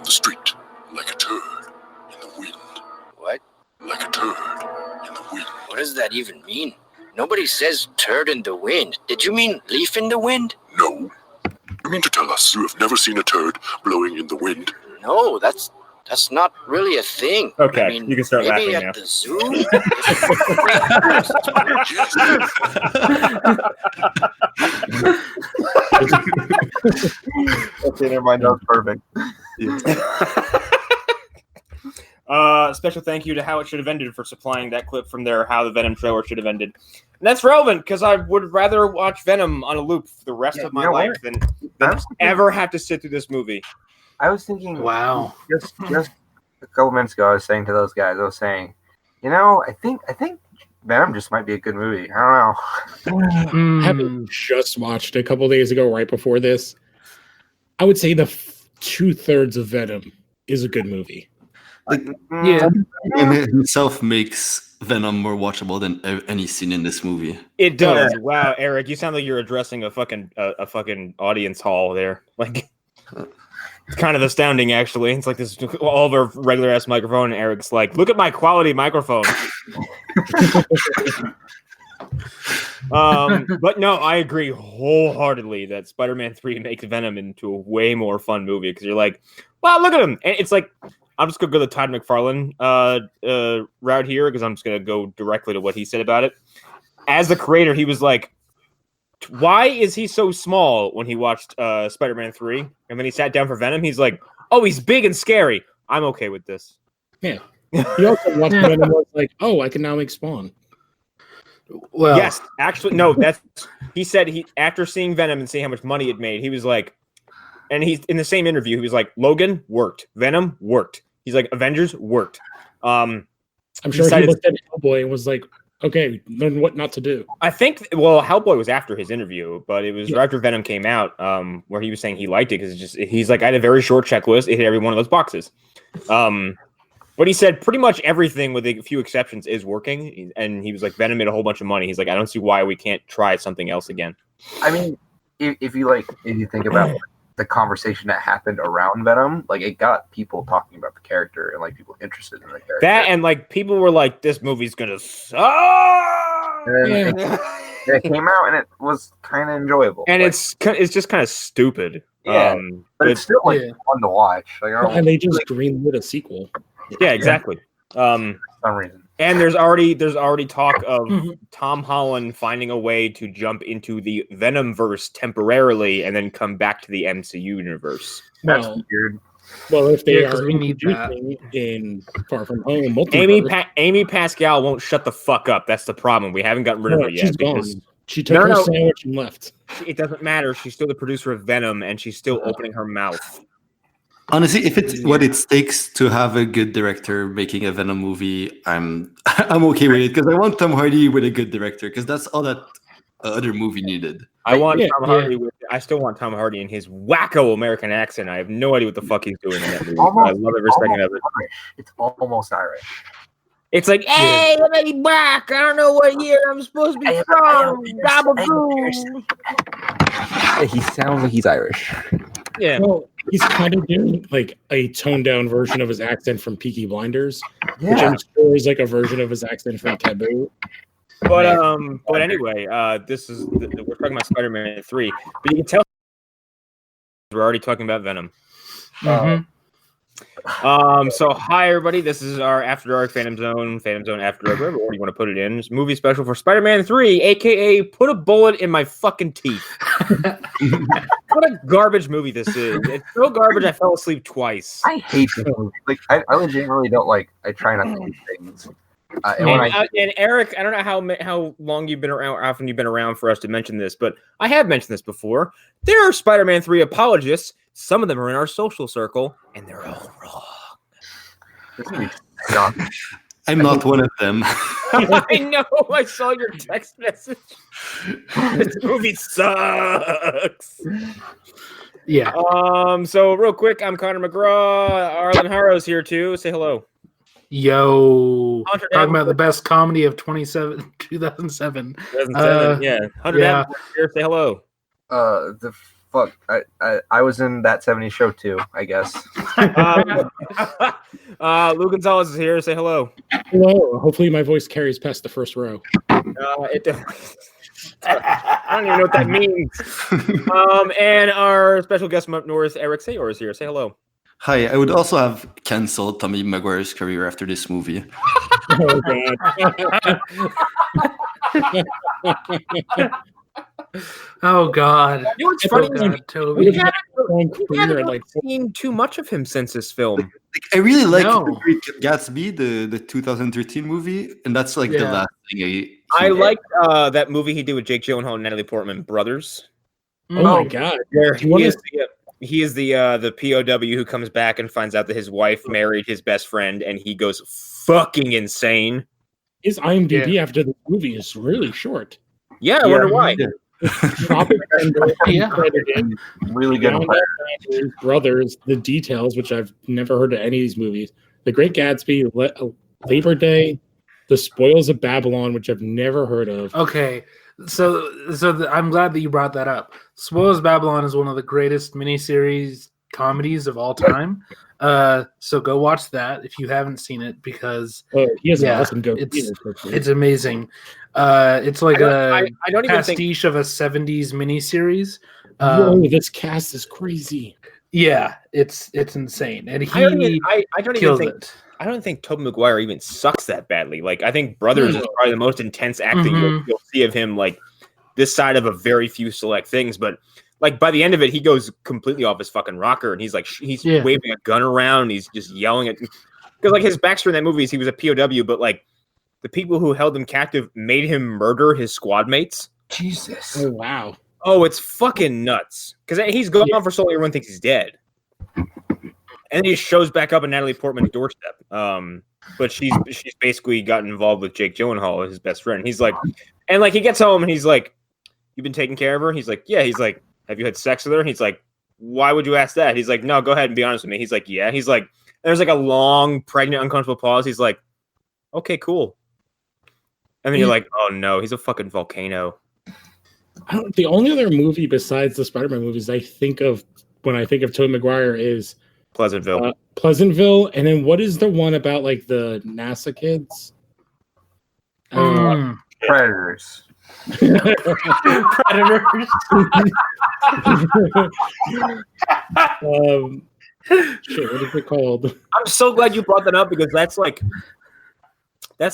the street like a turd in the wind. What? Like a turd in the wind. What does that even mean? Nobody says turd in the wind. Did you mean leaf in the wind? No. You mean to tell us you have never seen a turd blowing in the wind? No, that's not really a thing. Okay, I mean, you can start maybe laughing at now. the zoo. Okay, never mind. That was perfect. Special thank you to How It Should Have Ended for supplying that clip from their How the Venom trailer Should Have Ended. And that's relevant because I would rather watch Venom on a loop for the rest of my life than ever have to sit through this movie. I was thinking, wow. Just a couple minutes ago, I was saying to those guys, I think Venom just might be a good movie. I don't know. Having just watched a couple days ago, right before this, I would say the 2/3 of Venom is a good movie. And it himself makes Venom more watchable than any scene in this movie. It does. Wow, Eric, you sound like you're addressing a fucking audience hall there. Like, it's kind of astounding, actually. It's like this all of our regular ass microphone, and Eric's like, "Look at my quality microphone." But no, I agree wholeheartedly that Spider-Man 3 makes Venom into a way more fun movie because you're like, "Wow, look at him!" And it's like, I'm just gonna go the Todd McFarlane route here because I'm just gonna go directly to what he said about it. As the creator, he was like, why is he so small when he watched Spider-Man 3? And then he sat down for Venom. He's like, oh, he's big and scary. I'm okay with this. Yeah. He also watched Venom and was like, oh, I can now make Spawn. Well, yes, actually, no, he said after seeing Venom and seeing how much money it made, he was like, and he's in the same interview, he was like, Logan worked. Venom worked. He's like, Avengers worked. I'm sure he looked at Hellboy and was like, okay, learn what not to do. I think, well, Hellboy was after his interview, but it was after Venom came out, where he was saying he liked it because he's like, I had a very short checklist. It hit every one of those boxes. But he said pretty much everything, with a few exceptions, is working. And he was like, Venom made a whole bunch of money. He's like, I don't see why we can't try something else again. I mean, if you think about the conversation that happened around Venom, like, it got people talking about the character and like people interested in the character. That and like people were like, this movie's gonna suck. And then it came out and it was kind of enjoyable. And it's just kind of stupid. Yeah, but it's still fun to watch. Like, and they just greenlit a sequel. Yeah, exactly. For some reason. And there's already talk of Tom Holland finding a way to jump into the Venomverse temporarily and then come back to the MCU universe. That's weird. Well, if they are introducing in Far From Home, Amy Pascal won't shut the fuck up. That's the problem. We haven't gotten rid of her yet. She's gone. She took her sandwich and left. It doesn't matter. She's still the producer of Venom, and she's still opening her mouth. Honestly, if it's what it takes to have a good director making a Venom movie, I'm okay with it because I want Tom Hardy with a good director because that's all that other movie needed. I still want Tom Hardy in his wacko American accent. I have no idea what the fuck he's doing in that movie. I love every second of it. It's almost Irish. It's like, hey, let me back. I don't know what year I'm supposed to be from. He sounds like he's Irish. Yeah. Well, he's kind of doing like a toned down version of his accent from Peaky Blinders, which I'm sure is like a version of his accent from Taboo. But anyway, we're talking about Spider-Man 3, but you can tell we're already talking about Venom. So hi everybody, this is our After Dark Phantom Zone After Dark, whatever order you want to put it in. It's a movie special for Spider-Man 3, aka put a bullet in my fucking teeth. What a garbage movie this is. It's so garbage I fell asleep twice. I hate this movie. Like, I legitimately don't like. I try not to hate things. And Eric, I don't know how long you've been around, how often you've been around for us to mention this, but I have mentioned this before. There are Spider-Man 3 apologists. Some of them are in our social circle, and they're all wrong. I'm not one of them. I know. I saw your text message. This movie sucks. Yeah. So real quick, I'm Connor McGraw. Arlen Harrow's here too. Say hello. Yo, talking about the best comedy of 2007. 2007, yeah. 100 yeah. Here, say hello. The fuck, I was in That 70s Show too, I guess. Lou Gonzalez is here. Say hello. Hello. Hopefully, my voice carries past the first row. I don't even know what that means. And our special guest from up north, Eric Sayour, is here. Say hello. Hi, I would also have canceled Tommy Maguire's career after this movie. Oh God. Oh God. You know what's funny? God, Toby. We haven't seen too much of him since this film. Like, I really like No. The Great Gatsby, the 2013 movie, and that's like the Yeah. last thing I like that movie he did with Jake Gyllenhaal and Natalie Portman, Brothers. Oh my God. Where Do you wanna- he is the POW who comes back and finds out that his wife married his best friend, and he goes fucking insane. His IMDb after the movie is really short. Yeah, I wonder why. Tropic Thunder, Yeah. Predator, Really good. Down Under, Brothers, The Details, which I've never heard of any of these movies. The Great Gatsby, Labor Day, The Spoils of Babylon, which I've never heard of. Okay, I'm glad that you brought that up. Spoils of Babylon is one of the greatest miniseries comedies of all time. So go watch that if you haven't seen it, because He has an Yeah, awesome go. it's amazing. It's like I don't even think. pastiche of a 70s miniseries. Whoa, this cast is crazy. Yeah, it's insane, and he I don't even kills think. it. I don't think Tobey Maguire even sucks that badly. Like, I think Brothers is probably the most intense acting you'll see of him, like, this side of a very few select things. But, like, by the end of it, he goes completely off his fucking rocker, and he's, like, waving a gun around, and he's just yelling at... Because, like, his backstory in that movie is he was a POW, but, like, the people who held him captive made him murder his squad mates. Jesus. Oh, wow. Oh, it's fucking nuts. Because he's gone on for so long, everyone thinks he's dead. And then he shows back up at Natalie Portman's doorstep. But she's basically gotten involved with Jake Gyllenhaal, his best friend. He's like, and like he gets home and he's like, "You've been taking care of her?" He's like, "Yeah." He's like, "Have you had sex with her?" And he's like, "Why would you ask that?" He's like, "No, go ahead and be honest with me." He's like, "Yeah." He's like, there's like a long, pregnant, uncomfortable pause. He's like, "Okay, cool." And then you're like, "Oh no, he's a fucking volcano." The only other movie besides the Spider-Man movies I think of when I think of Tobey Maguire is Pleasantville. Pleasantville, and then what is the one about like the NASA kids? Predators. Predators. Shit, what is it called? I'm so glad you brought that up because that's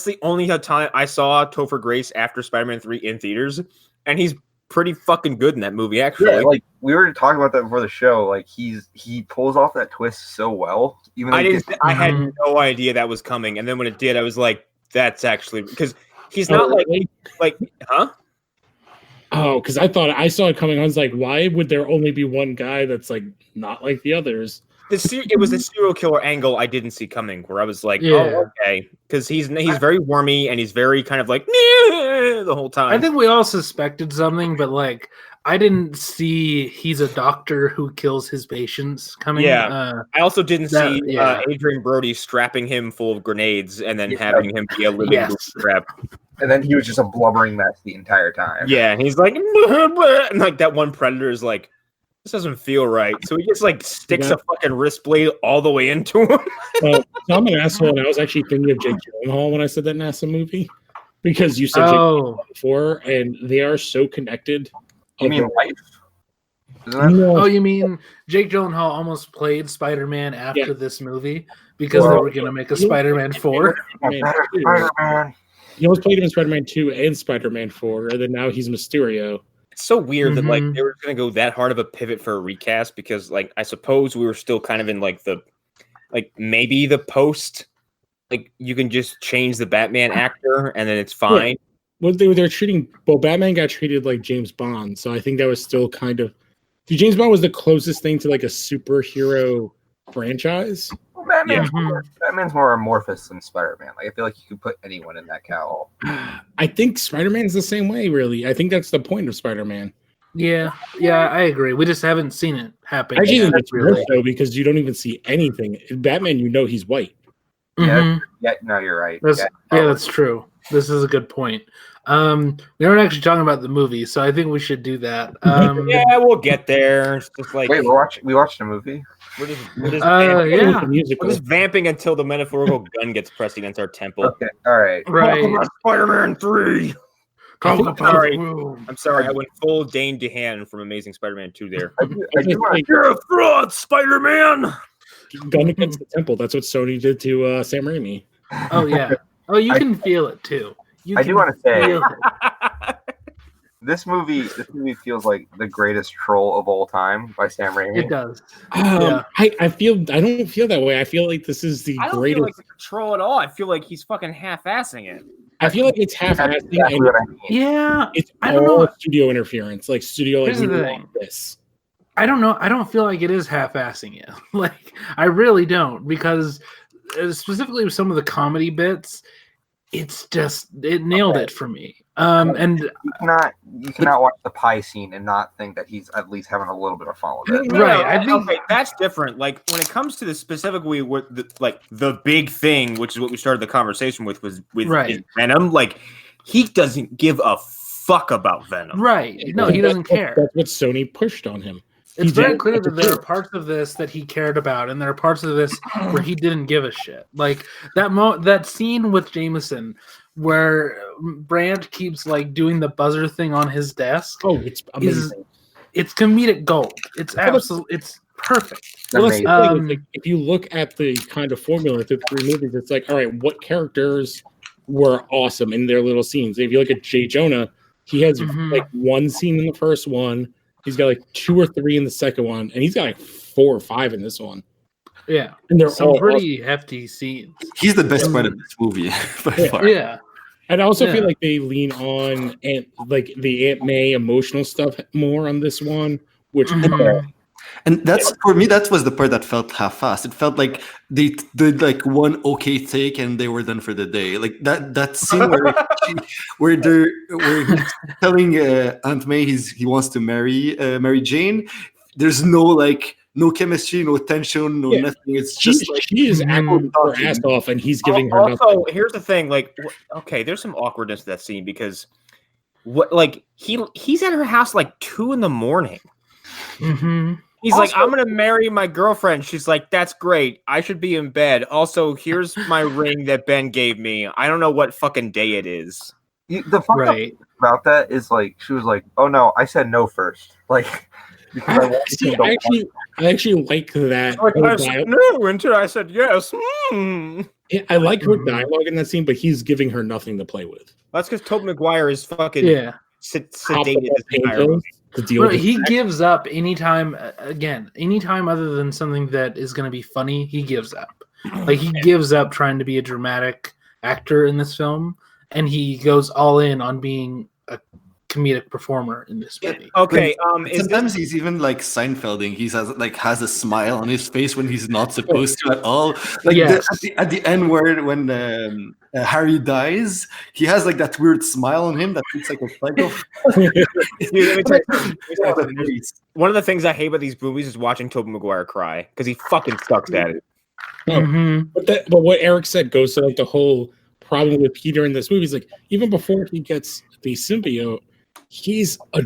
the only time I saw Topher Grace after Spider-Man 3 in theaters, and he's pretty fucking good in that movie, actually. Yeah, like we were talking about that before the show. Like he pulls off that twist so well. Even though I had no idea that was coming, and then when it did, I was like, "That's actually," because he's not like, huh? Oh, because I thought I saw it coming. I was like, why would there only be one guy that's like not like the others? It was the serial killer angle I didn't see coming, where I was like, Yeah. "Oh, okay," because he's very wormy and he's very kind of like the whole time. I think we all suspected something, but like I didn't see he's a doctor who kills his patients coming. Yeah. I also didn't see yeah. Adrian Brody strapping him full of grenades and then having him be a living bootstrap. and then he was just a blubbering mess the entire time. Yeah, and he's like, and like that one Predator is like, this doesn't feel right. So he just like sticks a fucking wrist blade all the way into him. So I'm an asshole, and I was actually thinking of Jake Gyllenhaal when I said that NASA movie because you said Jake Gyllenhaal before, and they are so connected. You mean Life? No. Oh, you mean Jake Gyllenhaal almost played Spider-Man after this movie because they were going to make a Spider-Man 4? Spider-Man. He almost played him in Spider-Man 2 and Spider-Man 4, and then now he's Mysterio. It's so weird that like they were going to go that hard of a pivot for a recast because like I suppose we were still kind of in like the maybe the post like you can just change the Batman actor and then it's fine. Yeah. Well, they're treating Batman got treated like James Bond, so I think that was still kind of James Bond was the closest thing to like a superhero franchise. Well, Batman's more amorphous than Spider-Man. Like I feel like you could put anyone in that cowl. I think Spider-Man's the same way, really. I think that's the point of Spider-Man. Yeah, I agree. We just haven't seen it happen. Actually, yet, that's worse though because you don't even see anything. In Batman, you know he's white. Yeah, no, you're right. That's true. This is a good point. We aren't actually talking about the movie, so I think we should do that. Yeah, we'll get there. It's just like wait, we watched a movie. We're just yeah. The musical. we're just vamping until the metaphorical gun gets pressed against our temple. Okay, all right. Right. Spider-Man 3. Sorry. I'm sorry, I went full Dane DeHaan from Amazing Spider-Man 2 there. I do want to. You're a fraud, Spider-Man. Gun against the temple. That's what Sony did to Sam Raimi. Oh yeah. Oh, you can feel it too. I do want to say feel it. this movie feels like the greatest troll of all time by Sam Raimi. It does. Yeah. I don't feel that way. I feel like this is the I don't greatest. feel like the control at all. I feel like he's fucking half-assing it. I feel like it's That's half-assing exactly and what I mean. Yeah. it's I don't all know. studio interference. Like studio, like Here's the we thing. want this. I don't know. I don't feel like it is half-assing it. Like, I really don't, because specifically with some of the comedy bits, it nailed it for me. And You cannot watch the pie scene and not think that he's at least having a little bit of fun with it. Right, I think- okay, that's different. Like when it comes to the specifically with the big thing, which is what we started the conversation with Right. is Venom. Like he doesn't give a fuck about Venom. right. No, he doesn't care. That's what Sony pushed on him. It's He very did. clear that there are parts of this that he cared about, and there are parts of this where he didn't give a shit. Like that scene with Jameson, where Brandt keeps like doing the buzzer thing on his desk. Oh, it's amazing. It's comedic gold. It's absolute. It's perfect. Well, that's the Amazing. thing, is, like, if you look at the kind of formula through the 3 movies, it's like, all right, what characters were awesome in their little scenes? If you look at Jay Jonah, he has Mhm. like 1 scene in the first one. He's got like 2 or 3 in the second one, and he's got like 4 or 5 in this one. Yeah, And they're some all pretty hefty scenes. He's the best part of this movie by Yeah. far. Yeah, And I also Yeah. feel like they lean on like the Aunt May emotional stuff more on this one, which Mhm. And that's for me. That was the part that felt half-assed. It felt like they did like one okay take and they were done for the day. Like that scene where he's telling Aunt May he wants to marry Jane. There's no chemistry, no tension, no Yeah. nothing. It's just like she is acting her ass off, and he's giving her nothing. Also, here's the thing. Like, okay, there's some awkwardness to that scene because he's at her house like 2 a.m. Mhm. He's like, I'm gonna marry my girlfriend. She's like, that's great. I should be in bed. Also, here's my ring that Ben gave me. I don't know what fucking day it is. The fun Right. about that is like she was like, "Oh no, I said no first." Like because I want See, to I actually like that. Like, her I said dialogue. no until I said yes. Yeah, I like her dialogue in that scene, but he's giving her nothing to play with. That's because Tobey Maguire is fucking Yeah. sedated this entire Painkillers movie. to deal Right, with he the gives up anytime other than something that is going to be funny, he gives up. Like he gives up trying to be a dramatic actor in this film, and he goes all in on being a comedic performer in this movie. Okay, is sometimes this, he's even like Seinfelding. He has a smile on his face when he's not supposed to at all. Like Yes. at the end when Harry dies, he has like that weird smile on him that looks like a psycho. dude, let me tell you something. One of the things I hate about these movies is watching Tobey Maguire cry because he fucking sucks at it. Mhm. But what Eric said goes to like the whole problem with Peter in this movie is like even before he gets the symbiote, he's a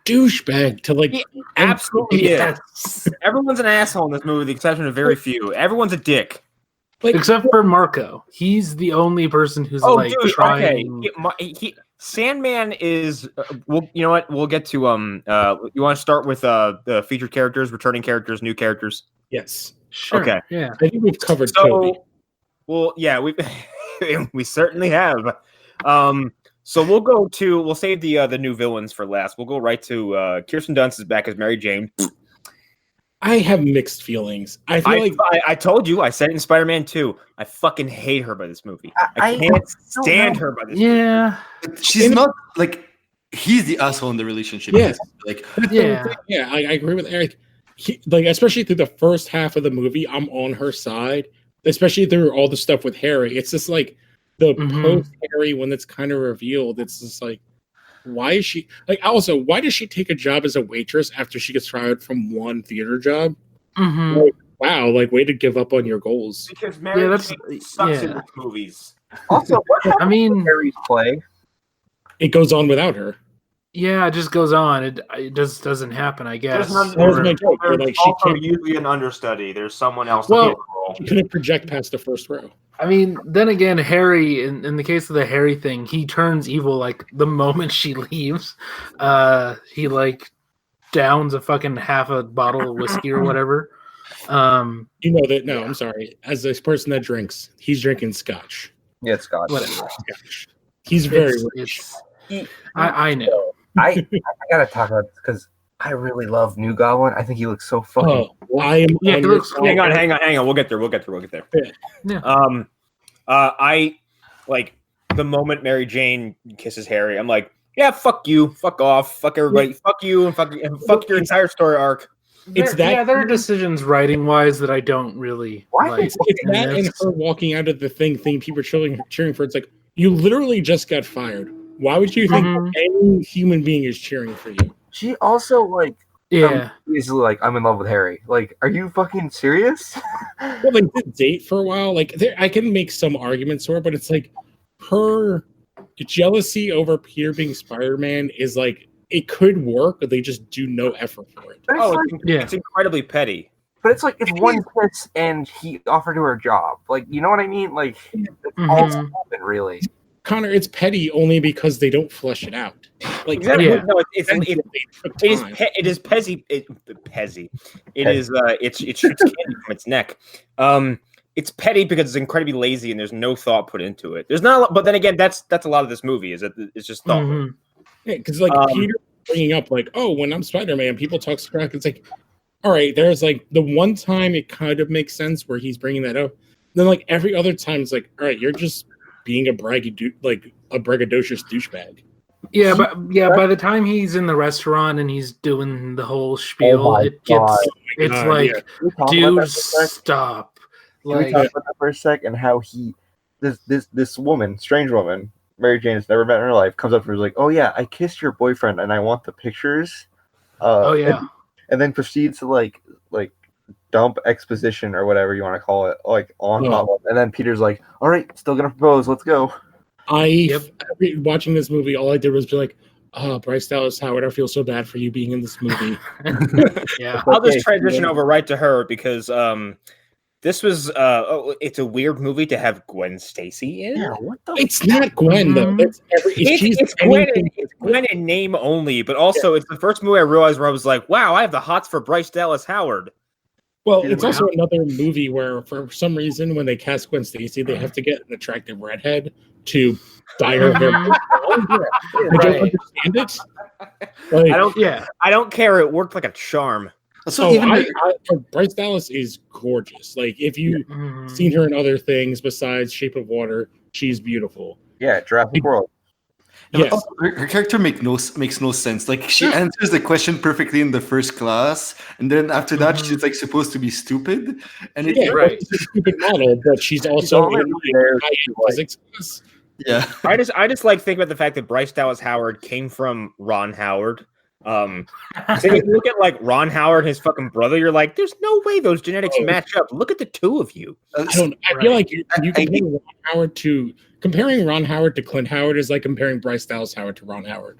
douchebag to like He absolutely is. Yes. Everyone's an asshole in this movie, with the exception of very few. Everyone's a dick. like Except for Marco. He's the only person who's like Okay. trying. Sandman is. You know what? We'll get to You want to start with the featured characters, returning characters, new characters? yes. Sure. Okay. Yeah. I think we've covered Toby. So, well, yeah, we certainly have. So we'll save the new villains for last. We'll go right to Kirsten Dunst is back as Mary Jane. I have mixed feelings. I feel like I told you, I said it in Spider-Man 2. I fucking hate her by this movie. I I can't stand her by this movie. Yeah. She's not like he's the asshole in the relationship. Yeah. Like Yeah. yeah, I agree with Eric. Like especially through the first half of the movie, I'm on her side. Especially through all the stuff with Harry. It's just like the Mhm. post Harry when it's kind of revealed. It's just like, why is she like? Also, why does she take a job as a waitress after she gets fired from one theater job? Mhm. Like, wow, like way to give up on your goals. Because Mary that's- Jane sucks in yeah. these movies. Also, what happened I mean, to Harry's play? It goes on without her. Yeah, it just goes on. It just doesn't happen, I guess. There's That was Or- my joke. Where, There's like, she also can't, usually an understudy. There's someone else. Well, to play the role. she couldn't project past the first row. I mean, then again, Harry, in the case of the Harry thing, he turns evil like the moment she leaves. He like downs a fucking half a bottle of whiskey or whatever. You know that? No, I'm sorry. As a person that drinks, he's drinking scotch. Yeah, it's Scott. Whatever. Scotch. He's very rich. I know. I gotta talk about this because I really love New Goblin. I think he looks so fucking. Oh, I am. Yeah, on he your looks- side. Hang on. We'll get there. Yeah. I like the moment Mary Jane kisses Harry. I'm like, yeah, fuck you, fuck off, fuck everybody, fuck you, and fuck your entire story arc. It's that. there are decisions writing wise that I don't really Why? like. It's that and her walking out of the thing people are cheering for. It's like, you literally just got fired. Why would you think Mhm. any human being is cheering for you? She also like Yeah. easily like I'm in love with Harry. Like, are you fucking serious? Well, they did date for a while. Like, I can make some arguments for it, but it's like her jealousy over Peter being Spider-Man is like, it could work, but they just do no effort for it. But it's, Oh, like, Yeah. it's incredibly petty. but it's like it's one kiss and he offered her a job. Like, you know what I mean? Like, that's all that's Mhm. happened, really. Connor, it's petty only because they don't flesh it out. Like, Exactly. Yeah. No, it's they took time. it is pezzy. It shoots candy from its neck. It's petty because it's incredibly lazy and there's no thought put into it. There's not, a lot, but then again, that's a lot of this movie. Is that it's just thought. Mhm. Yeah, because like Peter bringing up like, oh, when I'm Spider-Man, people talk crap. It's like, all right, there's like the one time it kind of makes sense where he's bringing that up. Then like every other time, it's like, all right, you're just being a braggadocious douchebag. Yeah, but by the time he's in the restaurant and he's doing the whole spiel, Oh my it gets God. it's God, like, yeah. Can we talk about dude, that for a sec? stop. Can we Like, talk about that for a sec and how this woman, strange woman, Mary Jane has never met in her life, comes up to her and is like, "Oh yeah, I kissed your boyfriend and I want the pictures." oh yeah, and then proceeds to like dump exposition or whatever you want to call it, like on Yeah. top of it. And then Peter's like, "All right, still gonna propose. Let's go." Watching this movie, all I did was be like, oh, Bryce Dallas Howard, I feel so bad for you being in this movie. yeah. I'll just Okay, transition yeah. over right to her because this was it's a weird movie to have Gwen Stacy in. Yeah, what the? It's not Gwen though. Mhm. That's It's Gwen in name only, but also it's the first movie I realized where I was like, wow, I have the hots for Bryce Dallas Howard. Well, it's also another movie where, for some reason, when they cast Gwen Stacy, they have to get an attractive redhead to dye her hair. Mhm. I don't Right. understand it. Like, I don't care. It worked like a charm. So oh, even Bryce Dallas is gorgeous. Like, if you've Mhm. seen her in other things besides Shape of Water, she's beautiful. Yeah, Jurassic World. Yes. her character makes no sense. Like she answers the question perfectly in the first class, and then after that Mhm. she's like supposed to be stupid. And it, Yeah, Right. she's a stupid model, but she's also only in there high to, like- physics class. yeah, I just like think about the fact that Bryce Dallas Howard came from Ron Howard. So if you look at like Ron Howard and his fucking brother, you're like, there's no way those genetics match up. Look at the two of you. I feel like you comparing Ron Howard to Clint Howard is like comparing Bryce Dallas Howard to Ron Howard.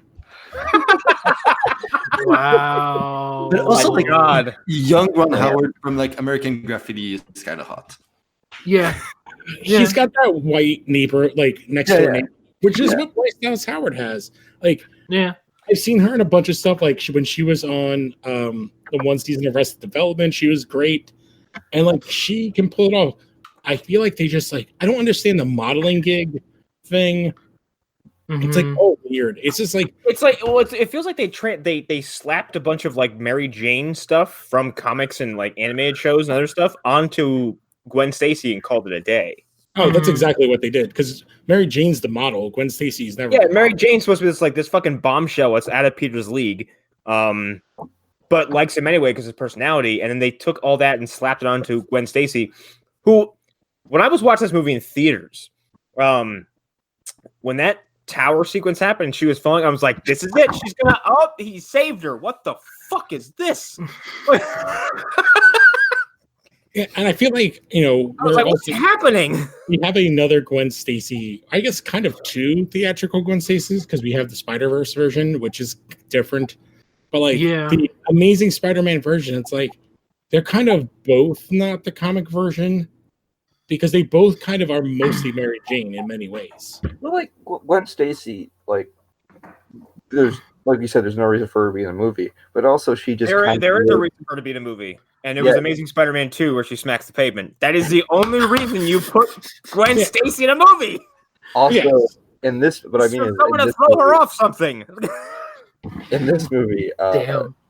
Wow. But also, Oh my like, God. young Ron Howard from like American Graffiti is kind of hot. Yeah. Yeah. He's got that white neighbor, like next Yeah, door yeah. neighbor, which is what Bryce Dallas Howard has. Like, Yeah. I've seen her in a bunch of stuff. Like when she was on the one season of Arrested Development, she was great, and like she can pull it off. I feel like they just like I don't understand the modeling gig thing. It's like Mhm. weird. It's just like It feels like they slapped a bunch of like Mary Jane stuff from comics and like animated shows and other stuff onto Gwen Stacy and called it a day. that's Mhm. exactly what they did because Mary Jane's the model. Gwen Stacy's never. Yeah, Mary Jane's supposed to be this fucking bombshell that's out of Peter's league, but likes him anyway because of his personality. And then they took all that and slapped it onto Gwen Stacy, who, when I was watching this movie in theaters, when that tower sequence happened and she was falling, I was like, "This is it. She's gonna he saved her. What the fuck is this?" Yeah, and I feel like I was like, what's happening? we have another Gwen Stacy. I guess kind of two theatrical Gwen Stacy's because we have the Spider-Verse version, which is different. But like the Amazing Spider-Man version, it's like they're kind of both not the comic version because they both kind of are mostly Mary Jane in many ways. Well, like Gwen Stacy, like there's like you said, there's no reason for her to be in a movie, but also she just there is a reason for her to be in a movie, and it was Amazing Spider-Man 2 where she smacks the pavement. That is the only reason you put Gwen Stacy in a movie. Also, in this, but I mean, someone to throw her off something. In this movie,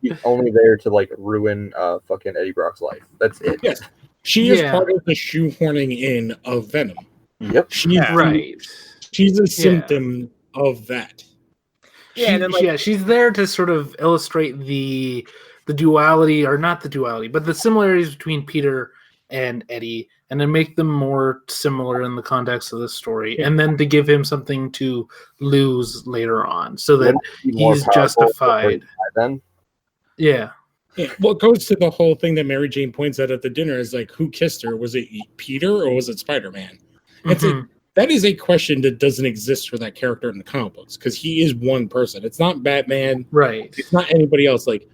he's only there to like ruin fucking Eddie Brock's life. That's it. Yes, she is part of the shoehorning in of Venom. Yep, she's a symptom of that. She's there to sort of illustrate the duality, or not the duality, but the similarities between Peter and Eddie, and to make them more similar in the context of the story, and then to give him something to lose later on, so that he's justified. Then, yeah. Well, it goes to the whole thing that Mary Jane points out at the dinner is like, who kissed her? Was it Peter or was it Spider-Man? That is a question that doesn't exist for that character in the comic books because he is one person. It's not Batman. Right. It's not anybody else. Like,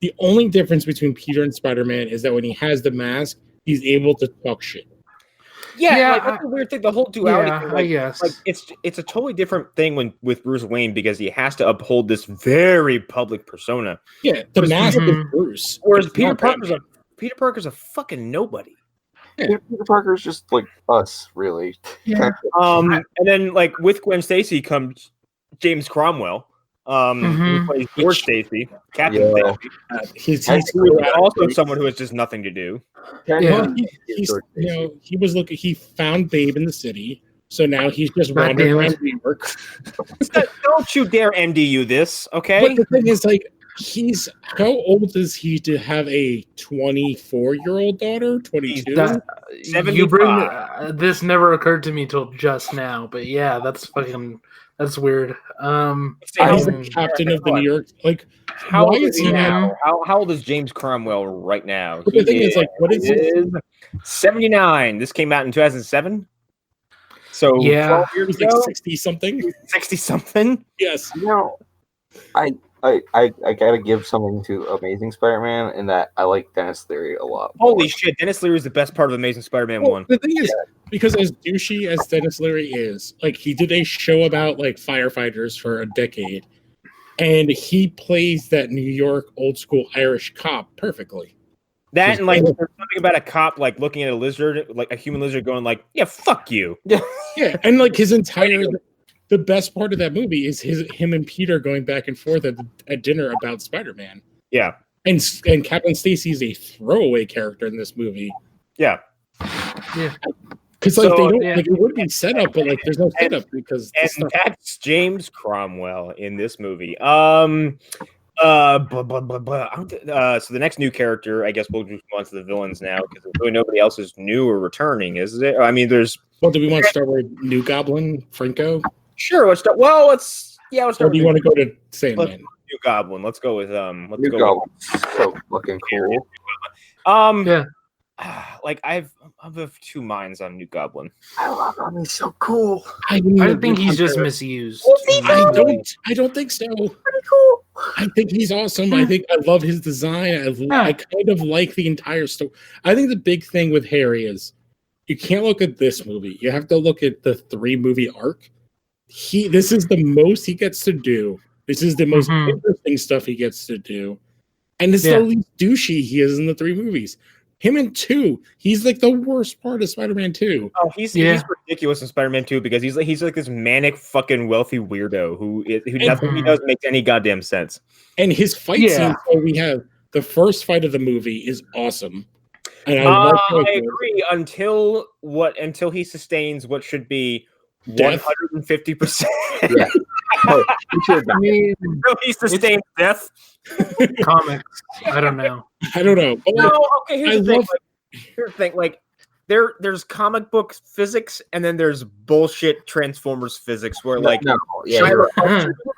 the only difference between Peter and Spider-Man is that when he has the mask, he's able to talk shit. Like, that's a weird thing. The whole duality thing, I guess. Like, it's a totally different thing with Bruce Wayne because he has to uphold this very public persona. Yeah, the mask is Bruce. Whereas Peter Parker's a fucking nobody. Yeah. Peter Parker's just like us, really. Yeah. And then like with Gwen Stacy comes James Cromwell, who plays George Stacy, Captain Stacy. He's also someone who has just nothing to do. Well, he found Babe in the city, so now he's just wandering around New York. Don't you dare MDU this, okay? But the thing is, like, how old is he to have a 24-year-old daughter? 22? You bring this never occurred to me till just now, but yeah, that's weird. He's the captain of the New York. Like, how old is he now? How old is James Cromwell right now? But the thing is, like, what is it? 79. This came out in 2007. So 12 years ago, like 60 something. 60 something. Yes. I gotta give something to Amazing Spider-Man in that I like Dennis Leary a lot. Holy shit, Dennis Leary is the best part of Amazing Spider-Man 1. The thing is, because as douchey as Dennis Leary is, like, he did a show about like firefighters for a decade, and he plays that New York old school Irish cop perfectly. That and like there's something about a cop like looking at a lizard, like a human lizard, going like, "Yeah, fuck you." Yeah, and like his entire. The best part of that movie is him and Peter going back and forth at dinner about Spider-Man. Yeah. And Captain Stacy is a throwaway character in this movie. Yeah. Yeah. Because like they don't like it would be set up, but like there's no setup because that's James Cromwell in this movie. So the next new character, I guess we'll just move on to the villains now because there's really nobody else is new or returning, is it? I mean, there's. Well, do we want to start with New Goblin, Franco? Sure. Let's start. Well, let's start. Or do you want to go to Sandman? New Goblin. Let's go with New Goblin. So fucking cool. Like I have two minds on New Goblin. I love him. He's so cool. I think he's just misused. I don't think so. Pretty cool. I think he's awesome. I think I love his design. I kind of like the entire story. I think the big thing with Harry is you can't look at this movie. You have to look at the 3-movie arc. This is the most he gets to do. This is the most interesting stuff he gets to do. And it's the least douchey he is in the 3 movies. Him in 2, he's like the worst part of Spider-Man 2. Oh, he's ridiculous in Spider-Man 2 because he's like this manic fucking wealthy weirdo who nothing he does makes any goddamn sense. And his fight scene, so we have the first fight of the movie is awesome. And I agree until he sustains what should be 150%. Yeah. He sustains death. Comics. I don't know. But okay. Here's the thing. Like, there's comic book physics, and then there's bullshit Transformers physics, where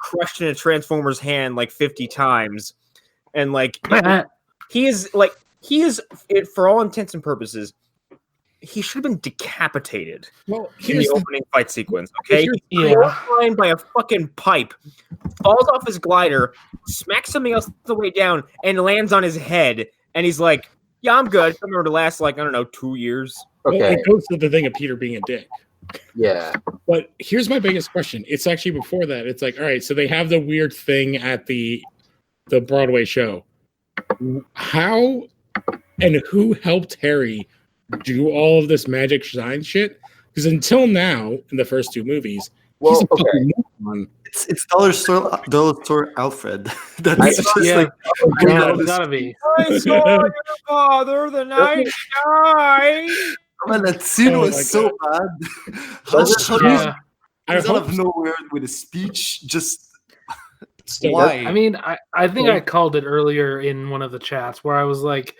crushed in a Transformer's hand like 50 times, and like he is like he is, for all intents and purposes, he should have been decapitated Well, in the here's the opening fight sequence. Okay, Yeah. he's clotheslined by a fucking pipe, falls off his glider, smacks something else the way down, and lands on his head. And he's like, "Yeah, I'm good." I'm going to last like, I don't know, 2 years. well, Okay. it goes to the thing of Peter being a dick. Yeah. But here's my biggest question. It's actually before that. It's like, all right, so they have the weird thing at the Broadway show. How and who helped Harry do all of this magic shine shit? Because until now, in the first 2 movies, Well, he's a okay. fucking moron. It's Dollar Store Alfred. That's just Yeah. like Yeah, it's gotta be. I saw your father the night he died. man, that scene Oh was my so bad. How Yeah. I he's out hope of nowhere with a speech, just so. why? I mean, I think I called it earlier in one of the chats where I was like,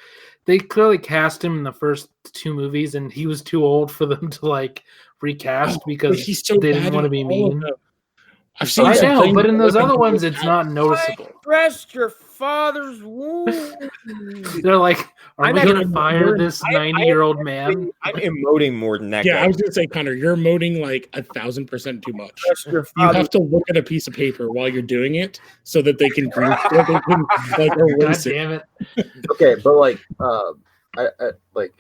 they clearly cast him in the first 2 movies, and he was too old for them to like recast But because he's so they bad didn't want to in be all of mean. them. I've seen I some know, things but in those that other look ones, it's not noticeable. Rest your father's wound. They're like, are I'm we actually- going to fire this 90-year-old man? I'm emoting more than that Yeah, guy. I was gonna say, Connor, you're emoting like 1,000% too much. Rest your You father's have to look at a piece of paper while you're doing it so that they can like God erase it. damn it. Okay, but like, I like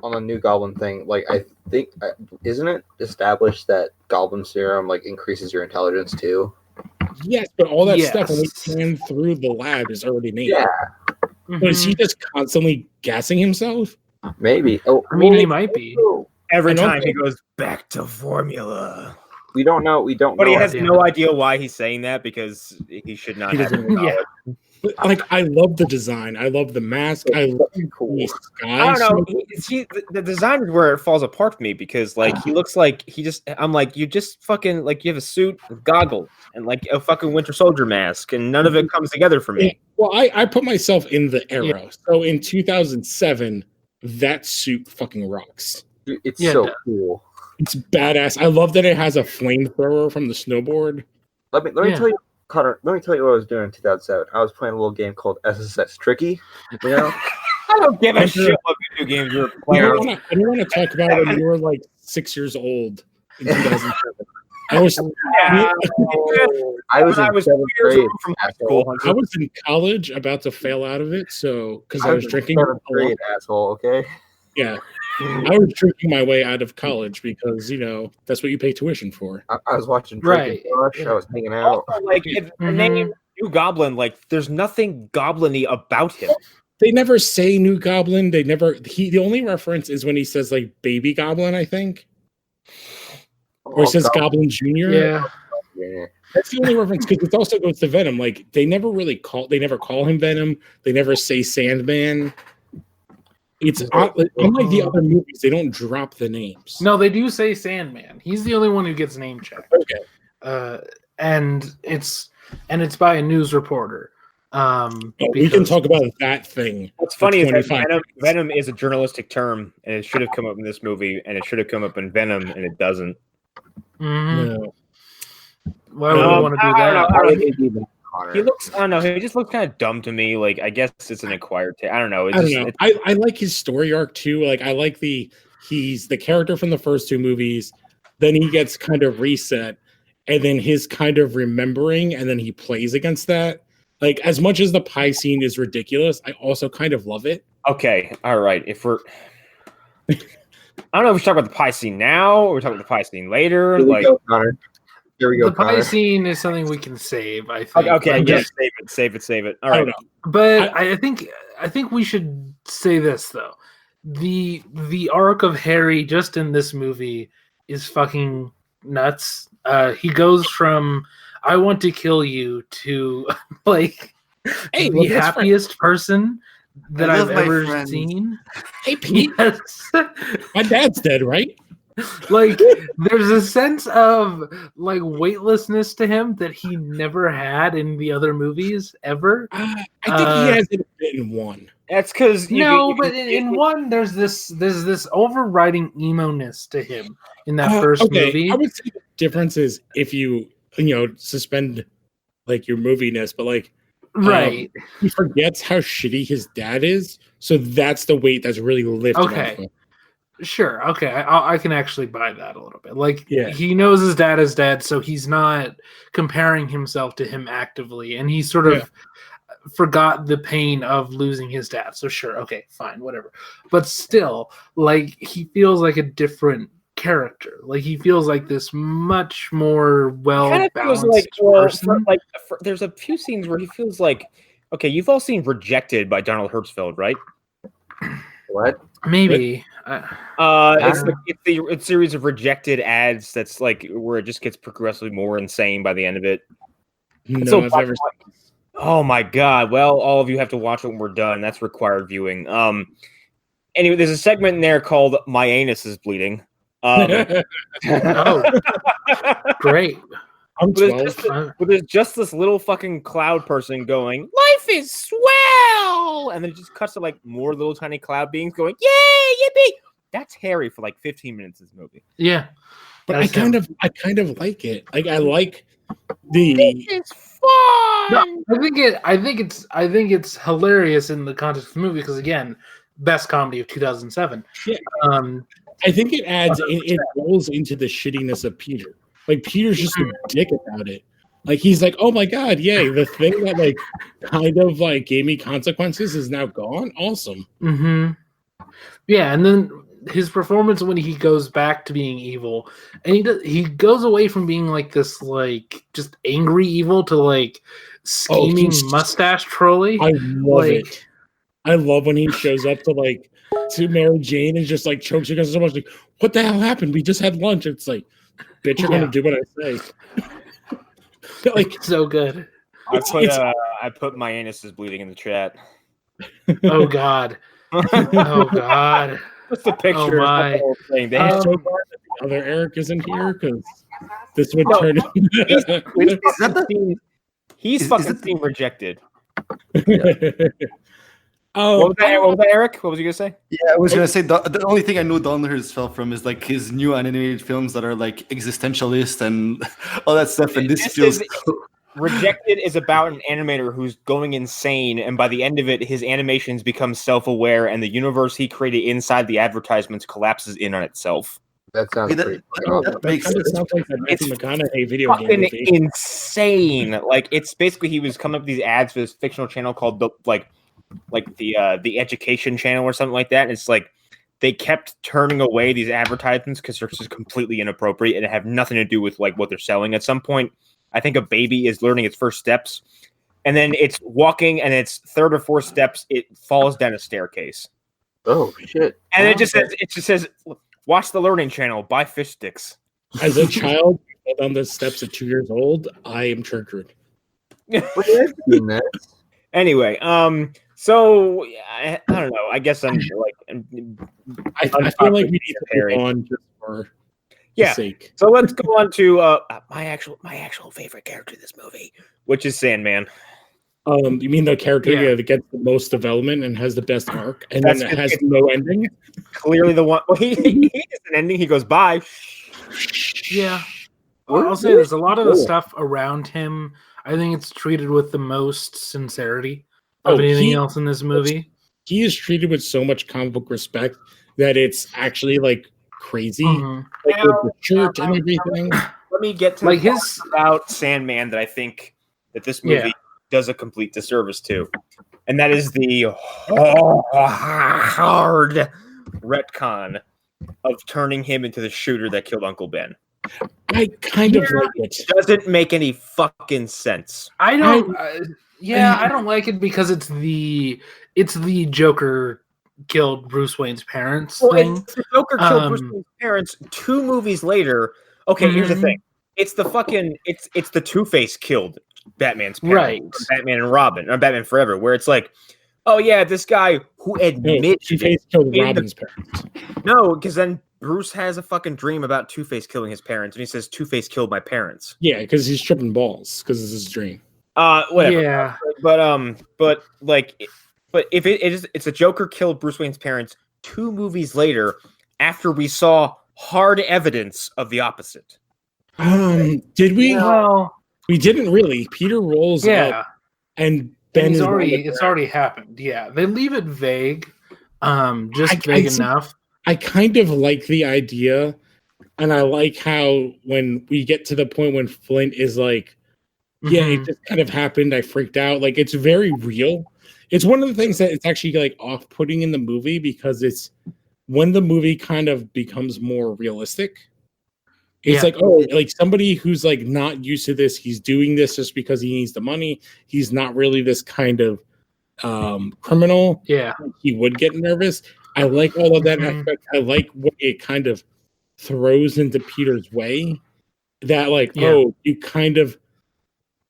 on the new Goblin thing. Like, I think isn't it established that Goblin serum like increases your intelligence too? Yes, but all that Yes. stuff when we pan through the lab is already named. Yeah, But is he just constantly gassing himself? maybe. Oh, I mean, well, he might be. Every I don't time he think- goes back to formula. we don't know. We don't But know. he has damn no it. idea why he's saying that because he should not He have doesn't- any knowledge. Yeah. But, like, I love the design. I love the mask. I love cool. the sky. I don't know. The design is where it falls apart for me because like he looks like he just. I'm like, you just fucking like you have a suit, goggles, and like a fucking Winter Soldier mask, and none of it comes together for me. Well, I put myself in the era. So in 2007, that suit fucking rocks. Dude, it's Yeah, so it does. cool. It's badass. I love that it has a flamethrower from the snowboard. Let me Yeah. tell you, Connor. Let me tell you what I was doing in 2007. I was playing a little game called SSX Tricky. You know, I don't give a shit what video games you're I playing. don't want to talk about when you were like 6 years old in 2007. I was Yeah. I was When I in was 7th 2 years grade. old from high asshole. school. I was in college about to fail out of it, so because I was in drinking. 7th a lot. grade, asshole. Okay. Yeah, I was drinking my way out of college because that's what you pay tuition for. I was watching Right. Drake and Rush. I was hanging out. Also, like the name New Goblin, like there's nothing goblin-y about him. They never say New Goblin. They never. The only reference is when he says like Baby Goblin, I think, or he says Goblin Junior. Yeah. Yeah. That's the only reference because it also goes to Venom. Like they never call him Venom. They never say Sandman. It's unlike the other movies. They don't drop the names. No, they do say Sandman. He's the only one who gets name checked. Okay. And it's by a news reporter. We can because- talk about that thing. What's for funny is that 25 Venom is a journalistic term, and it should have come up in this movie, and it should have come up in Venom, and it doesn't. Mhm. No. Why would I want to do I don't that? know. Why would they do that, Connor? He looks. I don't know. He just looks kind of dumb to me. Like I guess it's an acquired taste. I don't know. It's I don't just, know. it's- I like his story arc too. Like I like he's the character from the first 2 movies. Then he gets kind of reset, and then his kind of remembering, and then he plays against that. Like as much as the pie scene is ridiculous, I also kind of love it. okay. All right. If we're, I don't know if we should talk about the pie scene now, or we're talking about the pie scene later. Here we Like, go, Connor. Here we go, The pie Connor. scene is something we can save, I think. okay. Like, Yeah. just- Save it. All I right. don't know. But I think we should say this though. The arc of Harry just in this movie is fucking nuts. He goes from I want to kill you to like Hey, the look, that's happiest person that I I've love my ever friends. seen. Hey, Pete, Yes. my dad's dead, right? Like there's a sense of like weightlessness to him that he never had in the other movies ever. I think he has it a bit in one. That's because But in one there's this overriding emo-ness to him in that first movie. I would say the difference is if you suspend like your moviness, but like Right. He forgets how shitty his dad is, so that's the weight that's really lifted off Okay. him. Sure. Okay. I can actually buy that a little bit. Like, Yeah. he knows his dad is dead, so he's not comparing himself to him actively, and he sort of forgot the pain of losing his dad. So sure. Okay. Fine. Whatever. But still, like, he feels like a different character. Like, he feels like this much more well balanced person. There's a few scenes where he feels like, okay, you've all seen Rejected by Donald Hertzfeld, right? What? Maybe. It's a series of rejected ads that's like where it just gets progressively more insane by the end of it. No, I've never. Oh my god! Well, all of you have to watch it when we're done. That's required viewing. Anyway, there's a segment in there called "My Anus is Bleeding." Oh, great. I'm But 12. there's just this little fucking cloud person going, "Life is swell," and then it just cuts to like more little tiny cloud beings going, "Yay, yippee!" That's Harry for like 15 minutes in this movie. Yeah. But I kind of like it. Like, I like the. It's fun. No, I think it's hilarious in the context of the movie because, again, best comedy of 2007. Yeah. I think it adds. It rolls into the shittiness of Peter. Like, Peter's just a dick about it. Like, he's like, "Oh my god, yay! The thing that like kind of like gave me consequences is now gone. Awesome." Mm-hmm. Yeah, and then his performance when he goes back to being evil, and he goes away from being like this like just angry evil to like scheming mustache trolley. I love it. I love when he shows up to Mary Jane and just like chokes her because so much like, "What the hell happened? We just had lunch." It's like, bitch, you're gonna do what I say. Like, so good. I put "My Anus is Bleeding" in the chat. Oh god. Oh god. What's the picture? Oh my. Thing. They I'm so glad that the other Eric isn't here because this would turn. He's fucking being rejected. Oh, what was that, Eric? What was you gonna say? Yeah, I was gonna say the only thing I know Don Hertzfeld from is like his new animated films that are like existentialist and all that stuff. And this feels Rejected is about an animator who's going insane, and by the end of it, his animations become self-aware, and the universe he created inside the advertisements collapses in on itself. That sounds pretty. that makes kind of sense. sounds like the Matthew McConaughey video game Fucking movie. insane! Like, it's basically he was coming up with these ads for this fictional channel called the Education Channel or something like that. And it's like they kept turning away these advertisements because they're just completely inappropriate and have nothing to do with like what they're selling. At some point, I think a baby is learning its first steps, and then it's walking, and its third or fourth steps, it falls down a staircase. Oh shit! And it just says, "Watch the Learning Channel. Buy fish sticks." As a child on the steps at 2 years old, I am triggered. Anyway, so I don't know. I guess I'm like, I feel like we need to Harry. move on just for Yeah. sake. So let's go on to my actual favorite character in this movie, which is Sandman. You mean the character Yeah. that gets the most development and has the best arc, and then it has no ending? Clearly, the one. Well, he has an ending. He goes, "Bye." Yeah. I'll say there's a lot of the stuff around him. I think it's treated with the most sincerity of anything else in this movie. He is treated with so much comic book respect that it's actually like crazy, Mhm. like with the shirt and everything. Let me get to Like the his- part about Sandman that I think that this movie does a complete disservice to, and that is the hard retcon of turning him into the shooter that killed Uncle Ben. I kind of like it. Doesn't make any fucking sense. I don't. I don't like it because it's the Joker killed Bruce Wayne's parents thing. It's the Joker killed Bruce Wayne's parents 2 movies later. Okay, here's the thing. It's the fucking it's the Two-Face killed Batman's parents, Right. Batman and Robin, or Batman Forever, where it's like, oh yeah, this guy who admits Two-Face killed Robin's parents. No, because then Bruce has a fucking dream about Two-Face killing his parents, and he says Two-Face killed my parents. Yeah, because he's tripping balls because it's his dream. Whatever. Yeah. But if it's a Joker killed Bruce Wayne's parents 2 movies later, after we saw hard evidence of the opposite. Did we? Well, We didn't really. Peter rolls up and Ben is it's already happened. Yeah, they leave it vague, just vague enough. I kind of like the idea, and I like how when we get to the point when Flint is like, yeah, it just kind of happened. I freaked out. Like, it's very real. It's one of the things that it's actually like off-putting in the movie because it's when the movie kind of becomes more realistic. It's like, oh, like somebody who's like not used to this, he's doing this just because he needs the money. He's not really this kind of criminal. Yeah. He would get nervous. I like all of that aspect. I like what it kind of throws into Peter's way. That like, oh, you kind of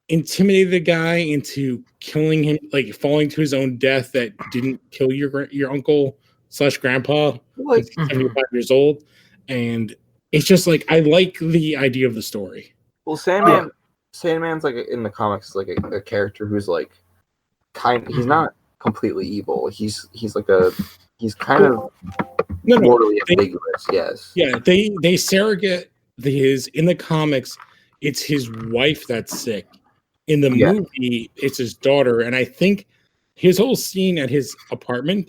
intimidated the guy into killing him, like falling to his own death that didn't kill your uncle / grandpa, like 75 years old. And it's just like, I like the idea of the story. Well, Sandman's like in the comics, like a character who's like he's not completely evil. He's kind of morally ambiguous. Yes. Yeah, they surrogate in the comics. It's his wife that's sick. In the movie, it's his daughter, and I think his whole scene at his apartment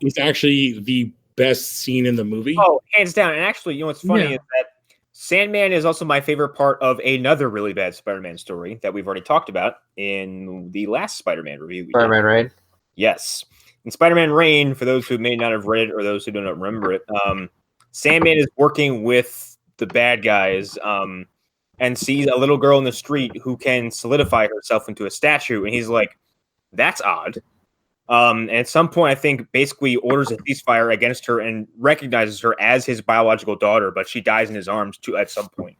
is actually the best scene in the movie. Oh, hands down. And actually, you know what's funny is that Sandman is also my favorite part of another really bad Spider-Man story that we've already talked about in the last Spider-Man review. Spider-Man Reign? Yes. In Spider-Man Reign, for those who may not have read it or those who do not remember it, Sandman is working with the bad guys and sees a little girl in the street who can solidify herself into a statue. And he's like, that's odd. And at some point, I think basically orders a ceasefire against her and recognizes her as his biological daughter, but she dies in his arms too at some point.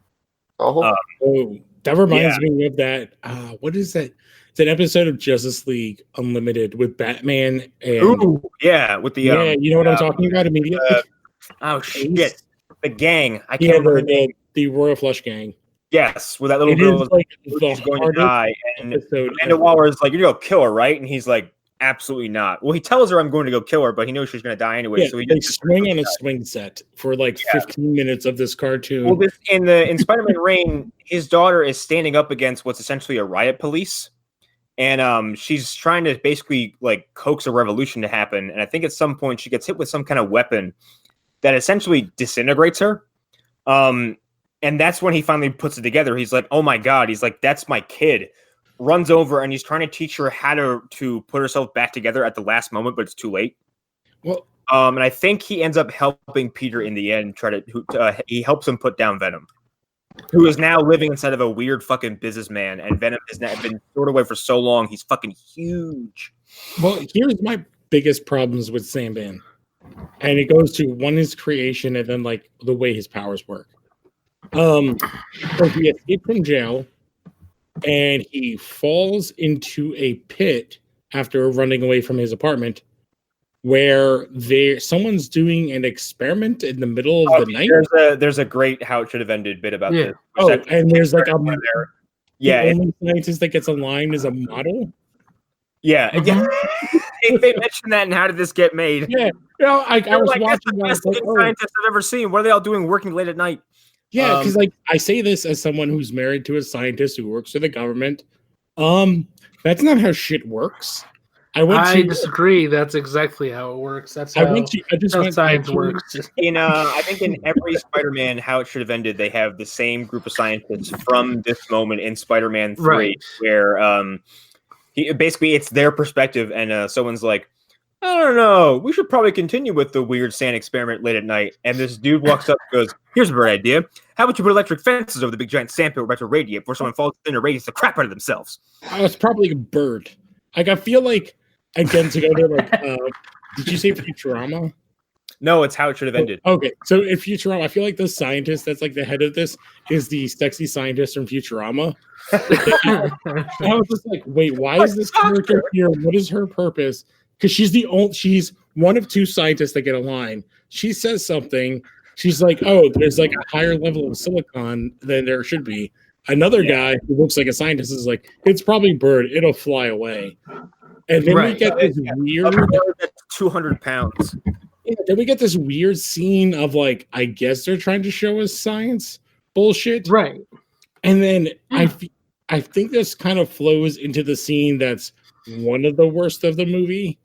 That reminds me of that. What is that? It's an episode of Justice League Unlimited with Batman and with the you know what I'm talking about immediately. Shit, the gang. I can't remember the name. The Royal Flush Gang. Yes, with that little girl is like she's going to die, and Amanda Waller is like, "You're gonna go kill her, right?" And he's like, "Absolutely not." Well, he tells her, "I'm going to go kill her," but he knows she's going to die anyway. So he just swing on a swing set for like 15 minutes of this cartoon. Well, in Spider-Man Reign, his daughter is standing up against what's essentially a riot police, and she's trying to basically like coax a revolution to happen. And I think at some point she gets hit with some kind of weapon that essentially disintegrates her. And that's when he finally puts it together. He's like, "Oh my God!" He's like, "That's my kid." Runs over and he's trying to teach her how to put herself back together at the last moment, but it's too late. Well, and I think he ends up helping Peter in the end. He helps him put down Venom, who is now living inside of a weird fucking businessman, and Venom has been stored away for so long. He's fucking huge. Well, here's my biggest problems with Sandman, and it goes to one, his creation, and then like the way his powers work. So he escaped from jail, and he falls into a pit after running away from his apartment, where someone's doing an experiment in the middle of the night. There's a great how it should have ended bit about this. Oh, and there's like the only scientist that gets aligned is a model. Yeah. They mentioned that, and how did this get made? Yeah, I was watching. That's the best scientist I've ever seen. What are they all doing working late at night? Yeah, because like I say this as someone who's married to a scientist who works for the government. That's not how shit works. I disagree. That's exactly how it works. That's how science works. I think in every Spider-Man, how it should have ended, they have the same group of scientists from this moment in Spider-Man 3, where it's their perspective, and someone's like, "I don't know, we should probably continue with the weird sand experiment late at night." And this dude walks up and goes, "Here's a great idea. How about you put electric fences over the big giant sand pit we're about to radiate before someone falls in and radiates the crap out of themselves?" It's probably a bird. Like, I feel like, again, to go to like, did you say Futurama? No, it's how it should have ended. Okay, so in Futurama, I feel like the scientist that's like the head of this is the sexy scientist from Futurama. I was just like, wait, why is this character here? What is her purpose? Because she's one of two scientists that get a line. She says something. She's like, "Oh, there's like a higher level of silicon than there should be." Another guy who looks like a scientist is like, "It's probably bird. It'll fly away." And then we get this weird 200 pounds. Yeah, then we get this weird scene of like, I guess they're trying to show us science bullshit, right? And then I think this kind of flows into the scene that's one of the worst of the movie,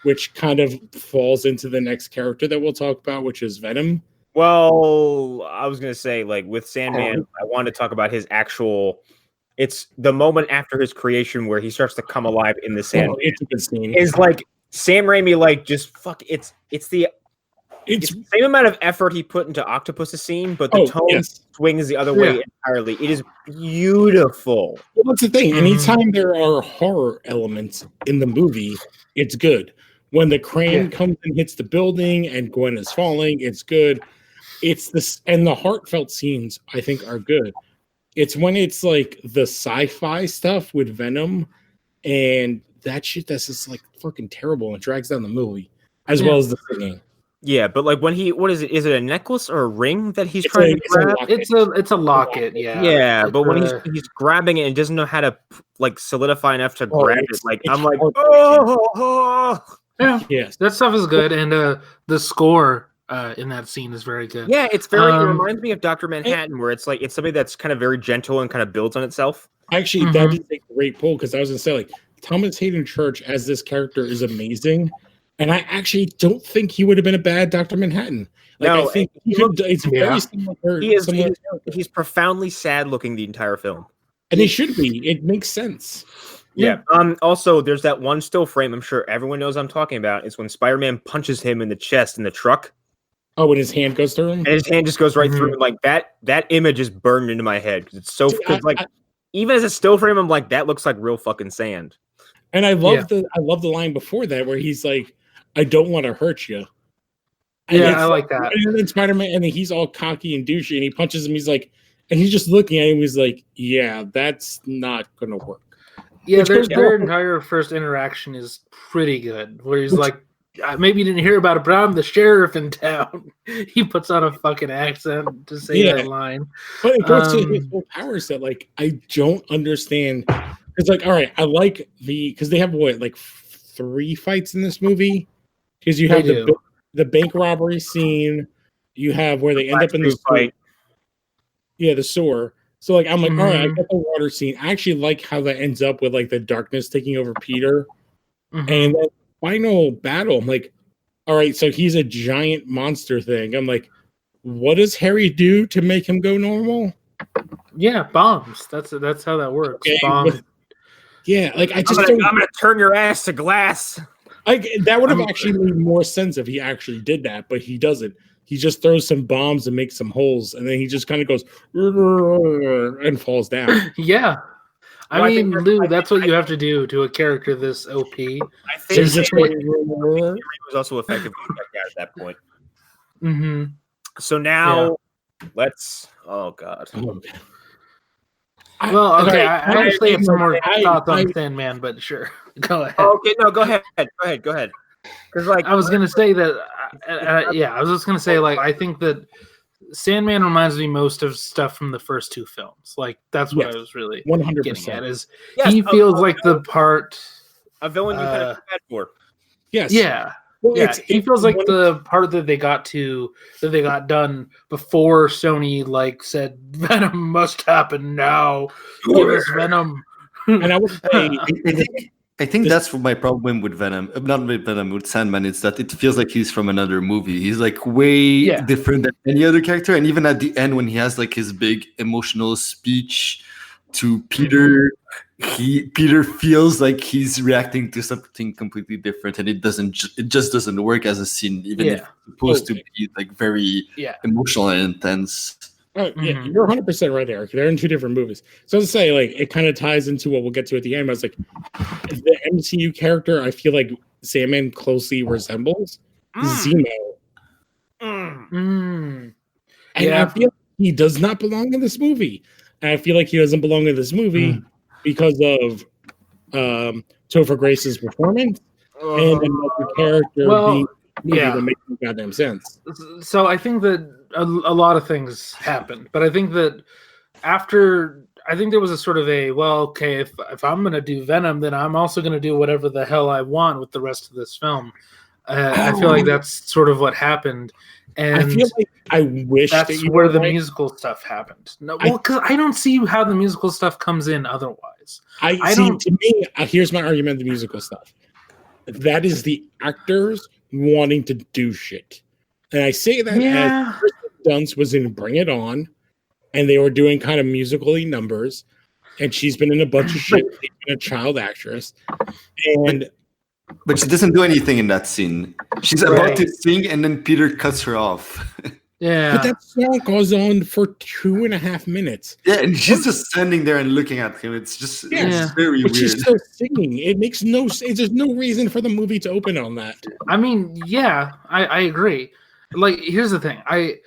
which kind of falls into the next character that we'll talk about, which is Venom. Well, I was gonna say, like with Sandman, I wanted to talk about his actual. It's the moment after his creation where he starts to come alive in the sand. Oh, it's a good scene. Is like Sam Raimi, like just fuck. It's the same amount of effort he put into Octopus's scene, but the tone swings the other way entirely. It is beautiful. Well, that's the thing. Anytime there are horror elements in the movie, it's good. When the crane comes and hits the building and Gwen is falling, it's good. It's this, and the heartfelt scenes I think are good. It's when it's like the sci-fi stuff with Venom and that shit that's just like fucking terrible and drags down the movie, as well as the singing. Yeah, but like when what is it? Is it a necklace or a ring that he's trying to grab? It's a locket, yeah. Yeah, but when he's grabbing it and doesn't know how to like solidify enough to grab it, like I'm like, oh. Yes, that stuff is good, and the score in that scene is very good. Yeah, it's very. It reminds me of Dr. Manhattan, where it's like it's somebody that's kind of very gentle and kind of builds on itself. Actually, that is a great pull because I was gonna say like Thomas Hayden Church as this character is amazing, and I actually don't think he would have been a bad Dr. Manhattan. Like, no, I think it's very similar. He's profoundly sad looking the entire film, and he should be. It makes sense. Yeah. Also, there's that one still frame I'm sure everyone knows I'm talking about. It's when Spider-Man punches him in the chest in the truck. Oh, when his hand goes through him? And his hand just goes right through him. Like that image is burned into my head because it's so even as a still frame, I'm like, that looks like real fucking sand. And I love the line before that where he's like, I don't want to hurt you. And I like that. And then Spider-Man, and he's all cocky and douchey, and he punches him. He's like, and he's just looking at him. He's like, yeah, that's not gonna work. Yeah, their entire first interaction is pretty good. Where he's like, maybe you didn't hear about it, but I'm the sheriff in town. He puts on a fucking accent to say that line. But it goes to his whole power set. Like, I don't understand. It's like, all right, I like because they have like 3 fights in this movie. Because you have the bank robbery scene. You have where they end up in the fight. Yeah, the sewer. So like I'm like, all right, I got the water scene. I actually like how that ends up with like the darkness taking over Peter. And then final battle, I'm like, all right, so he's a giant monster thing. I'm like, what does Harry do to make him go normal? Yeah, bombs. That's how that works. Okay, bombs. Yeah, like I'm gonna turn your ass to glass. Like that would have actually made more sense if he actually did that, but he doesn't. He just throws some bombs and makes some holes, and then he just kind of goes and falls down. Yeah. I mean, Lou, that's what you have to do to a character this OP. I think he was also effective at that point. So now, let's. Oh God. Well, okay. I actually have some more thoughts on Sandman, but sure, go ahead. Okay, no, go ahead. Go ahead. Because like I was gonna say that. I was just gonna say like I think that Sandman reminds me most of stuff from the first 2 films. Like that's what I was really 100% getting at. Is he feels like the part a villain you kind of bad for? Yes. Yeah. Well, he feels like the part that they got done before Sony like said Venom must happen now. Give us Venom. And I would say I think that's my problem with Venom. Not with Venom, with Sandman. It's that it feels like he's from another movie. He's like way different than any other character. And even at the end, when he has like his big emotional speech to Peter, Peter feels like he's reacting to something completely different, and it just doesn't work as a scene, even if it's supposed to be like very emotional and intense. Oh, yeah, you're 100% right, Eric. They're in 2 different movies. So to say, like, it kind of ties into what we'll get to at the end. I was like, the MCU character, I feel like Sandman closely resembles Zemo. And I feel like he does not belong in this movie. And I feel like he doesn't belong in this movie because of Topher Grace's performance and another character that makes no goddamn sense. So I think that a lot of things happened, but I think that there was a sort of if I'm going to do Venom, then I'm also going to do whatever the hell I want with the rest of this film. I feel like that's sort of what happened. And I feel like I wish that's where the musical stuff happened. No, well, because I don't see how the musical stuff comes in otherwise. is. I see. don't- To me, here's my argument: the musical stuff. That is the actors wanting to do shit, and I say that Yeah. as Kristen Dunst was in Bring It On, and they were doing kind of musically numbers, and she's been in a bunch of shit. She's been a child actress, and But she doesn't do anything in that scene. She's about to sing, and then Peter cuts her off. Yeah. but that song goes on for 2.5 minutes. Yeah, and she's just standing there and looking at him. It's just it's very But weird. she's still singing. It makes no sense. There's no reason for the movie to open on that. I mean, yeah, I agree. Like, here's the thing. I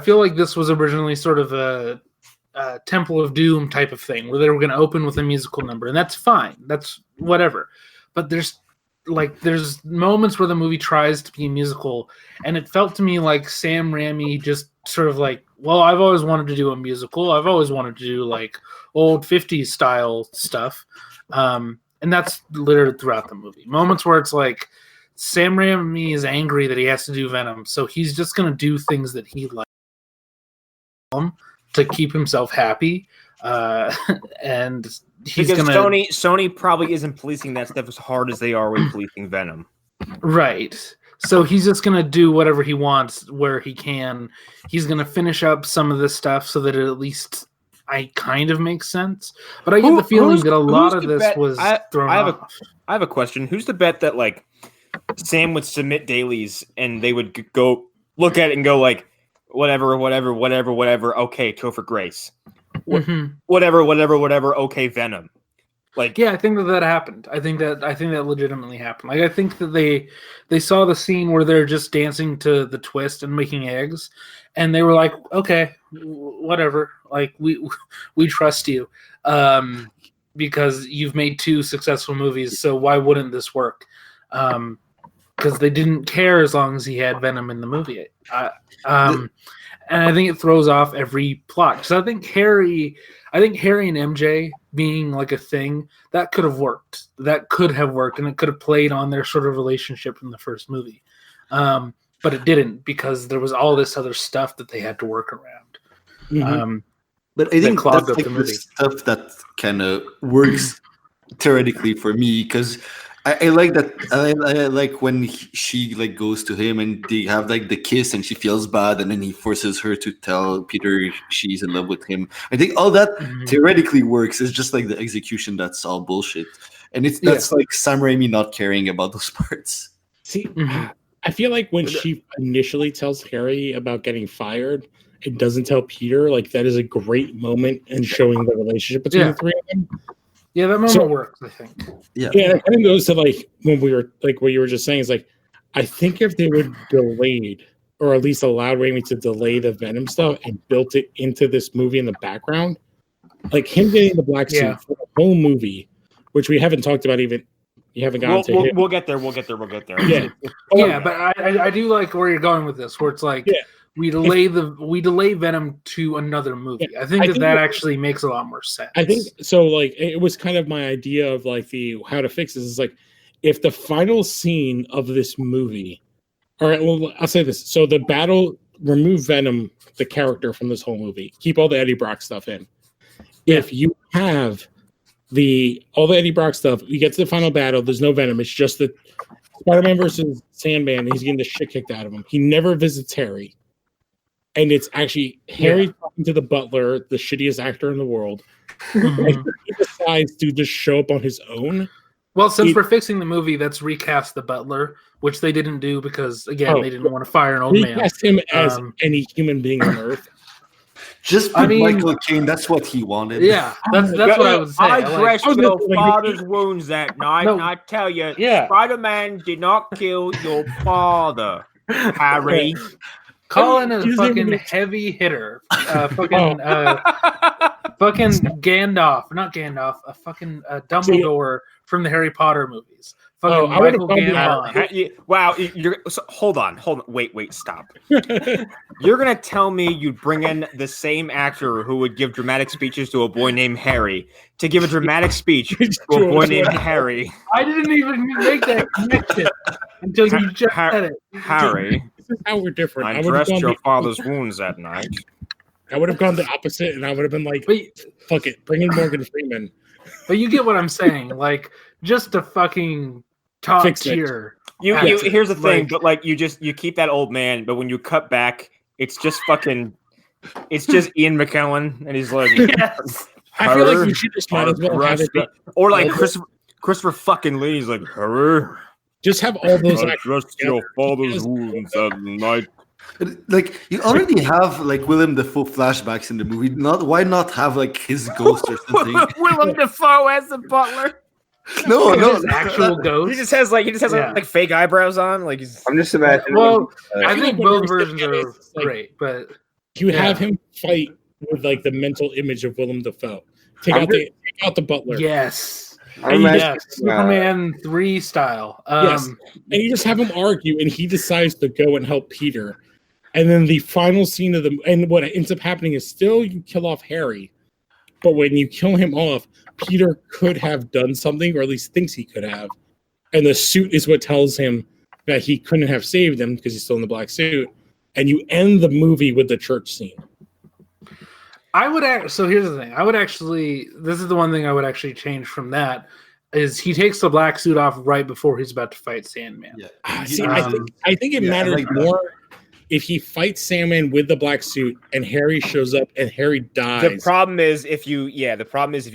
feel like this was originally sort of a Temple of Doom type of thing, where they were going to open with a musical number, and that's fine. That's whatever. But there's moments where the movie tries to be musical, and it felt to me like Sam Rami just sort of like, well, I've always wanted to do a musical. I've always wanted to do like old 50s style stuff. And that's littered throughout the movie. Moments where it's like Sam Raimi is angry that he has to do Venom, so he's just going to do things that he likes to keep himself happy. And he's Because gonna Sony probably isn't policing that stuff as hard as they are with policing Venom. right. So he's just gonna do whatever he wants where he can. He's gonna finish up some of this stuff so that it at least kind of makes sense. But I get the feeling that a lot of this was thrown off. I have a question. Who's to bet that like Sam would submit dailies and they would go look at it and go like whatever. Okay, Topher Grace. Mhm. Whatever. Okay, Venom. Like, Yeah, I think that happened. I think that legitimately happened. Like, I think that they saw the scene where they're just dancing to the twist and making eggs, and they were like, okay, whatever. Like, we trust you, because you've made 2 successful movies. So why wouldn't this work? Because they didn't care as long as he had Venom in the movie. And I think it throws off every plot. Because I think Harry and MJ being like a thing, that could have worked. That could have worked, and it could have played on their sort of relationship from the first movie. But it didn't, because there was all this other stuff that they had to work around. Mm-hmm. But I think clogged that's up like the the movie. stuff that kind of works theoretically for me, because I like that. I like when she like goes to him and they have like the kiss and she feels bad, and then he forces her to tell Peter she's in love with him. I think all that theoretically works. It's just like the execution that's all bullshit, and that's like Sam Raimi not caring about those parts. See, I feel like when she initially tells Harry about getting fired and doesn't tell Peter, like that is a great moment in showing the relationship between the three of them. Yeah, that moment works, I think. Yeah, it kind of goes to like when we were like what you were just saying is like, I think if they would delayed or at least allowed Raimi to delay the Venom stuff and built it into this movie in the background, like him getting the black suit for the whole movie, which we haven't talked about even. You haven't gotten to him. We'll get there. Yeah, But I do like where you're going with this, where it's like we delay Venom to another movie. I think that actually makes a lot more sense. I think so. Like it was kind of my idea of like the how to fix this is like if the final scene of this movie, all right. Well, I'll say this. So the battle, remove Venom, the character from this whole movie. Keep all the Eddie Brock stuff in. If you have all the Eddie Brock stuff, you get to the final battle. There's no Venom. It's just the Spider-Man versus Sandman. And he's getting the shit kicked out of him. He never visits Harry. And it's actually Harry talking to the butler, the shittiest actor in the world. And he decides to just show up on his own. Well, since we're fixing the movie, let's recast the butler, which they didn't do because, again, they didn't want to fire an old man. Recast him as any human being on Earth. Just put Michael Caine. That's what he wanted. Yeah, that's what I would say. I dressed your father's wounds that night, and I tell you, Spider-Man did not kill your father, Harry. Colin is a fucking heavy hitter. Fucking Gandalf, not Gandalf, a fucking Dumbledore from the Harry Potter movies. Fucking Michael Gambon. Wow, hold on, wait, stop. You're gonna tell me you'd bring in the same actor who would give dramatic speeches to a boy named Harry to give a dramatic speech to a boy named Harry? I didn't even make that connection until you just said it. Harry. This is how we're different. I dressed your father's wounds that night. I would have gone the opposite, and I would have been like, fuck it, bring in Morgan Freeman. But you get what I'm saying. Like, just a fucking top Fix it. tier. You actor. here's the thing, Like- but like you keep that old man, but when you cut back, it's just fucking, it's just Ian McKellen, and he's like, Yes. I feel like you should just might as well have it be, or like Christopher fucking Lee, he's like, hurry, just have all those I actors trust your together. father's Because- wounds at night. Like you already have like Willem Dafoe flashbacks in the movie. Why not have like his ghost or something? Willem Dafoe as the butler. No, His actual ghost. He just has Yeah. like fake eyebrows on, like he's. I'm just imagining. Well, I feel think like both when we're versions looking at are it, it's like- great, but You have him fight with like the mental image of Willem Dafoe. Take out the butler. yes. I'm and you imagining, Yes, Superman 3 style. Yes. And you just have him argue, and he decides to go and help Peter. And then the final scene of and what ends up happening is still you kill off Harry, but when you kill him off, Peter could have done something, or at least thinks he could have. And the suit is what tells him that he couldn't have saved him because he's still in the black suit. And you end the movie with the church scene. So here's the thing. This is the one thing I would actually change from that is he takes the black suit off right before he's about to fight Sandman. Yeah. See, I think it matters like that. more if he fights Sandman with the black suit and Harry shows up and Harry dies. The problem is if you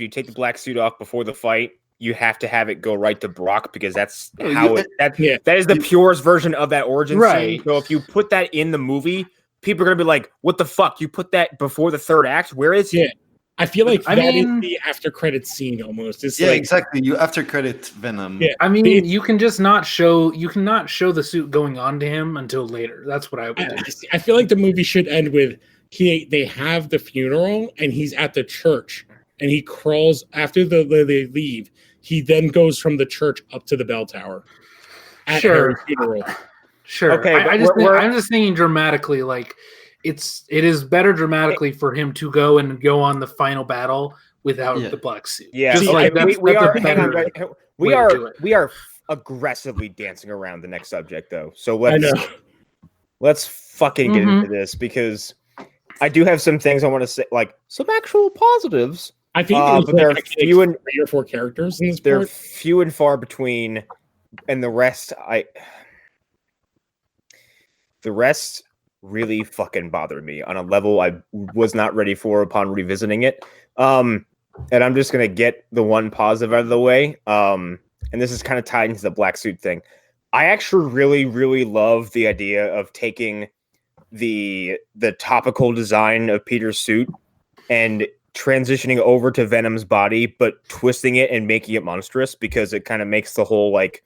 take the black suit off before the fight, you have to have it go right to Brock because that's how that is the purest version of that origin Right. scene. So if you put that in the movie, people are gonna be like, "What the fuck? You put that before the third act? Where is he?" Yeah. I feel like I that mean- is the after credit scene almost. It's Yeah, like, exactly. You after credit Venom. Yeah. I mean, you can just not show the suit going on to him until later. That's what I would do. I feel like the movie should end with they have the funeral and he's at the church and he crawls after they leave. He then goes from the church up to the bell tower at Sure. Harry's funeral. Sure. Okay, but I'm just thinking dramatically, like it is better dramatically for him to go on the final battle without Yeah. the black suit. Yeah, Just okay, like we that's are a better hang on, we way to do are it. we are aggressively dancing around the next subject though. So I know. let's fucking get Mhm. into this because I do have some things I want to say, like some actual positives. I think But there are few and 3 or 4 characters in this they're part. few and far between, and the rest really fucking bothered me on a level I was not ready for upon revisiting it. And I'm just gonna get the one positive out of the way. And this is kind of tied into the black suit thing. I actually really, really love the idea of taking the topical design of Peter's suit and transitioning over to Venom's body, but twisting it and making it monstrous because it kind of makes the whole like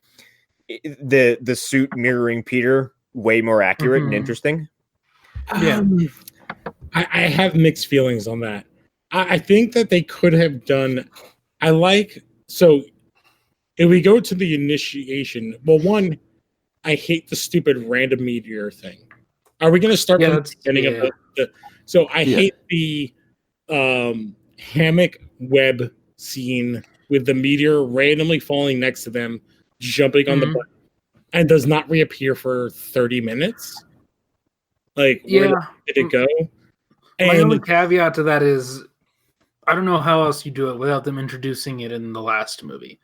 the suit mirroring Peter way more accurate and Mhm. interesting. Yeah. I have mixed feelings on that. I think that they could have done. So if we go to the initiation, well, one, I hate the stupid random meteor thing. Are we going to start from the beginning of the? So I hate the hammock web scene with the meteor randomly falling next to them, jumping on the Mhm. button, and does not reappear for 30 minutes. Like, where did it go? My And only caveat to that is I don't know how else you do it without them introducing it in the last movie.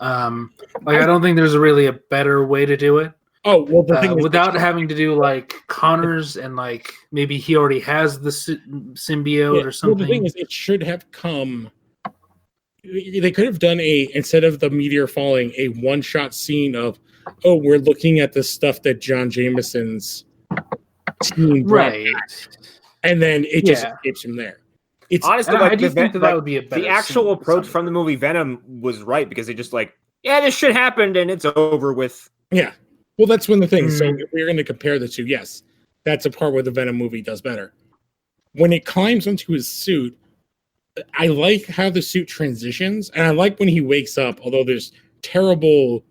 I don't think there's really a better way to do it. oh well, the thing is, Without having to do like Connors and like maybe he already has the symbiote or something. Well, the thing is, it should have come. They could have done instead of the meteor falling, a one-shot scene of, oh, we're looking at the stuff that John Jameson's team brought Right. back, and then it just Yeah. escapes from there. It's Honestly, And like I do the, think Ven- that like, would be a better the actual scene approach for from the movie Venom was right because they just like, yeah, this shit happened and it's over with. yeah. Well, that's one of the things. So Mm. if we're going to compare the two, yes, that's a part where the Venom movie does better. When it climbs onto his suit, I like how the suit transitions, and I like when he wakes up. Although there's terrible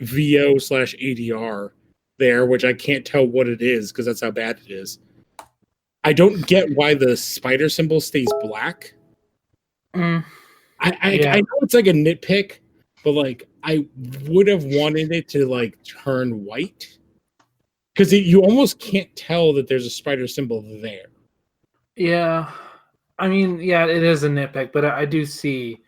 VO/ADR there, which I can't tell what it is because that's how bad it is. I don't get why the spider symbol stays black. Mm. I know it's like a nitpick, but like I would have wanted it to like turn white because you almost can't tell that there's a spider symbol there. Yeah. I mean, yeah, it is a nitpick, but I do see.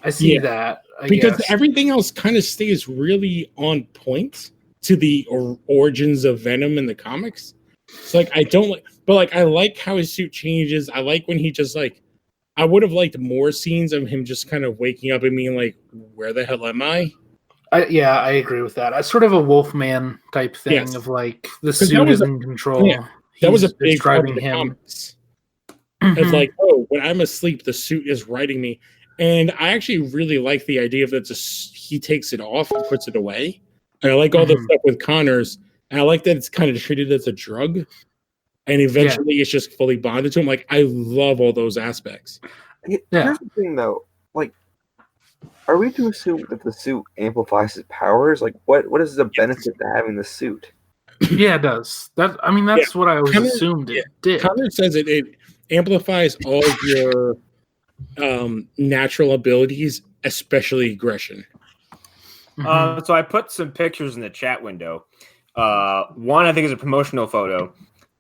I see Yeah. that. I because guess. everything else kind of stays really on point to the origins of Venom in the comics. It's like I don't like, but like I like how his suit changes. I like when he just like. I would have liked more scenes of him just kind of waking up and being like, "Where the hell am I?" I agree with that. It's sort of a Wolfman type thing Yes. of like the that suit was is in control. yeah, that was a It's big part of driving the him. comics. It's like, oh, when I'm asleep, the suit is riding me, and I actually really like the idea that he takes it off and puts it away. And I like all the stuff with Connors, and I like that it's kind of treated as a drug, and eventually it's just fully bonded to him. Like I love all those aspects. Yeah. Here's the thing, though. Like, are we to assume that the suit amplifies his powers? Like, what is the benefit to having the suit? Yeah, it does. That's what I always assumed it did. Connor says it amplifies all your natural abilities, especially aggression. So I put some pictures in the chat window. One I think is a promotional photo.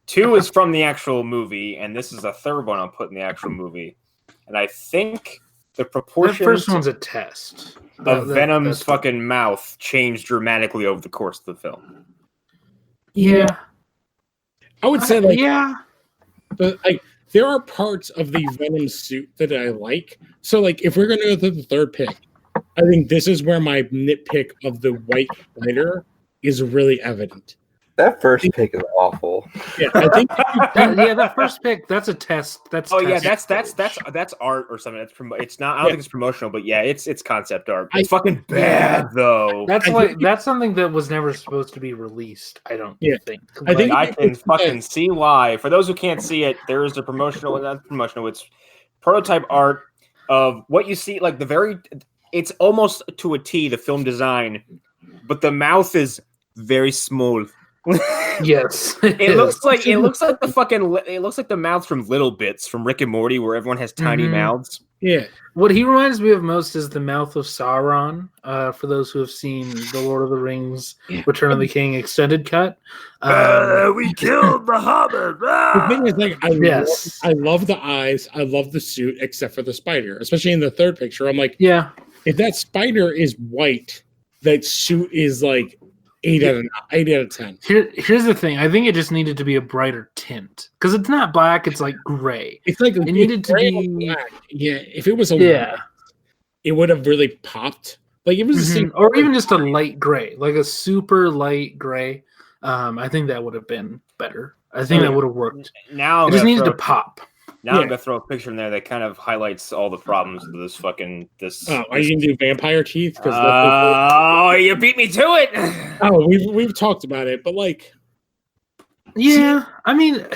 2 is from the actual movie, and this is a third one I'll put in the actual movie. And I think the proportions The first one's a test. of Venom's fucking mouth changed dramatically over the course of the film. Yeah. I would say like yeah. But like there are parts of the Venom suit that I like. So like if we're gonna go to the third pick, I think this is where my nitpick of the white spider is really evident. That first pick is awful. Yeah, I think that first pick, that's a test. That's that's art or something. It's not. I don't think it's promotional, but yeah, it's concept art. It's fucking bad though. That's something that was never supposed to be released. I don't think. I think I can fucking see why. For those who can't see it, there is a promotional. Not promotional. It's prototype art of what you see. Like it's almost to a T the film design, but the mouth is very small. Yes, it looks like the mouths from Little Bits from Rick and Morty, where everyone has tiny mouths. Yeah, what he reminds me of most is the mouth of Sauron. For those who have seen the Lord of the Rings, Return of the King extended cut, we killed the Hobbit. The thing is, like, I love the eyes, I love the suit, except for the spider. Especially in the third picture, I'm like, if that spider is white, that suit is like. 8 out of 10. Here's the thing. I think it just needed to be a brighter tint because it's not black. It's like gray. It's like it needed to be black. Yeah, if it was white, it would have really popped. Like it was the same, or even just a light gray, like a super light gray. I think that would have been better. I think that would have worked. Now it just needed to pop. Now I'm gonna throw a picture in there that kind of highlights all the problems with this fucking this. Oh, are you gonna do vampire teeth? Oh, you beat me to it. Oh, we've talked about it, but like, yeah. I mean,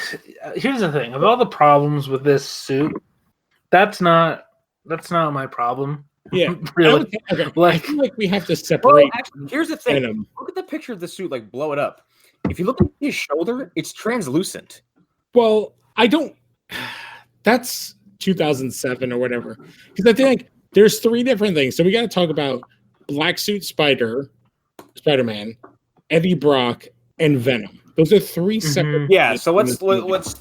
here's the thing: of all the problems with this suit, that's not my problem. Yeah, really. I feel like we have to separate. Well, actually, here's the thing: look at the picture of the suit. Like, blow it up. If you look at his shoulder, it's translucent. Well, I don't. That's 2007 or whatever. Because I think there's 3 different things. So we got to talk about Black Suit Spider-Man, Eddie Brock, and Venom. Those are 3 separate. Yeah. So let's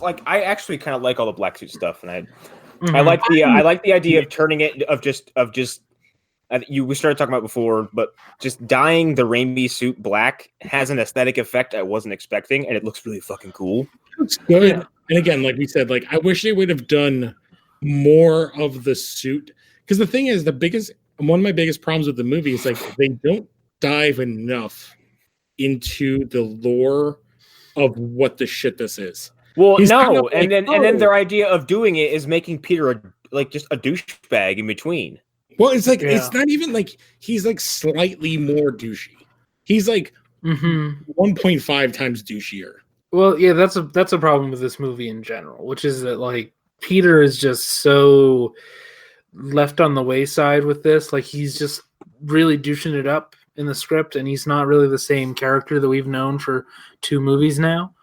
like. I actually kind of like all the Black Suit stuff, and I like the idea of turning it we started talking about before, but just dyeing the Raimi suit black has an aesthetic effect I wasn't expecting, and it looks really fucking cool. It's good. Yeah. And again, like we said, like I wish they would have done more of the suit. Because the thing is, one of my biggest problems with the movie is like they don't dive enough into the lore of what the shit this is. Well, no, and then their idea of doing it is making Peter just a douchebag in between. Well, it's like it's not even like he's like slightly more douchey. He's like 1.5 times douchier. Well, yeah, that's a problem with this movie in general, which is that like Peter is just so left on the wayside with this. Like he's just really douching it up in the script, and he's not really the same character that we've known for 2 movies now.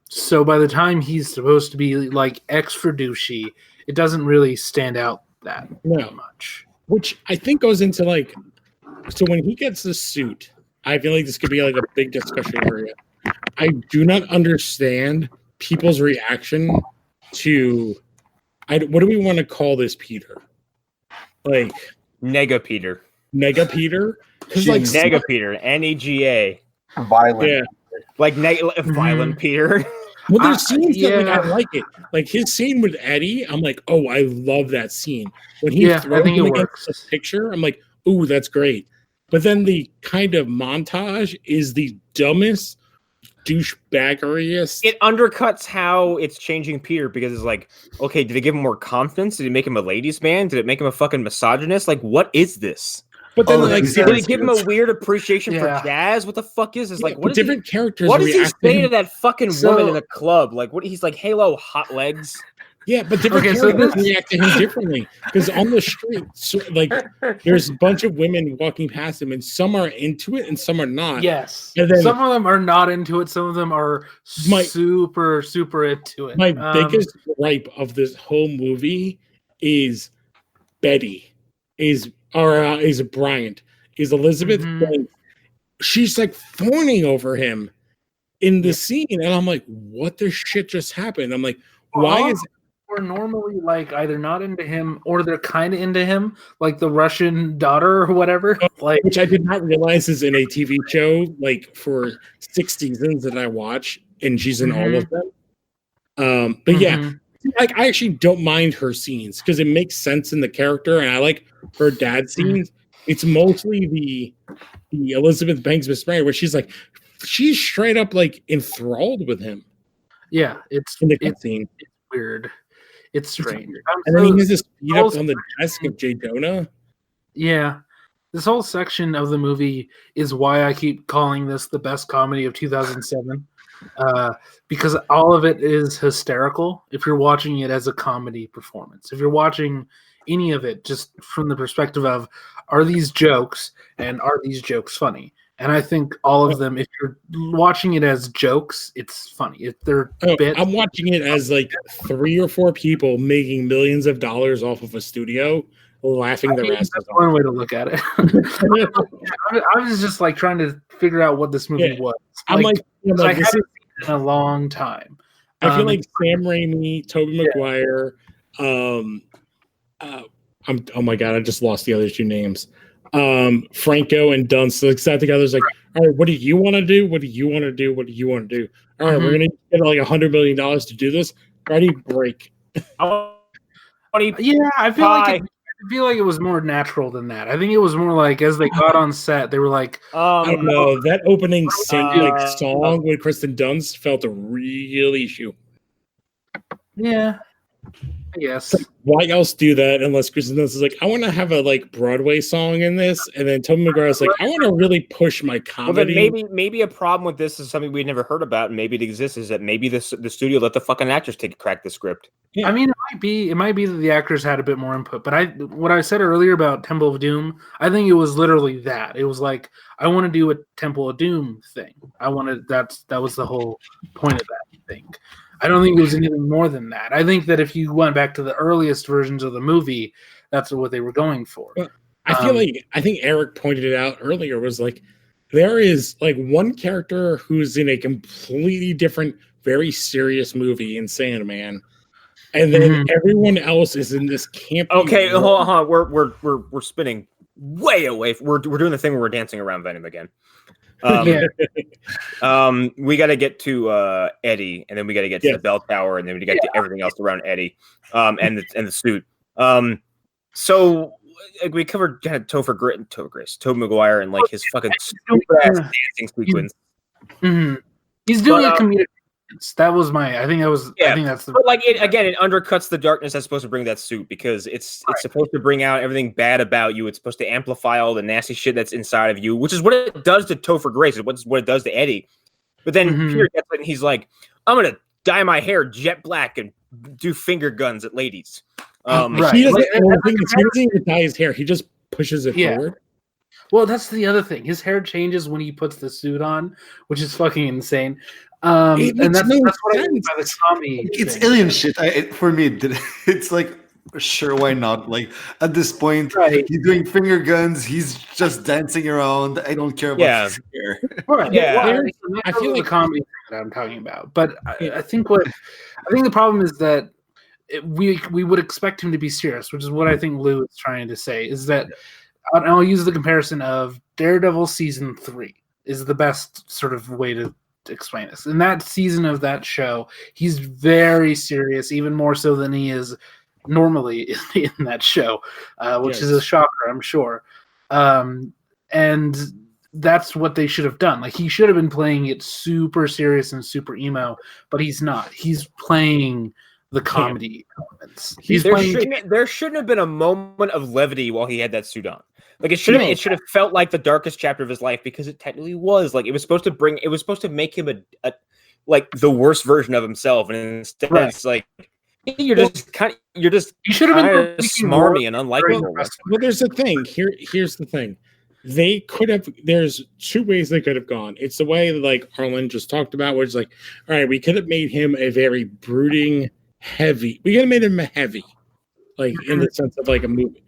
So by the time he's supposed to be like extra douchey, it doesn't really stand out that much. Which I think goes into like, so when he gets the suit, I feel like this could be like a big discussion area. I do not understand people's reaction to, what do we want to call this Peter? like Nega Peter. Nega Peter, because like Nega Peter, NEGA. Violent. yeah. Like violent Peter. Well, there's scenes that like yeah. I like it. Like his scene with Eddie, I'm like, oh, I love that scene. When he Yeah, I throws think him it against works. the picture, I'm like, ooh, that's great. But then the kind of montage is the dumbest douchebaggeriest. It undercuts how it's changing Peter because it's like, okay, did it give him more confidence? Did it make him a ladies' man? Did it make him a fucking misogynist? Like, what is this? But then Oh, like he's Did Yeah, it give him a weird appreciation Yeah. for jazz? What the fuck is this? Like, but what is different characters What does he react to say him. to that fucking So- woman in a club? Like, what? He's like, "Hello, hot legs." Yeah, but different Okay, so characters this- react to him differently because on the street, so, like there's a bunch of women walking past him, and some are into it and some are not. Yes. And then- Some of them are not into it. Some of them are My- super into it. My biggest gripe of this whole movie is Betty, is Bryant, is Elizabeth Mhm. Banks. She's like fawning over him in the scene, and I'm like, what the shit just happened? I'm like, why is we're normally like either not into him or they're kind of into him, like the Russian daughter or whatever. Like, which I did not realize is in a TV show like for 6 seasons that I watch, and she's in all of them. But yeah, Mhm. like I actually don't mind her scenes because it makes sense in the character, and I like her dad scenes. It's mostly the Elizabeth Banks Miss Mary where she's straight up like enthralled with him yeah, it's in the cutscene, weird. It's strange. and then he has this beat up so- on the desk of Jay Jonah. Yeah. This whole section of the movie is why I keep calling this the best comedy of 2007. Because all of it is hysterical if you're watching it as a comedy performance. If you're watching any of it just from the perspective of, are these jokes and are these jokes funny? And I think all of them, if you're watching it as jokes, it's funny. If they're bits, I'm watching it as like 3 or 4 people making millions of dollars off of a studio, laughing their asses that's off. one way to look at it. I was just like trying to figure out what this movie Yeah. was. I'm like, I this haven't seen it in a long time. I feel like Sam Raimi, Tobey Maguire, oh my god, I just lost the other 2 names. Franco and Dunst like sat together. It's like, all right, what do you want to do? What do you want to do? What do you want to do? All right, we're gonna get like $100 million to do this. Ready, break. Yeah, I feel like it was more natural than that. I think it was more like as they got on set, they were like, I don't know. That opening song Uh, with Kristen Dunst felt really shoe. yeah, I guess. Why else do that unless Kristen Dunst is like, I want to have a like Broadway song in this, and then Tobey Maguire is like, I want to really push my Well, then comedy. maybe a problem with this is something we'd never heard about, and maybe it exists. Is that maybe the studio let the fucking actors crack the script? Yeah. I mean, it might be that the actors had a bit more input, but what I said earlier about Temple of Doom, I think it was literally that. It was like, I want to do a Temple of Doom thing. That was the whole point of that, I think. I don't think it was anything more than that. I think that if you went back to the earliest versions of the movie, that's what they were going for. I feel like I think Eric pointed it out earlier was like there is like one character who's in a completely different, very serious movie in Sandman, and then everyone else is in this campy. Okay, world. hold on. We're spinning way away. We're doing the thing where we're dancing around Venom again. We got to get to Eddie, and then we got to get to the bell tower, and then we got to get to everything else around Eddie, and the suit. So we covered kind of Tobey Maguire, and like his fucking stupid ass dancing sequence. He's doing a comedic. That was my. I think that's the. But like it undercuts the darkness that's supposed to bring that suit because it's supposed to bring out everything bad about you. It's supposed to amplify all the nasty shit that's inside of you, which is what it does to Topher Grace. It's what it does to Eddie. But then Peter gets it and he's like, "I'm gonna dye my hair jet black and do finger guns at ladies." Right. He doesn't even dye his hair. He just pushes it forward. Well, that's the other thing. His hair changes when he puts the suit on, which is fucking insane. And that's what I mean by the comedy. It's thing. alien shit. For me, it's like, sure, why not? Like at this point, he's doing finger guns. He's just dancing around. I don't care about his hair. Right. Yeah. I feel like the comedy thing that I'm talking about. But I think the problem is that we would expect him to be serious, which is what I think Lou is trying to say. Is that I'll use the comparison of Daredevil season 3 is the best sort of way to explain this. In that season of that show, he's very serious, even more so than he is normally in that show, which is a shocker, I'm sure. And that's what they should have done. Like, he should have been playing it super serious and super emo, but he's not. He's playing the comedy elements. There shouldn't have been a moment of levity while he had that suit on. Like, it should have felt like the darkest chapter of his life, because it technically was. Like, it was supposed to make him a like the worst version of himself, and instead it's like you should have been smarmy and unlikable. Well, there's the thing. Here's the thing. They could have. There's two ways they could have gone. It's the way like Harlan just talked about, where it's like, all right, we could have made him a very brooding, heavy. We could have made him heavy, like in the sense of like a movie.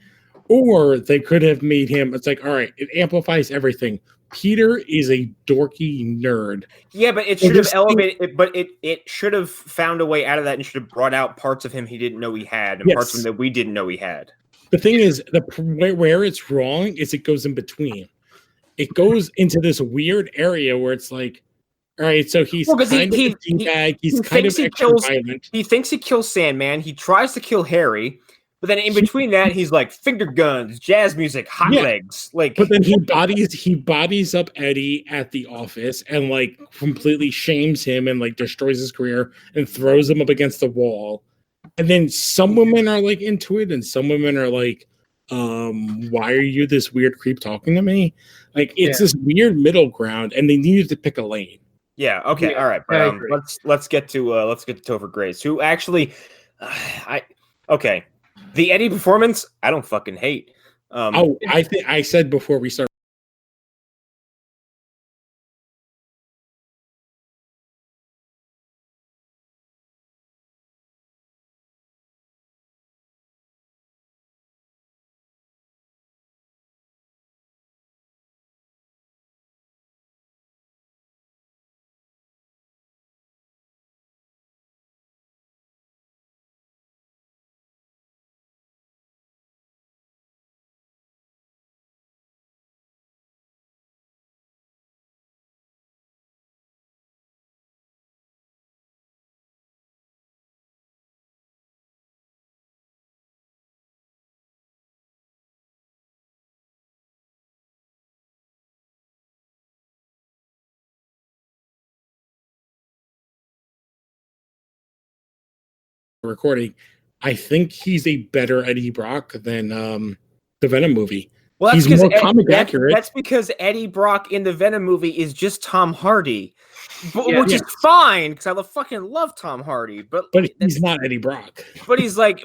Or they could have made him. It's like, all right, it amplifies everything. Peter is a dorky nerd. Yeah, but it should have elevated. But it should have found a way out of that, and should have brought out parts of him he didn't know he had, and parts of him that we didn't know he had. The thing is, where it's wrong is it goes in between. It goes into this weird area where it's like, all right, so he's kind of a D-bag. He's kind of extra-violent. He thinks he kills Sandman. He tries to kill Harry, but then in between that, he's like finger guns, jazz music, hot legs. Like, but then he bodies up Eddie at the office and like completely shames him and like destroys his career and throws him up against the wall. And then some women are like into it, and some women are like, why are you this weird creep talking to me? Like, it's this weird middle ground, and they needed to pick a lane. Yeah. Okay. All right. But, let's get to Topher Grace, who actually, the Eddie performance I don't fucking hate. I think I said before we start. Recording, I think he's a better Eddie Brock than the Venom movie. Well, he's more comic accurate. That's because Eddie Brock in the Venom movie is just Tom Hardy, which is fine because I fucking love Tom Hardy. But he's not Eddie Brock. But he's like,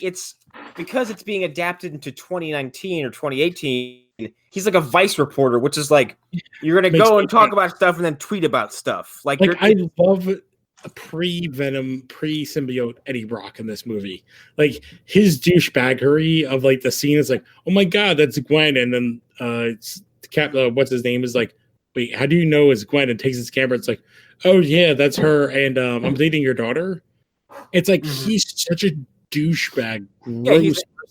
it's because it's being adapted into 2019 or 2018. He's like a Vice reporter, which is like you're gonna go and talk about stuff and then tweet about stuff. Like I love pre-Venom, pre-symbiote Eddie Brock in this movie. Like, his douchebaggery of like the scene is like, oh my god, that's Gwen, and then it's what's his name is like, wait, how do you know it's Gwen? And takes his camera. It's like, oh yeah, that's her, and I'm dating your daughter. It's like he's such a douchebag.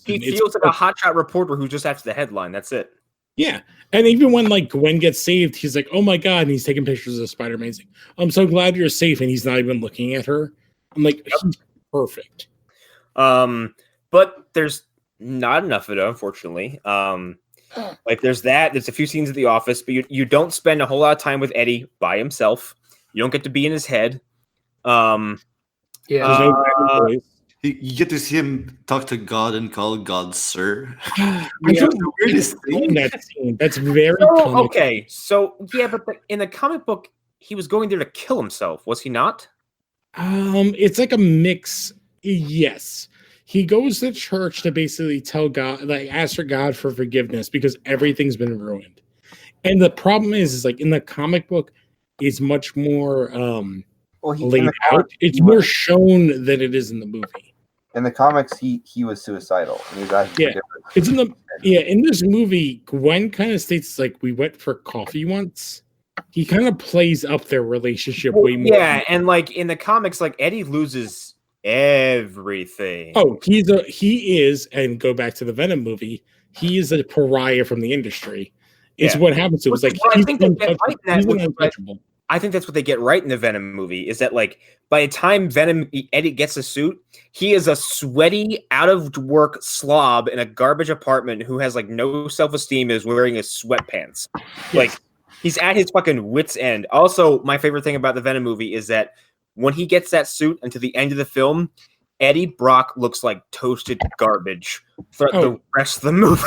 He feels like a hotshot reporter who's just after the headline. That's it. Yeah, and even when like Gwen gets saved, he's like, "Oh my god!" And he's taking pictures of Spider-Man. He's like, "I'm so glad you're safe," and he's not even looking at her. I'm like, he's perfect. But there's not enough of it, unfortunately. Like there's a few scenes at the office, but you don't spend a whole lot of time with Eddie by himself. You don't get to be in his head. You get to see him talk to God and call God Sir. I feel the weirdest thing that scene. That's very okay. So yeah, but in the comic book, he was going there to kill himself, was he not? It's like a mix. Yes, he goes to church to basically tell God, like, ask for God for forgiveness because everything's been ruined. And the problem is like in the comic book, it's much more laid out. It's more shown than it is in the movie. In the comics, he was suicidal. And he's actually it's in this movie, Gwen kind of states like, we went for coffee once. He kind of plays up their relationship way more. Yeah, and like in the comics, like Eddie loses everything. Oh, he is, and go back to the Venom movie. He is a pariah from the industry. It's what happens to him. It's like I he's think they get right in he's that, an untouchable. I think that's what they get right in the Venom movie, is that like by the time Eddie gets a suit, he is a sweaty, out of work slob in a garbage apartment who has like no self-esteem, is wearing his sweatpants. Like he's at his fucking wit's end. Also, my favorite thing about the Venom movie is that when he gets that suit until the end of the film, Eddie Brock looks like toasted garbage for the rest of the movie.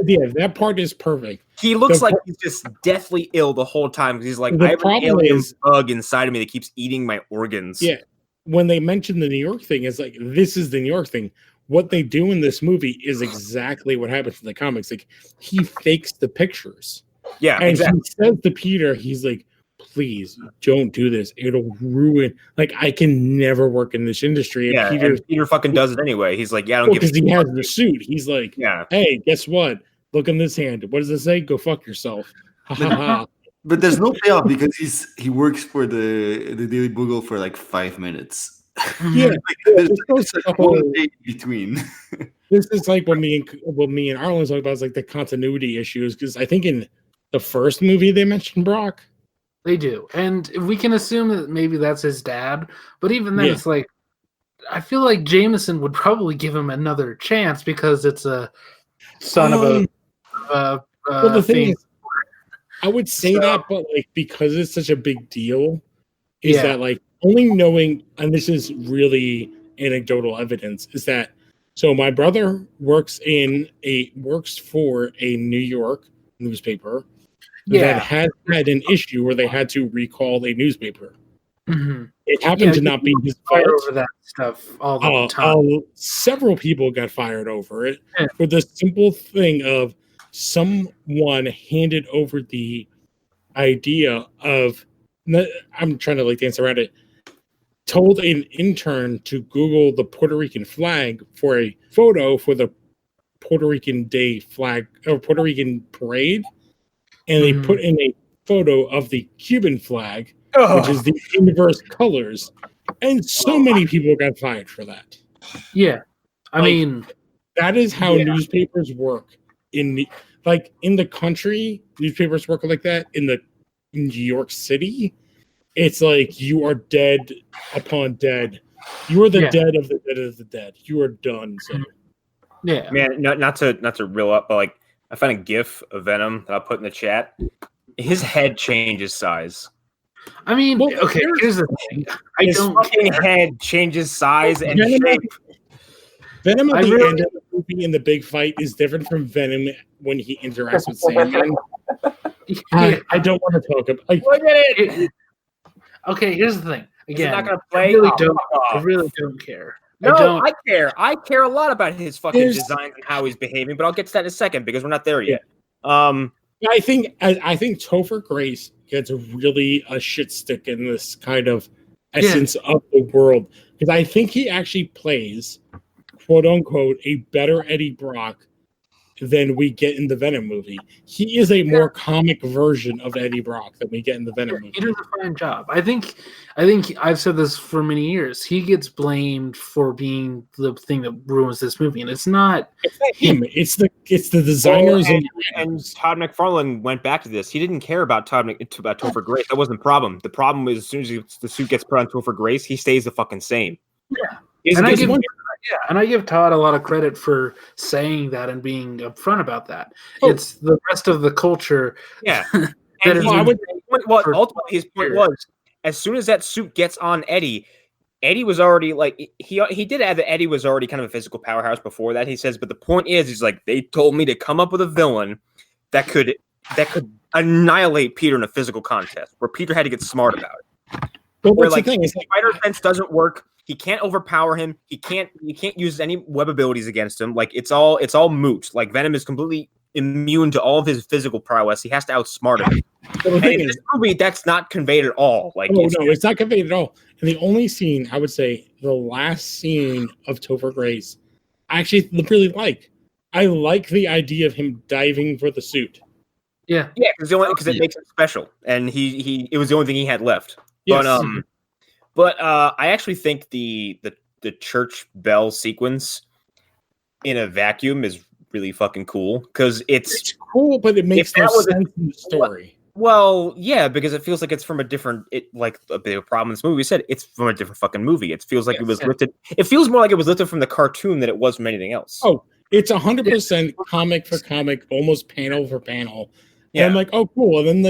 Yeah, that part is perfect. He looks like he's just deathly ill the whole time because he's like, I have an alien bug inside of me that keeps eating my organs. Yeah. When they mention the New York thing, it's like, this is the New York thing. What they do in this movie is exactly what happens in the comics. Like, he fakes the pictures. Yeah, and exactly. He says to Peter, he's like, please don't do this. It'll ruin. Like, I can never work in this industry. And Peter fucking does it anyway. He's like, yeah, I don't give a shit. Because he has the suit. He's like, hey, guess what? Look in this hand. What does it say? Go fuck yourself. But there's no payoff because he works for the Daily Bugle for like 5 minutes. Yeah, there's like one day between. This is like what me and Arlen talk about is like the continuity issues, because I think in the first movie they mentioned Brock. They do, and we can assume that maybe that's his dad. But even then, it's like I feel like Jameson would probably give him another chance because it's a son of a. Well, the thing is, I would say that, but like because it's such a big deal, is that like only knowing, and this is really anecdotal evidence, is that so my brother works for a New York newspaper that has had an issue where they had to recall a newspaper. Mm-hmm. It happened to not be his fault. Over that stuff all the time. Several people got fired over it for the simple thing of someone handed over the idea of, I'm trying to like dance around it, told an intern to Google the Puerto Rican flag for a photo for the Puerto Rican Day flag or Puerto Rican parade, and they put in a photo of the Cuban flag, which is the inverse colors, and so many people got fired for that. Yeah, I mean, that is how newspapers work in the country. Newspapers work like that. In New York City, it's like you are dead upon dead. You are the dead of the dead of the dead. You are done. So. Yeah, man. Not to reel up, but like I found a GIF of Venom that I'll put in the chat. His head changes size. I mean, okay. Here's the thing: his fucking head changes size and shape. Venom at the end of the movie in the big fight is different from Venom when he interacts with Sandman. I don't want to talk about. Look at it. Okay, here's the thing. Again, not gonna play. I really don't care. No, I care. I care a lot about his fucking design and how he's behaving, but I'll get to that in a second because we're not there yet. I think Topher Grace gets really a shit stick in this kind of essence of the world, because I think he actually plays, quote unquote, a better Eddie Brock than we get in the Venom movie. He is a more comic version of Eddie Brock than we get in the Venom movie. He does a fine job. I think I've said this for many years. He gets blamed for being the thing that ruins this movie, and it's not him. It's the designers and Todd McFarlane went back to this. He didn't care about Topher Grace. That wasn't the problem. The problem is as soon as the suit gets put on Topher Grace, he stays the fucking same. Yeah. And I give Todd a lot of credit for saying that and being upfront about that. It's the rest of the culture. Yeah. Ultimately, his point was, as soon as that suit gets on Eddie was already like he did add that Eddie was already kind of a physical powerhouse before that. He says, but the point is, he's like, they told me to come up with a villain that could annihilate Peter in a physical contest, where Peter had to get smart about it. But what's the thing? His spider sense doesn't work. He can't overpower him. You can't use any web abilities against him. Like it's all moot. Like Venom is completely immune to all of his physical prowess. He has to outsmart him. And in this movie, that's not conveyed at all. Like it's not conveyed at all. And the only scene, I would say, the last scene of Topher Grace, I actually really like. I like the idea of him diving for the suit. Yeah, because it makes it special, and it was the only thing he had left. Yes. But I actually think the church bell sequence in a vacuum is really fucking cool because It's cool, but it makes no sense in the story. Well, yeah, because it feels like it's from a different. Like a big problem in this movie. We said it's from a different fucking movie. It feels like it was lifted. It feels more like it was lifted from the cartoon than it was from anything else. Oh, it's 100% comic for comic, almost panel for panel. Yeah. And I'm like, oh, cool. And then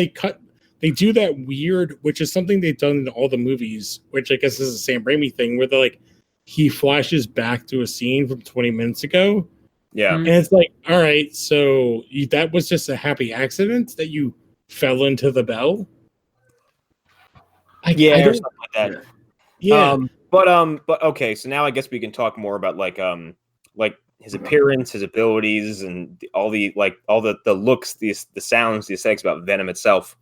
they do that weird, which is something they've done in all the movies, which I guess is a Sam Raimi thing, where they're like, he flashes back to a scene from 20 minutes ago. Yeah. And it's like, all right, so that was just a happy accident that you fell into the bell? Or something like that. Yeah. But okay, so now I guess we can talk more about like his appearance, his abilities, and all the looks, the sounds, the aesthetics about Venom itself.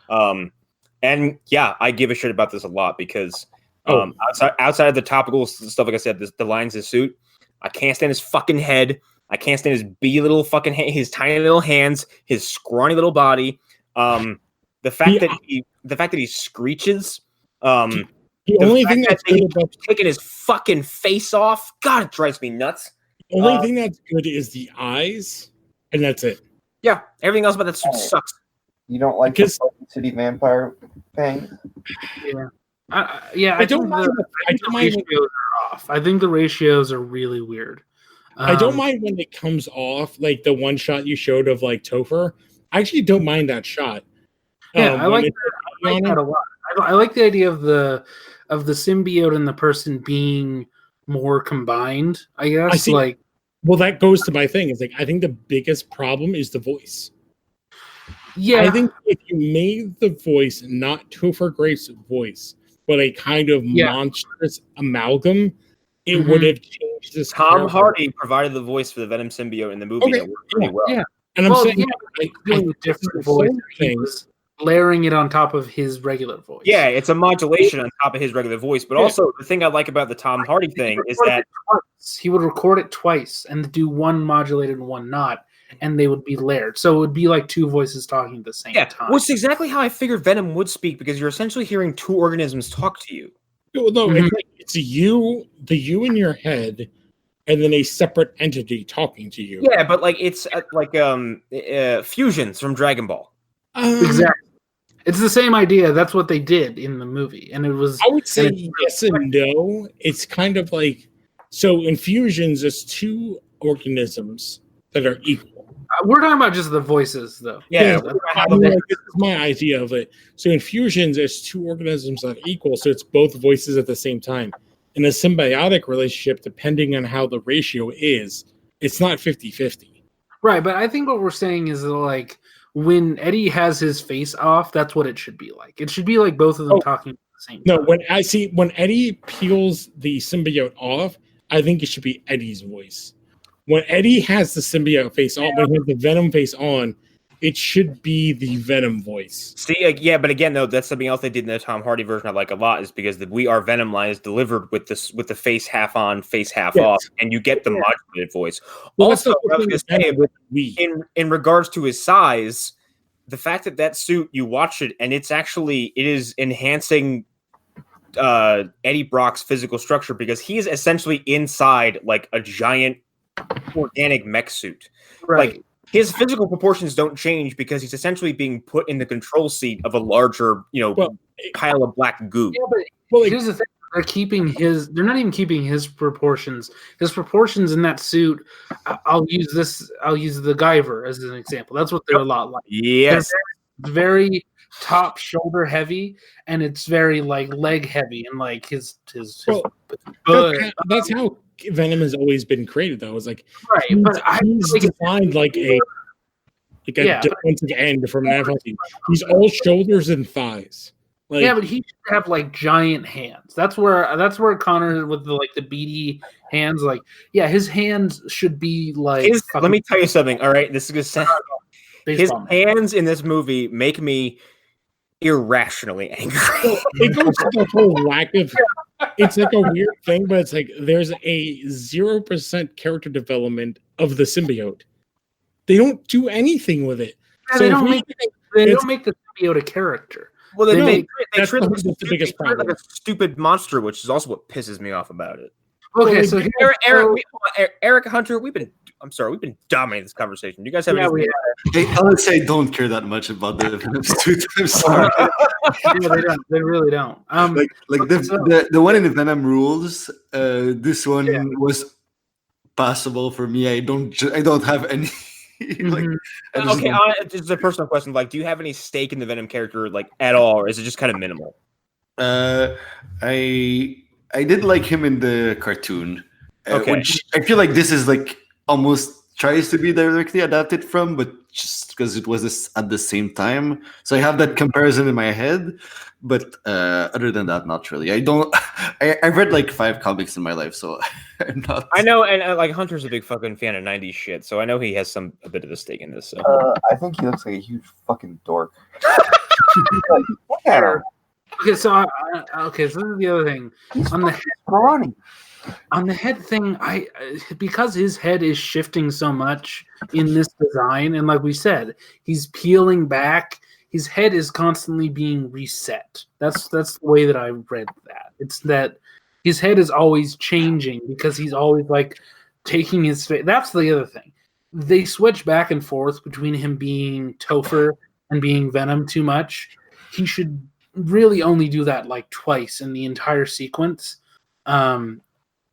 And yeah, I give a shit about this a lot because outside of the topical stuff, like I said, the lines, his suit, I can't stand his fucking head. I can't stand his little fucking his tiny little hands, his scrawny little body. The fact that he screeches. The only thing that's good about taking his fucking face off, God, it drives me nuts. The only thing that's good is the eyes, and that's it. Yeah, everything else about that suit sucks. You don't like the City Vampire thing? Yeah. I don't mind. I think the ratios are off. I think the ratios are really weird. I don't mind when it comes off, like the one shot you showed of like Topher. I actually don't mind that shot. Yeah, I like that a lot. I like the idea of the symbiote and the person being more combined. I guess. Well, that goes to my thing. It's like I think the biggest problem is the voice. Yeah, I think if you made the voice not Topher Grace's voice, but a kind of monstrous amalgam, it would have changed this. Tom Hardy provided the voice for the Venom symbiote in the movie. And it worked pretty well. Yeah, and I'm saying doing a different voice things, layering it on top of his regular voice. Yeah, it's a modulation on top of his regular voice. But also, the thing I like about the Tom Hardy thing is that he would record it twice and do one modulated and one not, and they would be layered. So it would be like two voices talking at the same time. Which is exactly how I figured Venom would speak, because you're essentially hearing two organisms talk to you. No, it's the you in your head, and then a separate entity talking to you. Yeah, but like it's like fusions from Dragon Ball. Exactly. It's the same idea. That's what they did in the movie, and it was. I would say yes and no. It's kind of like in fusions, there's two organisms that are equal. We're talking about just the voices, though. Yeah, this is my idea of it. So in fusions, there's two organisms that are equal, so it's both voices at the same time. In a symbiotic relationship, depending on how the ratio is, it's not 50-50. Right, but I think what we're saying is that, like, when Eddie has his face off, that's what it should be like. It should be like both of them talking at the same time. No, when Eddie peels the symbiote off, I think it should be Eddie's voice. When Eddie has the symbiote face on, when he has the Venom face on, it should be the Venom voice. See, but again, though, that's something else they did in the Tom Hardy version I like a lot, is because the "We Are Venom" line is delivered with the face half on, face half off, and you get the modulated voice. Well, also, what I was going to say, in regards to his size, the fact that suit, you watch it, and it is enhancing Eddie Brock's physical structure, because he is essentially inside like a giant organic mech suit. Right. Like, his physical proportions don't change because he's essentially being put in the control seat of a larger, pile of black goo. Yeah, but here's the thing: they're not even keeping his proportions. His proportions in that suit. I'll use the Guyver as an example. That's what they're a lot like. Yes, they're very top shoulder heavy, and it's very like leg heavy, and like his that's how Venom has always been created, though. It's like he's designed like a defensive end from an NFL team. He's all shoulders and thighs. But he should have like giant hands. That's where Connor with the beady hands. His hands should be like. Let me tell you something. All right, this is gonna sound. His hands in this movie make me irrationally angry. It goes to the whole lack of. It's like a weird thing, but it's like there's a 0% character development of the symbiote. They don't do anything with it. Yeah, they don't make the symbiote a character. Well, they that's treat the biggest problem. like a stupid monster, which is also what pisses me off about it. Okay, so Eric Hunter, we've been dominating this conversation. Do you guys have any? Hey, honestly, I don't care that much about the Venom suit. I'm sorry. They really don't. The one in the Venom rules. This one was passable for me. I don't have any. Okay, it's a personal question. Like, do you have any stake in the Venom character, like at all, or is it just kind of minimal? I did like him in the cartoon. Okay. Which I feel like this is like almost tries to be directly adapted from, but just because it was at the same time. So I have that comparison in my head. But other than that, not really. I've read like 5 comics in my life, so I'm not. I know, and like Hunter's a big fucking fan of 90s shit, so I know he has a bit of a stake in this. So. I think he looks like a huge fucking dork. Look at him. Okay, so this is the other thing. On the head thing, because his head is shifting so much in this design, and like we said, he's peeling back. His head is constantly being reset. That's the way that I read that. It's that his head is always changing because he's always like taking his face. That's the other thing. They switch back and forth between him being Topher and being Venom too much. He should really only do that like twice in the entire sequence.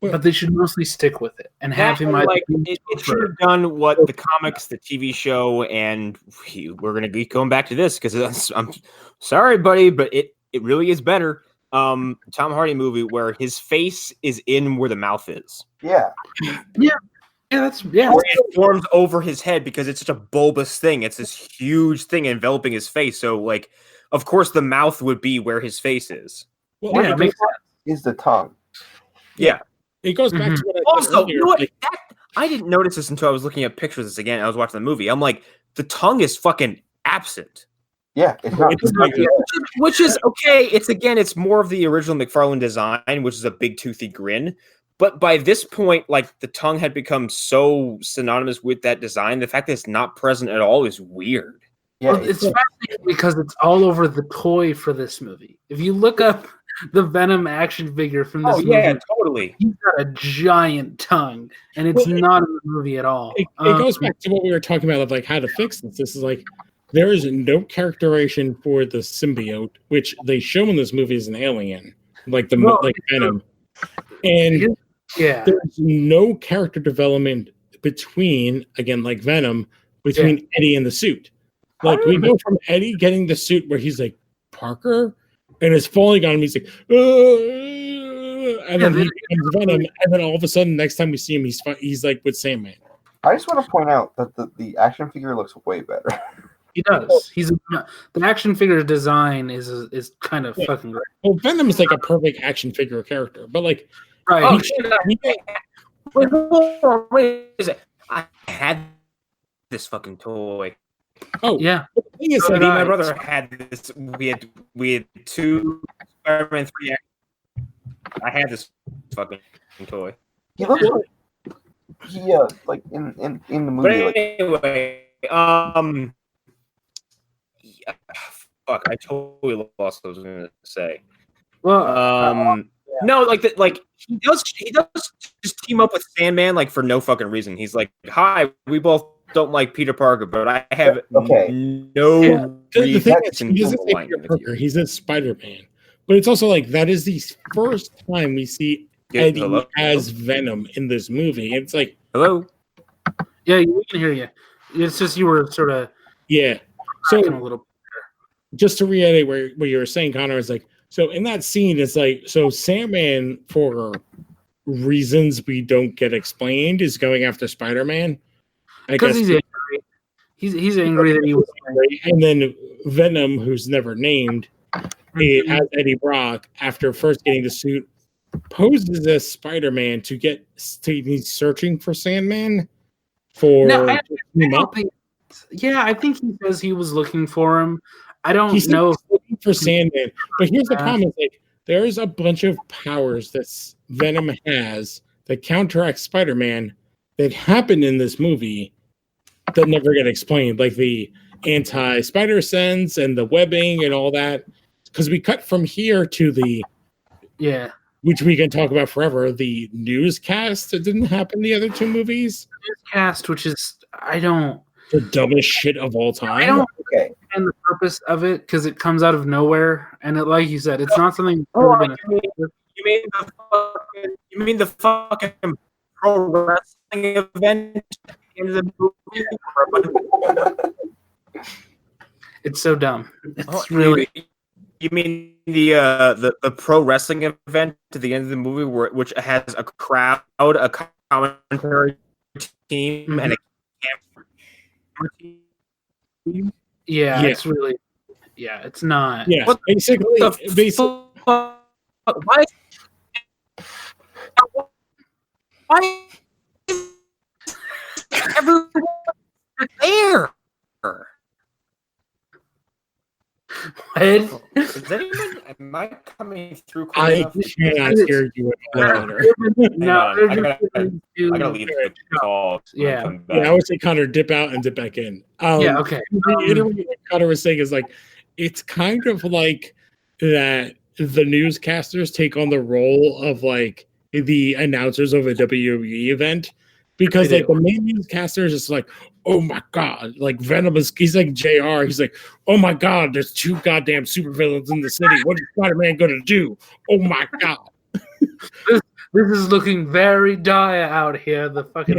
But they should mostly stick with it and have him like it should have done what the comics, the TV show, and we're gonna be going back to this because I'm sorry, buddy, but it really is better. Tom Hardy movie where his face is in where the mouth is. Yeah. Where it forms over his head because it's such a bulbous thing. It's this huge thing enveloping his face. So like, of course, the mouth would be where his face is. Well, it makes sense. Is the tongue. Yeah. It goes back to what I said also, earlier. you know what? I didn't notice this until I was looking at pictures of this again. I was watching the movie. I'm like, the tongue is fucking absent. Yeah, it's not. Which is okay. It's more of the original McFarlane design, which is a big toothy grin. But by this point, like the tongue had become so synonymous with that design. The fact that it's not present at all is weird. Yeah, it's fascinating because it's all over the toy for this movie. If you look up the Venom action figure from this movie, yeah, totally. He's got a giant tongue, and it's not in the movie at all. It goes back to what we were talking about of like how to fix this. This is like there is no characterization for the symbiote, which they show in this movie as an alien, like Venom, and there's no character development between Venom Eddie and the suit. Like we go from Eddie getting the suit where he's like Parker. And it's falling on him. He's like, and then he becomes Venom. And then all of a sudden, next time we see him, he's like with Sandman. I just want to point out that the action figure looks way better. He does. The action figure design is kind of fucking great. Well, Venom is like a perfect action figure character, but like, right? Wait, I had this fucking toy. Oh yeah. The thing is, my brother had this. We had 2 Spider-Man 3. I had this fucking toy. He looks like in the movie. But anyway, fuck, I totally lost what I was gonna say. Well, no, like he does just team up with Sandman like for no fucking reason. He's like, hi, we both don't like Peter Parker, but I have no the thing is, he doesn't say Peter Parker. He's a Spider-Man, but it's also like that is the first time we see Eddie as Venom in this movie. It's like, hello, yeah, we can hear you. It's just you were sort of So a little. Just to reiterate what you were saying, Connor, is like, so in that scene, it's like, so Sandman, for reasons we don't get explained, is going after Spider-Man. Because he's angry. He's angry that he was angry. And then Venom, who's never named, as Eddie Brock, after first getting the suit, poses as Spider-Man he's searching for Sandman I think he says he was looking for him. I don't know. He's looking for Sandman. But here's the problem: is like there's a bunch of powers that Venom has that counteract Spider-Man that happen in this movie that never get explained, like the anti-spider sense and the webbing and all that. because we cut from here to the which we can talk about forever. The newscast that didn't happen in the other two movies. Newscast, which is the dumbest shit of all time. I don't understand the purpose of it because it comes out of nowhere, and like you said, it's not something. You mean the fucking pro wrestling event in the movie? It's so dumb. It's really. You mean the pro wrestling event to the end of the movie, which has a crowd, a commentary team, and a camera team? Yeah, it's really. Yeah, it's not. Yeah, what basically. Why everyone there? What? Is anyone? Am I coming through? I cannot hear you. No, I gotta leave the call. Yeah, I would say Connor, dip out and dip back in. Okay. What Connor was saying is like, it's kind of like that. The newscasters take on the role of like the announcers of a WWE event because like the main newscaster is just like, oh my god, like Venom is, he's like JR, he's like, oh my god, there's 2 goddamn supervillains in the city. What is Spider-Man gonna do? Oh my god. This is looking very dire out here. The fucking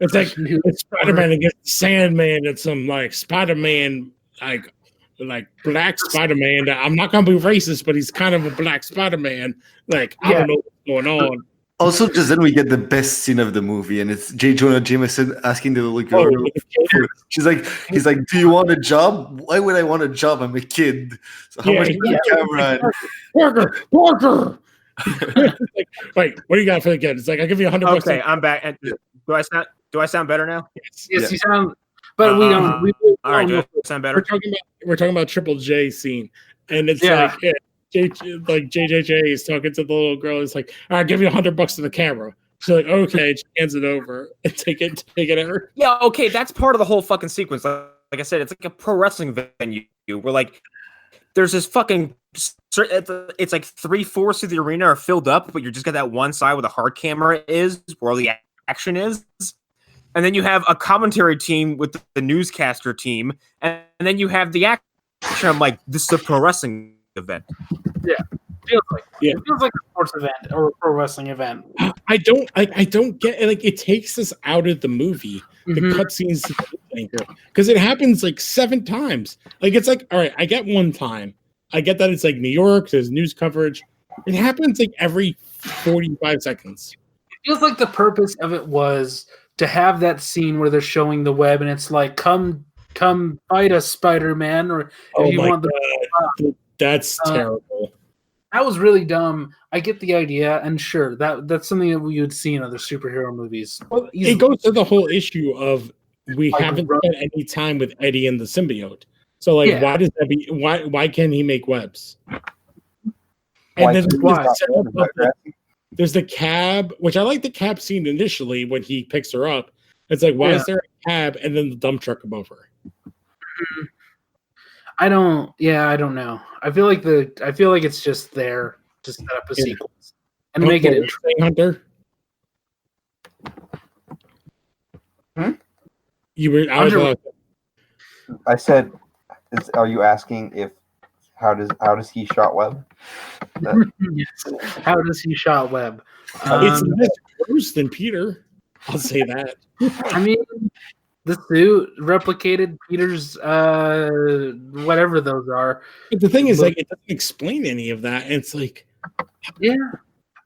it's like it's Spider-Man against Sandman and some like Spider-Man like black Spider-Man. I'm not gonna be racist, but he's kind of a black Spider-Man. Like I don't know what's going on. Also, just then we get the best scene of the movie, and it's J. Jonah Jameson asking the little girl. He's like, "Do you want a job? Why would I want a job? I'm a kid. So how much is the camera?" Parker. Like, what do you got for the kid? It's like, I'll give you $100. Okay, I'm back. Do I sound better now? Yes, you sound. But we don't. All right, do I sound better? We're talking about Triple J scene, and it's like JJJ is talking to the little girl. He's like, "All right, give you $100 to the camera." She's like, "Okay," she hands it over and take it, Eric. Yeah, okay, that's part of the whole fucking sequence. Like I said, it's like a pro wrestling venue where like there's this fucking. It's like 3/4 of the arena are filled up, but you just got that one side where the hard camera is, where all the action is. And then you have a commentary team with the newscaster team, and then you have the action. I'm like, this is a pro wrestling event. Yeah, it feels like a sports event or a pro wrestling event. I don't get it. Like, it takes us out of the movie, the cutscenes, because it happens like 7 times. Like, it's like, all right, I get one time. I get that it's like New York, there's news coverage. It happens like every 45 seconds. It feels like the purpose of it was to have that scene where they're showing the web and it's like, come fight us, Spider-Man, or if you want that's terrible. That was really dumb. I get the idea, and sure, that's something that we would see in other superhero movies. Well, it goes to the whole issue of we haven't spent any time with Eddie and the symbiote. So like, why does that be? Why can't he make webs? And then there's the cab, which I like the cab scene initially when he picks her up. It's like, why is there a cab and then the dump truck above her? I don't know. I feel like it's just there to set up a sequence and make it interesting. Hunter. You were. I said, "Are you asking if how does he shot web?" Yes. How does he shot web? It's less gross than Peter. I'll say that. I mean, the suit replicated Peter's whatever those are. But the thing is, like, it doesn't explain any of that. And it's like, yeah.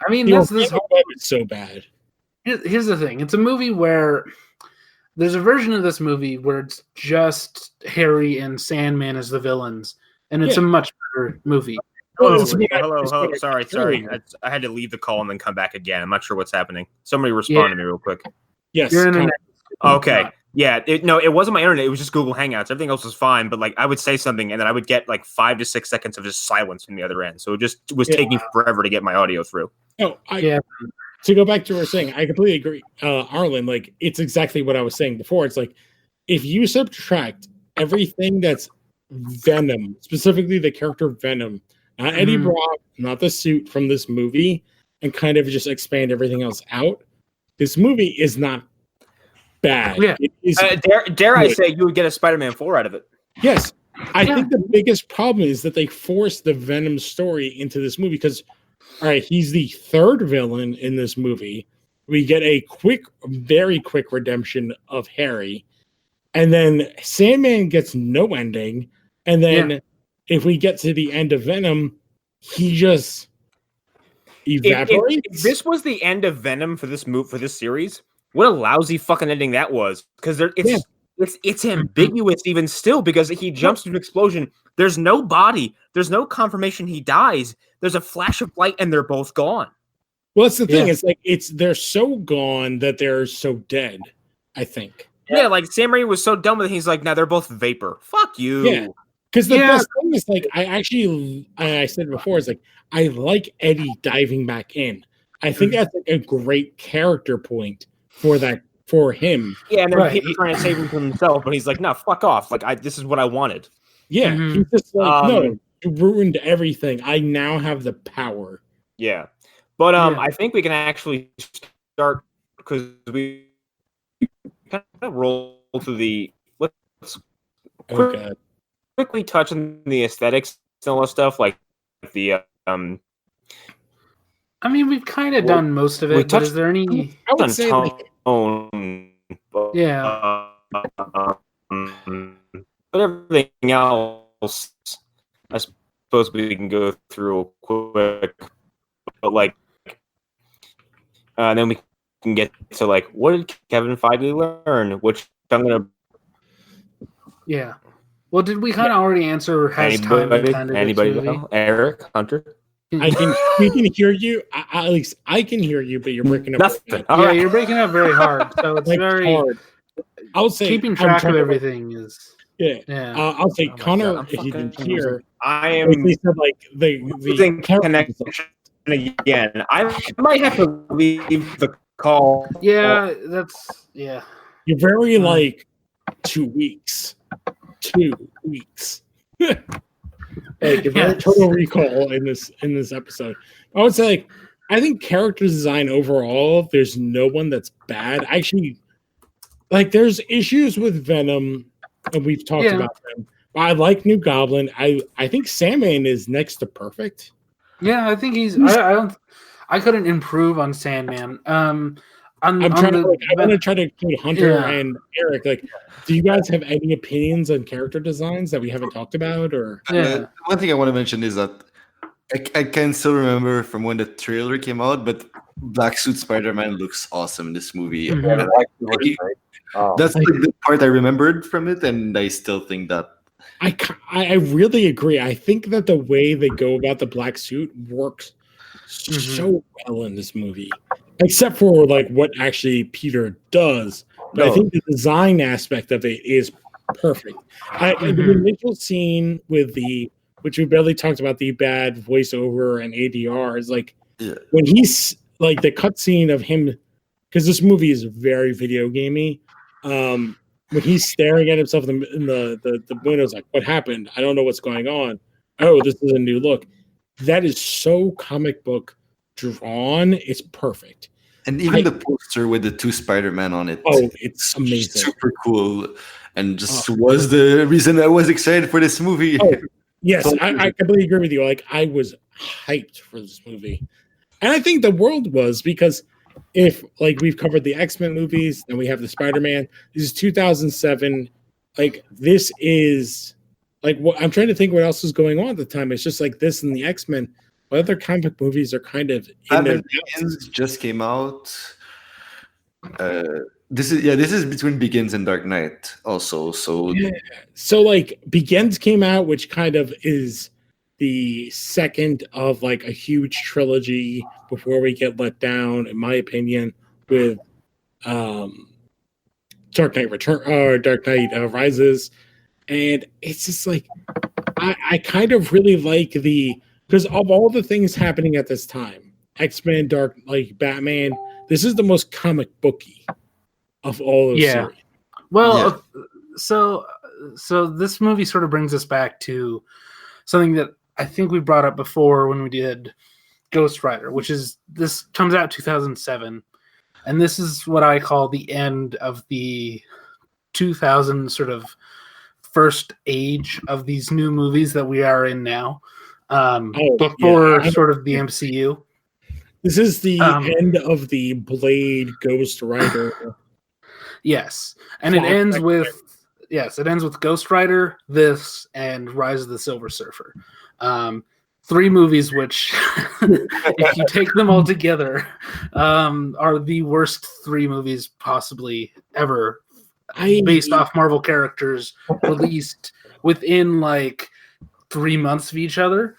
I mean, this whole web is so bad. Here's the thing. It's a movie where there's a version of this movie where it's just Harry and Sandman as the villains, and it's a much better movie. Hello. Sorry. I had to leave the call and then come back again. I'm not sure what's happening. Somebody respond to me real quick. Yes. Your internet. Okay. Yeah. It wasn't my internet. It was just Google Hangouts. Everything else was fine. But like, I would say something and then I would get like 5 to 6 seconds of just silence from the other end. So it just was taking forever to get my audio through. To go back to what we were saying, I completely agree, Arlen. Like, it's exactly what I was saying before. It's like, if you subtract everything that's Venom, specifically the character Venom, not Eddie Brock, not the suit from this movie, and kind of just expand everything else out, this movie is not bad. Yeah. It is Dare I good. say you would get a Spider-Man 4 out of it? Yes. I think the biggest problem is that they forced the Venom story into this movie because, all right, he's the third villain in this movie. We get a very quick redemption of Harry. And then Sandman gets no ending. And then if we get to the end of Venom, he just evaporates. If this was the end of Venom for this series, what a lousy fucking ending that was. Because it's ambiguous even still because he jumps to an explosion. There's no body. There's no confirmation he dies. There's a flash of light and they're both gone. Well, that's the thing. It's like they're so gone that they're so dead, I think. Yeah, like Sam Rami was so done with it. He's like, now they're both vapor. Fuck you. Yeah. Because the best thing is like I said before, is like I like Eddie diving back in. I think that's like a great character point for him. Yeah, and then he's trying to save him from himself, but he's like, no, fuck off. Like this is what I wanted. Yeah, he's just like, no, you ruined everything. I now have the power. Yeah. But I think we can actually start because we kind of roll through the quickly touch on the aesthetics and all that stuff, like the I mean, we've kind of done most of it. But is there any? I would say tone, but everything else, I suppose we can go through quick. But like, then we can get to like, what did Kevin Feige learn? Which I'm gonna. Yeah. Well, did we kind of already answer? Has anybody know? Eric Hunter. We can hear you. At least I can hear you, but you're breaking up. Nothing. You're breaking up very hard. So it's very hard. I'll say keeping track of everything is. Yeah. I'll say Connor, if you didn't hear, I am. He said like the connection again. I might have to leave the call. Yeah, You're very like 2 weeks. 2 weeks. Like you're very Total Recall in this episode. I would say like I think character design overall, there's no one that's bad. Actually, like there's issues with Venom, and we've talked about them. But I like New Goblin. I think Sandman is next to perfect. Yeah, I think he's. I couldn't improve on Sandman. I want to try to include Hunter and Eric. Like, do you guys have any opinions on character designs that we haven't talked about? Or one thing I want to mention is that I can still remember from when the trailer came out, but Black Suit Spider-Man looks awesome in this movie. That's like the part I remembered from it, and I still think that. I really agree. I think that the way they go about the black suit works so well in this movie, except for like what actually Peter does. But I think the design aspect of it is perfect. The initial scene with which we barely talked about, the bad voiceover and ADR is like when he's like the cutscene of him, because this movie is very video gamey. When he's staring at himself in the windows, like, what happened? I don't know what's going on. Oh, this is a new look. That is so comic book drawn. It's perfect. And even the poster with the 2 Spider-Man on it. Oh, it's amazing. Super cool. And just was the reason I was excited for this movie. Oh, yes, I completely agree with you. Like, I was hyped for this movie. And I think the world was, because if like we've covered the X-Men movies and we have the Spider-Man, this is 2007. Like this is like what I'm trying to think what else was going on at the time. It's just like this and the X-Men. What other comic movies are kind of in there? Begins just came out. This is between Begins and Dark Knight also. So so like Begins came out, which kind of is the second of like a huge trilogy before we get let down, in my opinion, with Dark Knight Rises. And it's just like I kind of really like because of all the things happening at this time, X-Men, Batman, this is the most comic booky of all of series. Well, so so this movie sort of brings us back to something that I think we brought up before when we did Ghost Rider, which is this comes out 2007, and this is what I call the end of the 2000 sort of first age of these new movies that we are in now. Before sort of the MCU. This is the end of the Blade Ghost Rider. Yes, and it ends with Ghost Rider, this, and Rise of the Silver Surfer. 3 movies which, if you take them all together, are the worst 3 movies possibly ever, based off Marvel characters released within like 3 months of each other.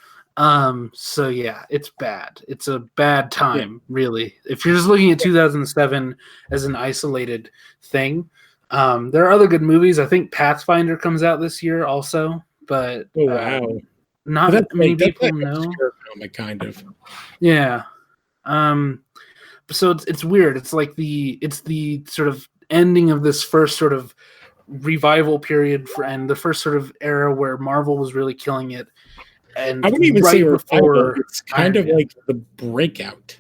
So yeah, it's bad. It's a bad time, really. If you're just looking at 2007 as an isolated thing, there are other good movies. I think Pathfinder comes out this year also, but not many people know. Comic, kind of. Yeah. So it's weird. It's like the sort of ending of this first sort of revival period and the first sort of era where Marvel was really killing it. And I wouldn't even say revival. It's kind of like the breakout.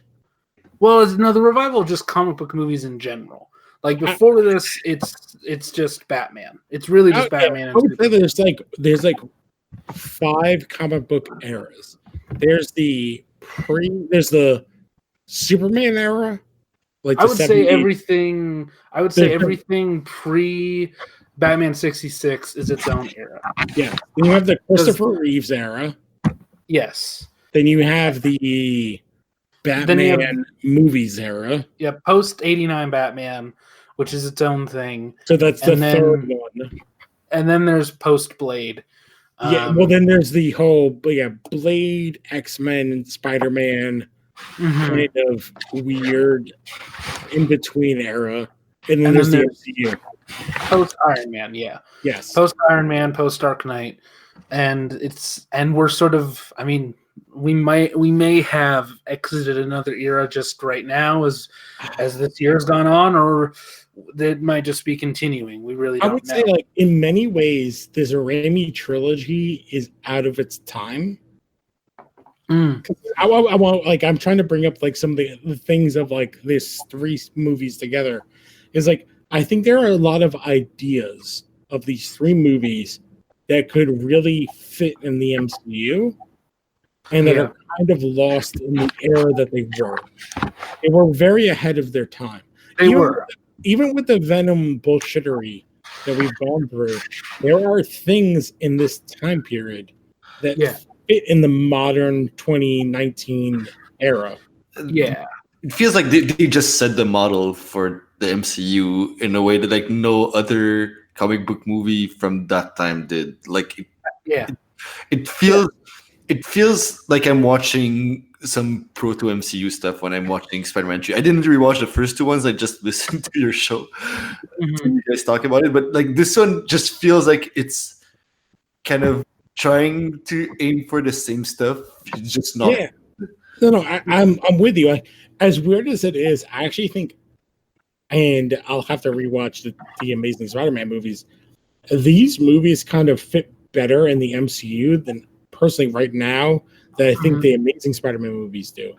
Well, the revival of just comic book movies in general. Like before this, it's just Batman. It's really just Batman. I would say there's like 5 comic book eras. There's the Superman era. Like I would say everything. I would say everything pre Batman 66 is its own era. Yeah. Then you have the Christopher Reeves era. Yes. Then you have the Batman movies era. Yeah, post 89 Batman, which is its own thing. So that's the third one. And then there's post Blade. Well then there's the whole Blade, X-Men, and Spider-Man kind of weird in between era. And then there's the MCU. Post Iron Man, yeah. Yes. Post Iron Man, post Dark Knight. And we're sort of, I mean, we may have exited another era just right now as this year's gone on, or it might just be continuing. We really don't know. I would say, like, in many ways, this Raimi trilogy is out of its time. I want, like, I'm trying to bring up like some of the things of like this 3 movies together. Is like, I think there are a lot of ideas of these 3 movies that could really fit in the MCU and that are kind of lost in the era that they were. They were very ahead of their time. Even with the Venom bullshittery that we've gone through, there are things in this time period that fit in the modern 2019 era. Yeah. It feels like they just set the model for the MCU in a way that like no other comic book movie from that time did. Like, it feels like I'm watching some proto MCU stuff when I'm watching Spider-Man 3. I didn't rewatch the first 2 ones. I just listened to your show, to you guys talk about it. But like this one just feels like it's kind of trying to aim for the same stuff. It's just not. Yeah. No, I'm with you. As weird as it is, I actually think, and I'll have to rewatch the Amazing Spider-Man movies. These movies kind of fit better in the MCU than personally right now that I think the Amazing Spider-Man movies do.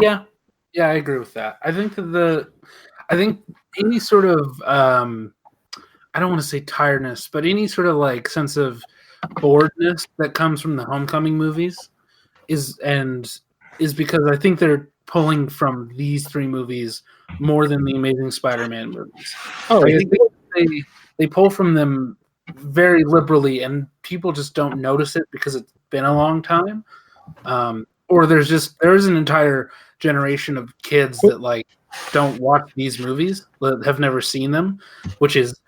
Yeah, I agree with that. I think any sort of I don't want to say tiredness, but any sort of like sense of boredness that comes from the Homecoming movies is because I think they're pulling from these 3 movies more than the Amazing Spider-Man movies. I think they pull from them very liberally, and people just don't notice it because it's been a long time. Or there's an entire generation of kids that like don't watch these movies, that have never seen them, which is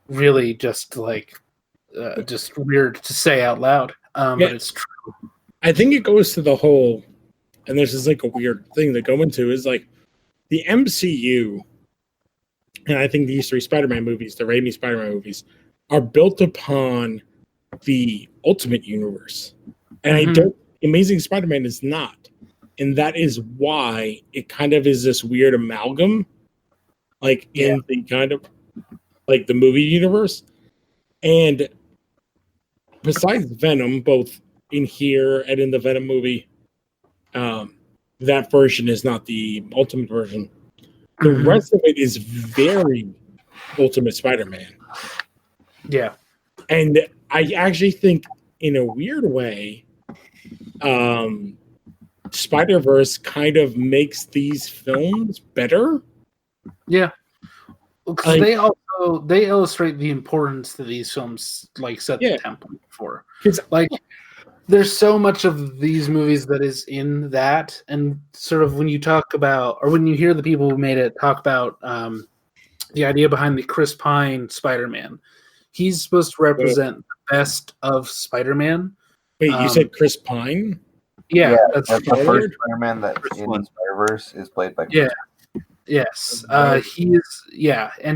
really just like just weird to say out loud. But it's true. I think it goes to the whole, and this is like a weird thing to go into, is like the MCU, and I think these 3 Spider-Man movies, the Raimi Spider-Man movies, are built upon the Ultimate Universe. And Amazing Spider-Man is not. And that is why it kind of is this weird amalgam, like in the kind of like the movie universe. And besides Venom, both in here and in the Venom movie, that version is not the Ultimate version. The rest of it is very Ultimate Spider-Man. Yeah. And I actually think, in a weird way, Spider-Verse kind of makes these films better. Yeah. Because they illustrate the importance that these films set the template for. Like, there's so much of these movies that is in that, and sort of when you talk about, or when you hear the people who made it talk about the idea behind the Chris Pine Spider-Man, he's supposed to represent the best of Spider-Man. Wait, you said Chris Pine? Yeah, that's the first Spider-Man that's in Spider-Verse is played by Chris. Yes, and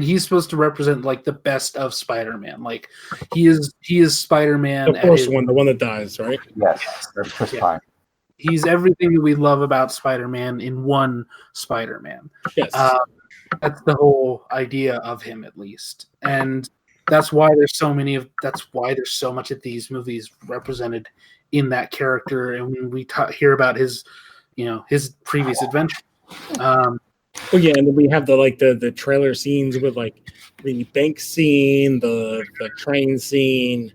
he's supposed to represent the best of Spider-Man. Like he is Spider-Man. The first one, the one that dies, right? Yes, that's Chris Pine. He's everything that we love about Spider-Man in one Spider-Man. Yes, that's the whole idea of him, at least, and that's why there's so much of these movies represented in that character, and when we hear about his previous adventure. Oh yeah, and then we have the trailer scenes with the bank scene, the train scene,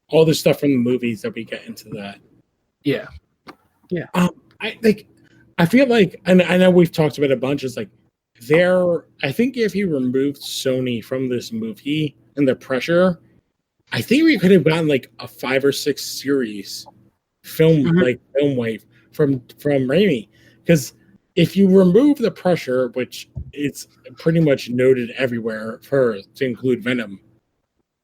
all the stuff from the movies that we get into that. Yeah. I feel like, and I know we've talked about a bunch. It's I think if you removed Sony from this movie and the pressure, I think we could have gotten a 5 or 6 series film wave from Raimi, because if you remove the pressure, which it's pretty much noted everywhere to include Venom,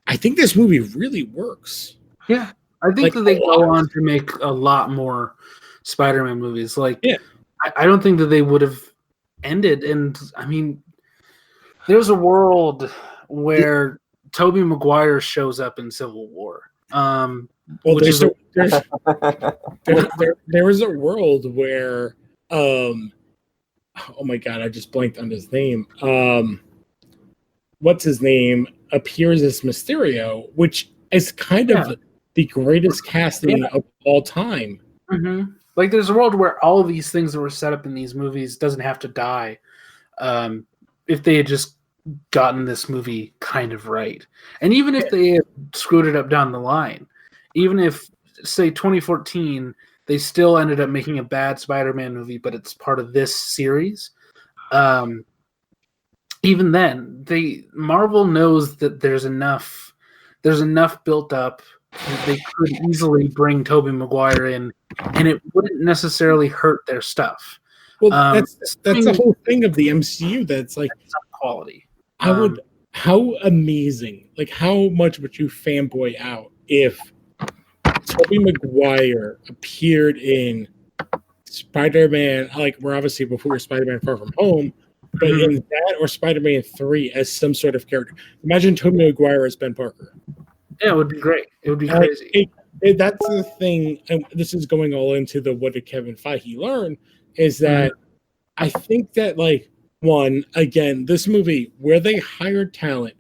I think this movie really works. Yeah, I think that they go on to make a lot more Spider-Man movies. I don't think that they would have ended. And I mean, there's a world where Tobey Maguire shows up in Civil War. There is a world where oh my god, I just blanked on his name. What's his name appears as Mysterio, which is kind of the greatest casting of all time. Mm-hmm. There's a world where all of these things that were set up in these movies doesn't have to die, if they had just gotten this movie kind of right. And even if they had screwed it up down the line, even if, say, 2014, they still ended up making a bad Spider-Man movie, but it's part of this series. Even then, Marvel knows that there's enough built up that they could easily bring Tobey Maguire in, and it wouldn't necessarily hurt their stuff. Well, that's the whole thing of the MCU. That's quality. How amazing! How much would you fanboy out if Tobey Maguire appeared in Spider-Man, we're obviously before Spider-Man Far From Home, but in that or Spider-Man 3 as some sort of character. Imagine Tobey Maguire as Ben Parker. Yeah, it would be great. It would be crazy. That's the thing, and this is going all into the what did Kevin Feige learn, is that I think that, one, again, this movie, where they hired talent,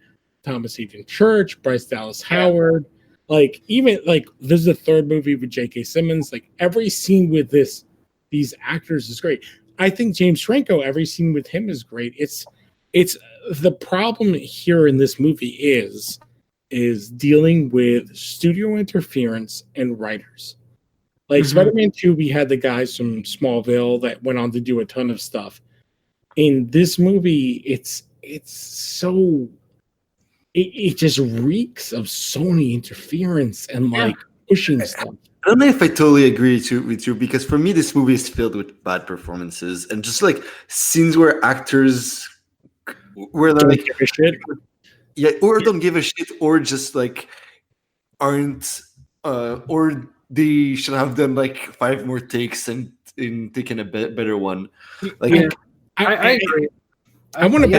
Thomas Eaton Church, Bryce Dallas Howard, even this is the third movie with J.K. Simmons. Every scene with these actors is great. I think James Franco, every scene with him is great. It's the problem here in this movie is dealing with studio interference and writers. Spider-Man 2, we had the guys from Smallville that went on to do a ton of stuff. In this movie, it's so. It just reeks of Sony interference and pushing stuff. I don't know if I totally agree with you, because for me this movie is filled with bad performances and just scenes where actors where don't give a shit. Yeah, or don't give a shit, or just aren't or they should have done 5 more takes and taken a better one. I agree. I want to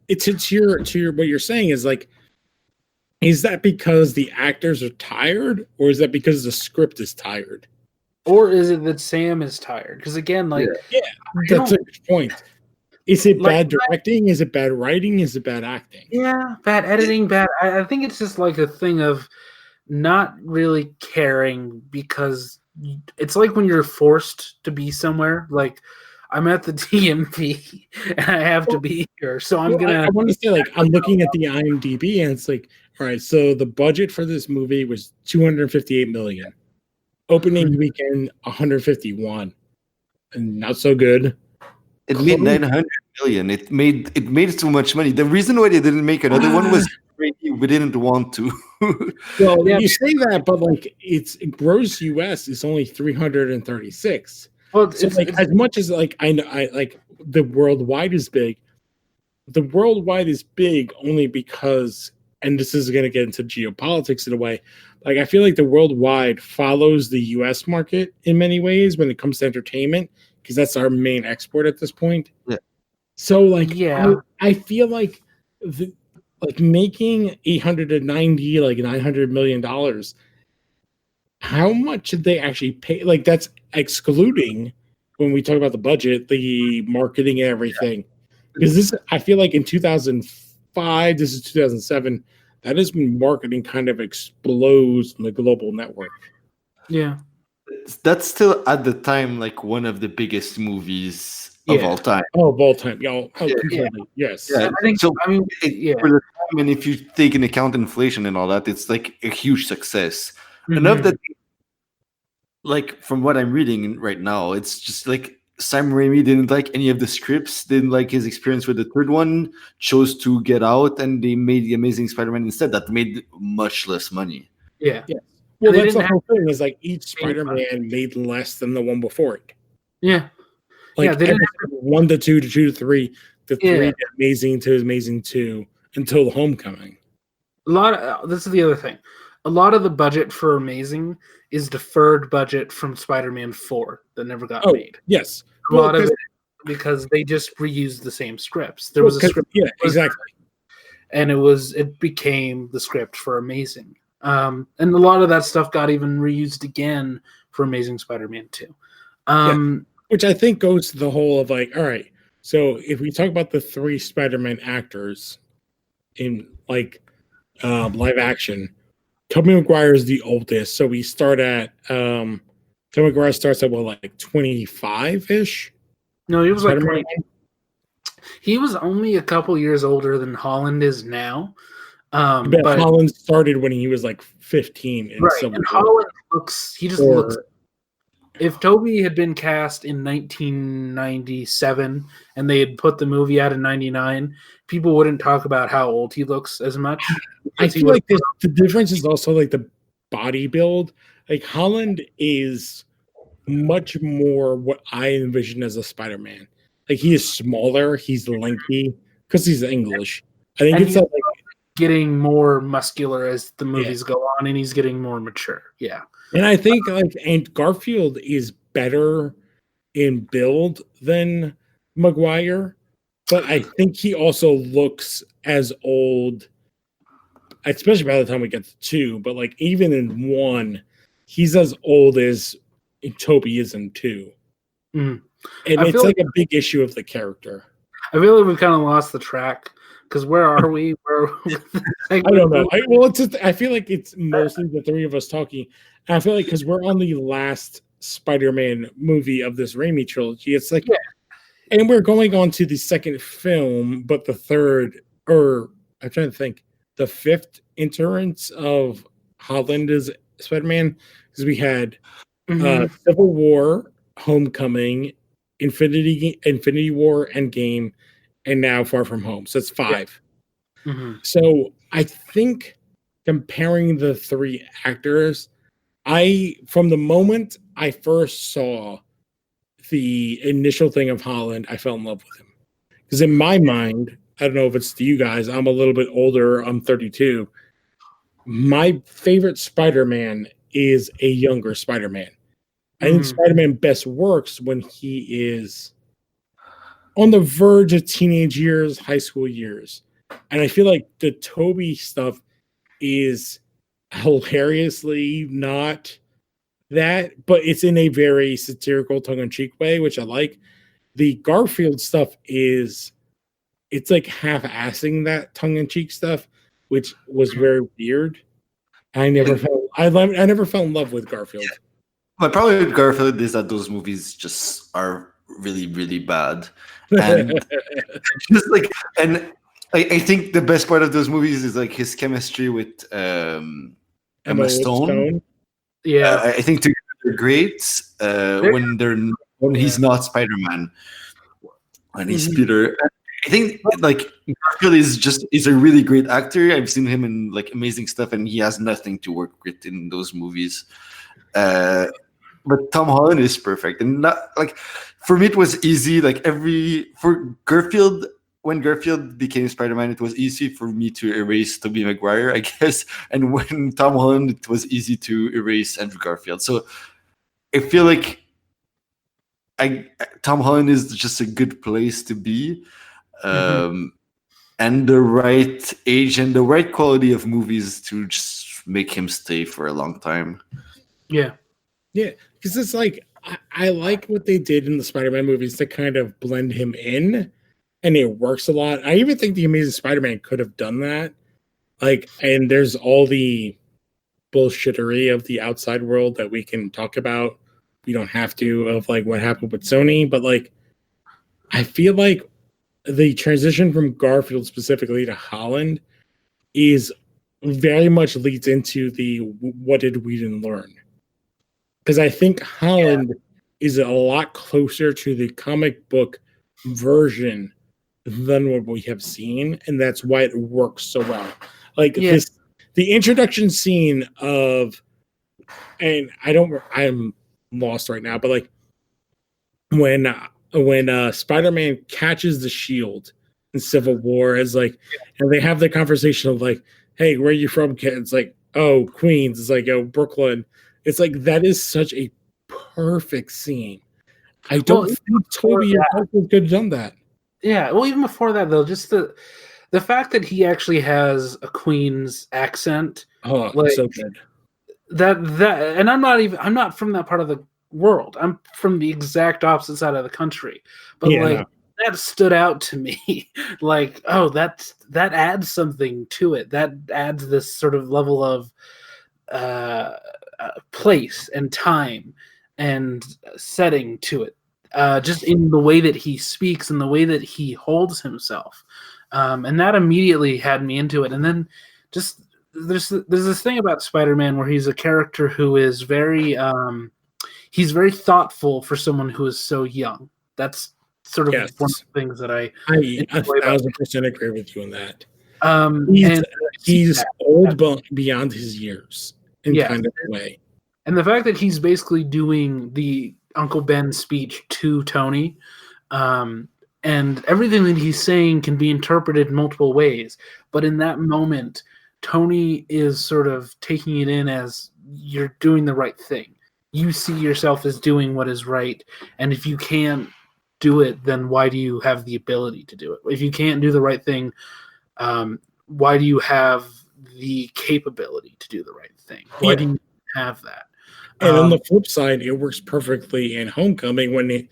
to your what you're saying is that because the actors are tired, or is that because the script is tired, or is it that Sam is tired? Because again, that's a good point. Is it bad directing? Is it bad writing? Is it bad acting? Yeah, bad editing. Bad. I think it's just a thing of not really caring because it's like when you're forced to be somewhere. Like I'm at the DMV and I have to be here, so I'm gonna. I want to say, like, I'm looking at the IMDb and it's like, all right, so the budget for this movie was 258 million. Opening weekend 151, and not so good. It made 900 million. It made so much money. The reason why they didn't make another one was we didn't want to. Well, you say that, but like its gross US is only 336. Well, so like as much as like I like the worldwide is big. The worldwide is big only because, and this is going to get into geopolitics in a way. Like I feel like the worldwide follows the US market in many ways when it comes to entertainment, because that's our main export at this point. Yeah. So like yeah, I feel like like making 890 like $900 million. How much did they actually pay? Like that's excluding when we talk about the budget, the marketing and everything. Because this, I feel like in 2005, this is 2007. That is when marketing kind of explodes in the global network. Yeah. That's still at the time like one of the biggest movies of all time. Oh, of all time, y'all. Oh, completely. Yes. Yeah. I think. So I mean, for the time, and if you take into account inflation and all that, it's like a huge success. Enough that, like, from what I'm reading right now, it's just like Sam Rami didn't like any of the scripts, didn't like his experience with the third one, chose to get out, and they made the Amazing Spider-Man instead. That made much less money. Yeah. Well, that's the whole thing. Is like each Spider-Man made less than the one before it. Yeah. Like they didn't 1 to 2 to 2 to 3 to 3 to Amazing to Amazing 2 until the Homecoming. This is the other thing. A lot of the budget for Amazing is deferred budget from Spider-Man 4 that never got made. Yes. A lot of it because they just reused the same scripts. There was a script. Yeah, exactly. And it became the script for Amazing. And a lot of that stuff got even reused again for Amazing Spider-Man 2. Which I think goes to the whole of like, all right, so if we talk about the 3 Spider-Man actors in like live action, Tobey Maguire is the oldest. So we start at Tobey Maguire starts at like 25-ish. No, he was Spider-Man. like 20. He was only a couple years older than Holland is now. But Holland started when he was like 15. And Holland looks if Toby had been cast in 1997 and they had put the movie out in 99, people wouldn't talk about how old he looks as much. I feel like the difference is also like the body build. Like Holland is much more what I envision as a Spider-Man. Like he is smaller, he's lengthy because he's English. I think it's like getting more muscular as the movies go on, and he's getting more mature. Yeah. And I think and Garfield is better in build than Maguire, but I think he also looks as old, especially by the time we get to 2. But like even in 1, he's as old as Toby is in 2, and it's like a big issue of the character. I feel like we've kind of lost the track. Because where are we? I don't know. I feel like it's mostly the 3 of us talking. And I feel like because we're on the last Spider-Man movie of this Raimi trilogy, it's like, and we're going on to the second film, but the third, or I'm trying to think, the 5th entrance of Holland as Spider-Man, because we had Civil War, Homecoming, Infinity War, Endgame, and now Far From Home. So it's 5. So I think comparing the 3 actors, from the moment I first saw the initial thing of Holland, I fell in love with him. Because in my mind, I don't know if it's to you guys, I'm a little bit older, I'm 32. My favorite Spider-Man is a younger Spider-Man. I think Spider-Man best works when he is on the verge of teenage years, high school years. And I feel like the Toby stuff is hilariously not that, but it's in a very satirical, tongue-in-cheek way, which I like. The Garfield stuff it's like half-assing that tongue-in-cheek stuff, which was very weird. I never fell in love with Garfield. My problem with Garfield is that those movies just are really, really bad. And just like, and I think the best part of those movies is like his chemistry with Emma Stone. Yeah. I think they're great when he's not Spider-Man, when he's Peter. I think like Garfield is a really great actor. I've seen him in like amazing stuff, and he has nothing to work with in those movies. But Tom Holland is perfect, and not like for me it was easy. Like for Garfield, when Garfield became Spider-Man, it was easy for me to erase Tobey Maguire, I guess. And when Tom Holland, it was easy to erase Andrew Garfield. So I feel like Tom Holland is just a good place to be. And the right age and the right quality of movies to just make him stay for a long time. Yeah, because it's like I like what they did in the Spider-Man movies to kind of blend him in, and it works a lot. I even think the Amazing Spider-Man could have done that. Like, and there's all the bullshittery of the outside world that we can talk about. We don't have to, of like what happened with Sony, but like I feel like the transition from Garfield specifically to Holland is very much leads into the what did Whedon learn? Because I think Holland is a lot closer to the comic book version than what we have seen, and that's why it works so well. Like the introduction scene of, and I'm lost right now, but like when Spider-Man catches the shield in Civil War, is like, and they have the conversation of like, hey, where are you from, kid? It's like, oh, Queens. It's like, oh, Brooklyn. It's like, that is such a perfect scene. I don't think Toby or Garfield could have done that. Yeah, well, even before that though, just the fact that he actually has a Queen's accent. Oh, like, so good. That and I'm not from that part of the world. I'm from the exact opposite side of the country. But that stood out to me. Like, oh, that adds something to it. That adds this sort of level of place and time and setting to it. Just in the way that he speaks and the way that he holds himself. And that immediately had me into it. And then just there's this thing about Spider-Man where he's a character who is very he's very thoughtful for someone who is so young. That's sort of one of the things that I 1,000% agree with you on that. He's old beyond his years in kind of a way. And the fact that he's basically doing the Uncle Ben speech to Tony, and everything that he's saying can be interpreted multiple ways. But in that moment, Tony is sort of taking it in as you're doing the right thing. You see yourself as doing what is right. And if you can't do it, then why do you have the ability to do it? If you can't do the right thing, why do you have the capability to do the right thing? Why do you have that? And on the flip side, it works perfectly in Homecoming when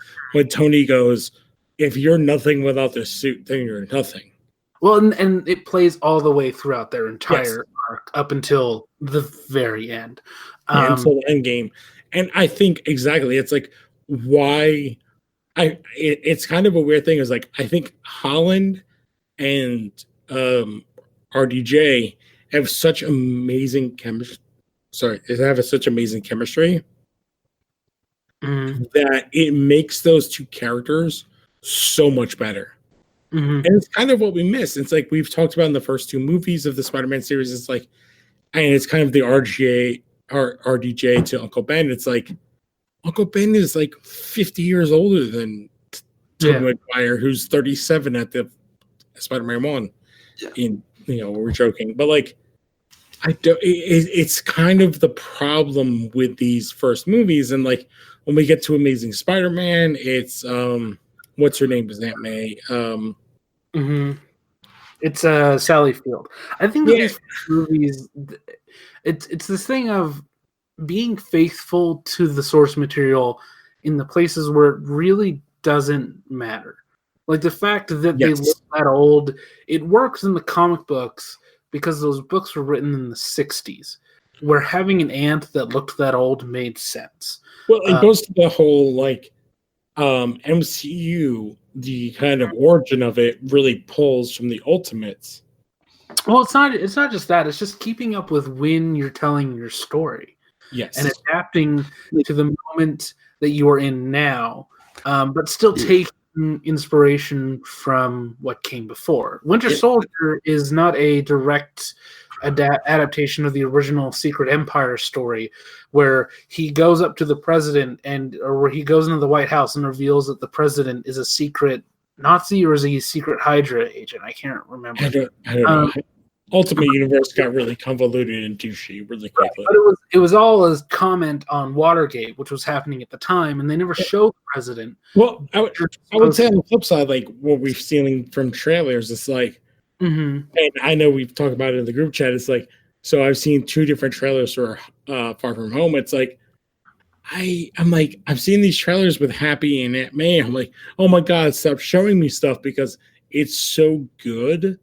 Tony goes, if you're nothing without this suit, then you're nothing. Well, and it plays all the way throughout their entire arc up until the very end. Until the end game. And I think exactly, it's like why it's kind of a weird thing is like, I think Holland and RDJ have such amazing chemistry. They have such amazing chemistry that it makes those two characters so much better. And it's kind of what we miss. It's like we've talked about in the first two movies of the Spider-Man series. It's like, and it's kind of the RDJ to Uncle Ben. It's like Uncle Ben is like 50 years older than Tobey Maguire, who's 37 at the Spider-Man 1. We're joking, but like, it's kind of the problem with these first movies. And like when we get to Amazing Spider-Man, it's what's her name is Aunt May. It's Sally Field. I think that these movies, it's this thing of being faithful to the source material in the places where it really doesn't matter. Like the fact that they look that old, it works in the comic books because those books were written in the 60s. where having an aunt that looked that old made sense. Well, it goes to the whole MCU, the kind of origin of it really pulls from the Ultimates. Well, it's not just that. It's just keeping up with when you're telling your story. Yes. And adapting to the moment that you are in now, but still taking inspiration from what came before. Winter Soldier is not a direct adaptation of the original Secret Empire story, where he goes up to the president or where he goes into the White House and reveals that the president is a secret Nazi or is he a secret Hydra agent? I can't remember. I don't know. Ultimate Universe got really convoluted and douchey really quickly. But it was all a comment on Watergate, which was happening at the time, and they never showed the president. Well, I would say on the flip side, like what we've seen from trailers, it's like, and I know we've talked about it in the group chat. It's like, so I've seen 2 different trailers for Far From Home. It's like, I've seen these trailers with Happy and Aunt May. I'm like, oh my God, stop showing me stuff because it's so good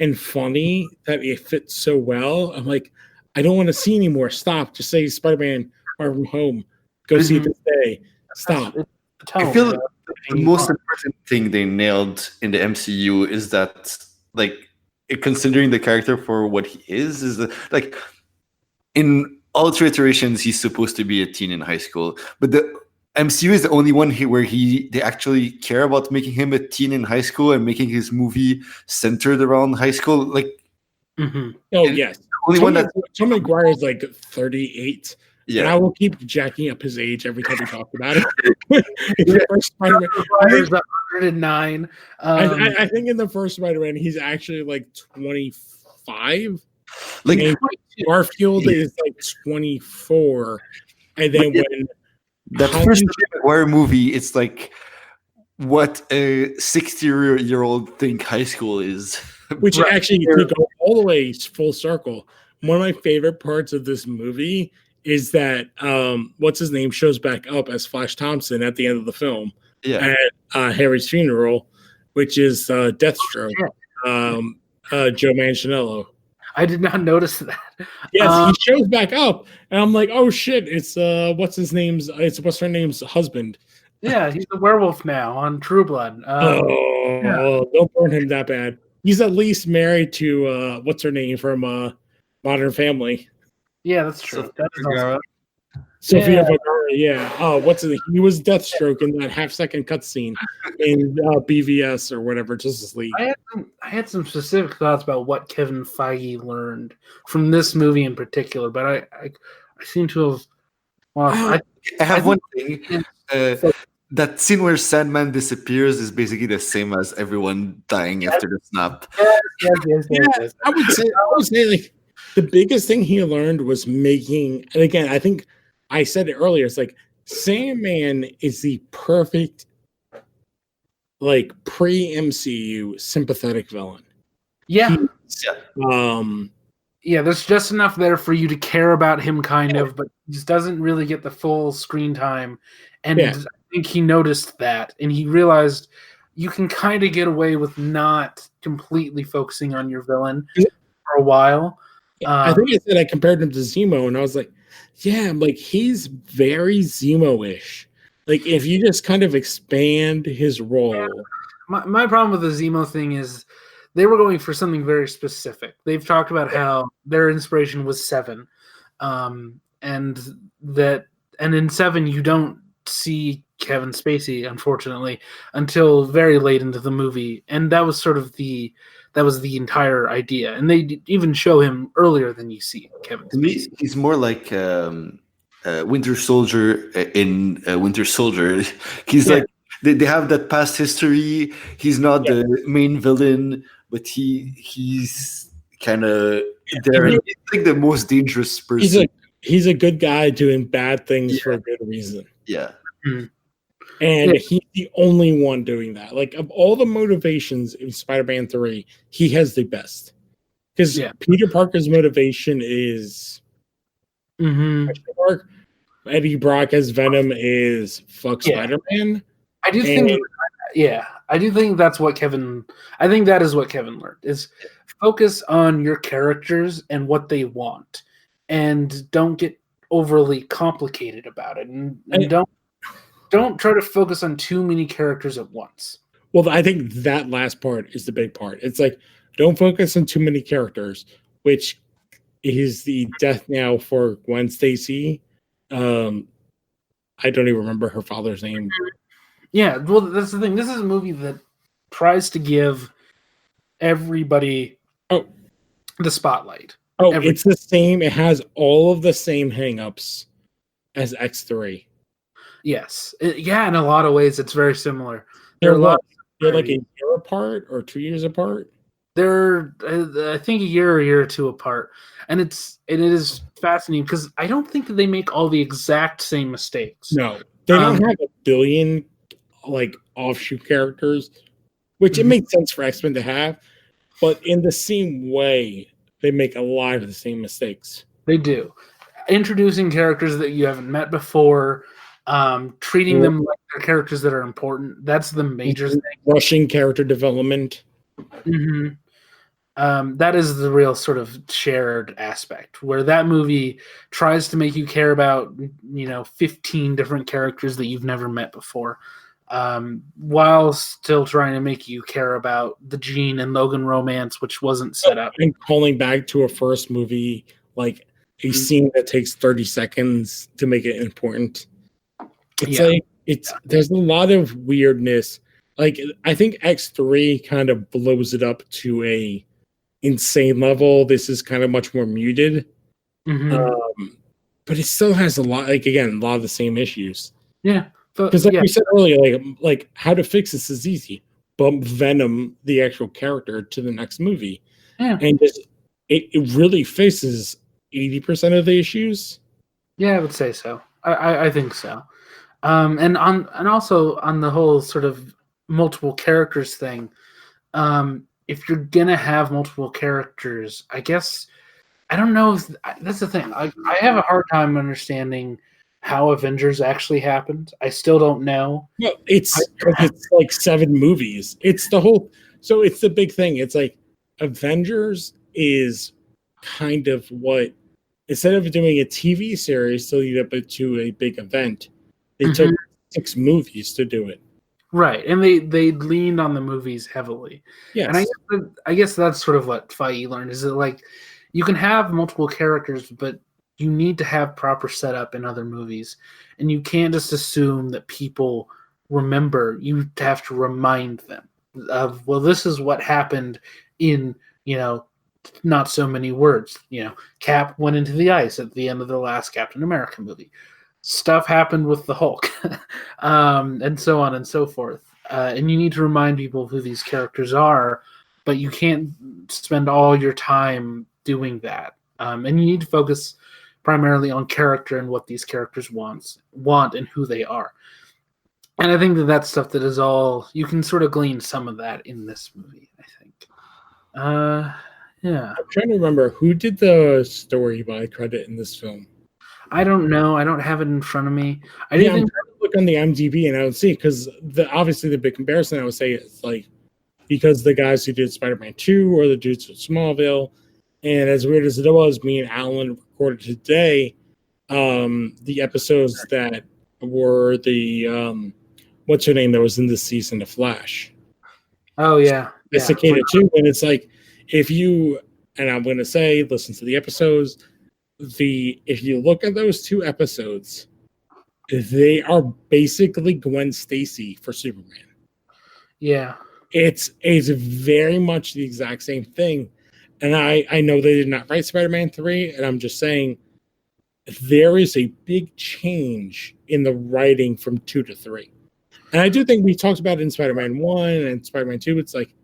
and funny that it fits so well. I'm like, I don't want to see anymore. Stop. Just say Spider-Man Far From Home. Go see it this day. Stop. I feel like the most important thing they nailed in the MCU is that, like, considering the character for what he is that, like, in all 3 iterations, he's supposed to be a teen in high school, but the MCU is the only one where they actually care about making him a teen in high school and making his movie centered around high school. Like, oh yes, only one that Tom McGuire is like 38. Yeah, and I will keep jacking up his age every time we talk about it. In the first Spider-Man, He's 109. I think in the first Spider-Man, he's actually like 25. Like, and Garfield is like 24, and then when that first Maguire movie, it's like what a 60-year-old think high school is. Which actually, to go all the way full circle, one of my favorite parts of this movie is that what's his name shows back up as Flash Thompson at the end of the film at Harry's funeral, which is Deathstroke, Joe Manganiello. I did not notice that. Yes, he shows back up, and I'm like, oh shit, it's what's her name's husband. Yeah, he's a werewolf now on True Blood. Don't burn him that bad. He's at least married to what's her name from Modern Family. Yeah, that's true. Sophia Vergara, yeah. Oh, what's it? He was Deathstroke in that half-second cutscene in BVS or whatever, Justice League. I had some specific thoughts about what Kevin Feige learned from this movie in particular, but I seem to have. Well, I have one thing. That scene where Sandman disappears is basically the same as everyone dying after the snap. Yes. I would say like the biggest thing he learned was making, and again, I think I said it earlier, it's like Sandman is the perfect like pre-MCU sympathetic villain. Yeah. There's just enough there for you to care about him kind of, but he just doesn't really get the full screen time. And I think he noticed that, and he realized you can kind of get away with not completely focusing on your villain for a while. I think I said I compared him to Zemo, and I was like, yeah, I'm like, he's very Zemo-ish. Like, if you just kind of expand his role. My problem with the Zemo thing is they were going for something very specific. They've talked about how their inspiration was Seven, and in Seven you don't see Kevin Spacey, unfortunately, until very late into the movie, and that was sort of the entire idea. And they even show him earlier than you see Kevin Spacey. He's more like Winter Soldier in Winter Soldier. He's like they have that past history. He's not the main villain, but he's kind of there. He's like the most dangerous person. He's a good guy doing bad things for a good reason. Yeah. Mm-hmm. And he's the only one doing that. Like, of all the motivations in Spider-Man 3, he has the best. Because Peter Parker's motivation is Eddie Brock as Venom is fuck Spider-Man. I do think that's what Kevin. I think that is what Kevin learned is focus on your characters and what they want, and don't get overly complicated about it, and don't try to focus on too many characters at once. Well, I think that last part is the big part. It's like, don't focus on too many characters, which is the death knell for Gwen Stacy. I don't even remember her father's name. Yeah, well, that's the thing. This is a movie that tries to give everybody the spotlight. It's the same. It has all of the same hangups as X3. Yes. Yeah, in a lot of ways, it's very similar. They're like a year apart or 2 years apart. They're, I think, a year or two apart, and it is fascinating because I don't think they make all the exact same mistakes. No, they don't have a billion like offshoot characters, which it makes sense for X-Men to have, but in the same way, they make a lot of the same mistakes. They do. Introducing characters that you haven't met before, treating them like they're characters that are important. That's the major thing. Rushing character development. Mm-hmm. That is the real sort of shared aspect, where that movie tries to make you care about, 15 different characters that you've never met before, while still trying to make you care about the Jean and Logan romance, which wasn't set up. And calling back to a first movie, like a scene that takes 30 seconds to make it important. There's a lot of weirdness. Like, I think X3 kind of blows it up to a insane level. This is kind of much more muted. Mm-hmm. But it still has a lot of the same issues. Yeah. Because we said earlier, like how to fix this is easy. Bump Venom, the actual character, to the next movie. Yeah. And it really faces 80% of the issues. Yeah, I would say so. I think so. And also on the whole sort of multiple characters thing, if you're gonna have multiple characters, I guess I don't know if that's the thing. I have a hard time understanding how Avengers actually happened. I still don't know. Well, it's like 7 movies. It's the big thing. It's like Avengers is kind of what, instead of doing a TV series to lead up to a big event, they took 6 movies to do it. Right, and they leaned on the movies heavily. Yes. And I guess that's sort of what Feige learned, is that like you can have multiple characters, but you need to have proper setup in other movies, and you can't just assume that people remember. You have to remind them of, well, this is what happened in not so many words. Cap went into the ice at the end of the last Captain America movie. Stuff happened with the Hulk, and so on and so forth. And you need to remind people who these characters are, but you can't spend all your time doing that. And you need to focus primarily on character and what these characters want and who they are. And I think that's stuff that is all, you can sort of glean some of that in this movie, I think. Yeah. I'm trying to remember who did the story by credit in this film. I don't know. I don't have it in front of me. I'm trying to look on the IMDb and I would see, because obviously the big comparison I would say is like, because the guys who did Spider-Man 2 or the dudes from Smallville, and as weird as it was, me and Alan recorded today the episodes that were the what's her name that was in this season of Flash. Oh yeah. Cicada 2, and it's like, if you, and I'm going to say, listen to the episodes. If you look at those 2 episodes, they are basically Gwen Stacy for Superman. Yeah, it's very much the exact same thing. And I know they did not write Spider-Man 3, and I'm just saying there is a big change in the writing from 2 to 3. And I do think we talked about it in Spider-Man 1 and Spider-Man 2. It's like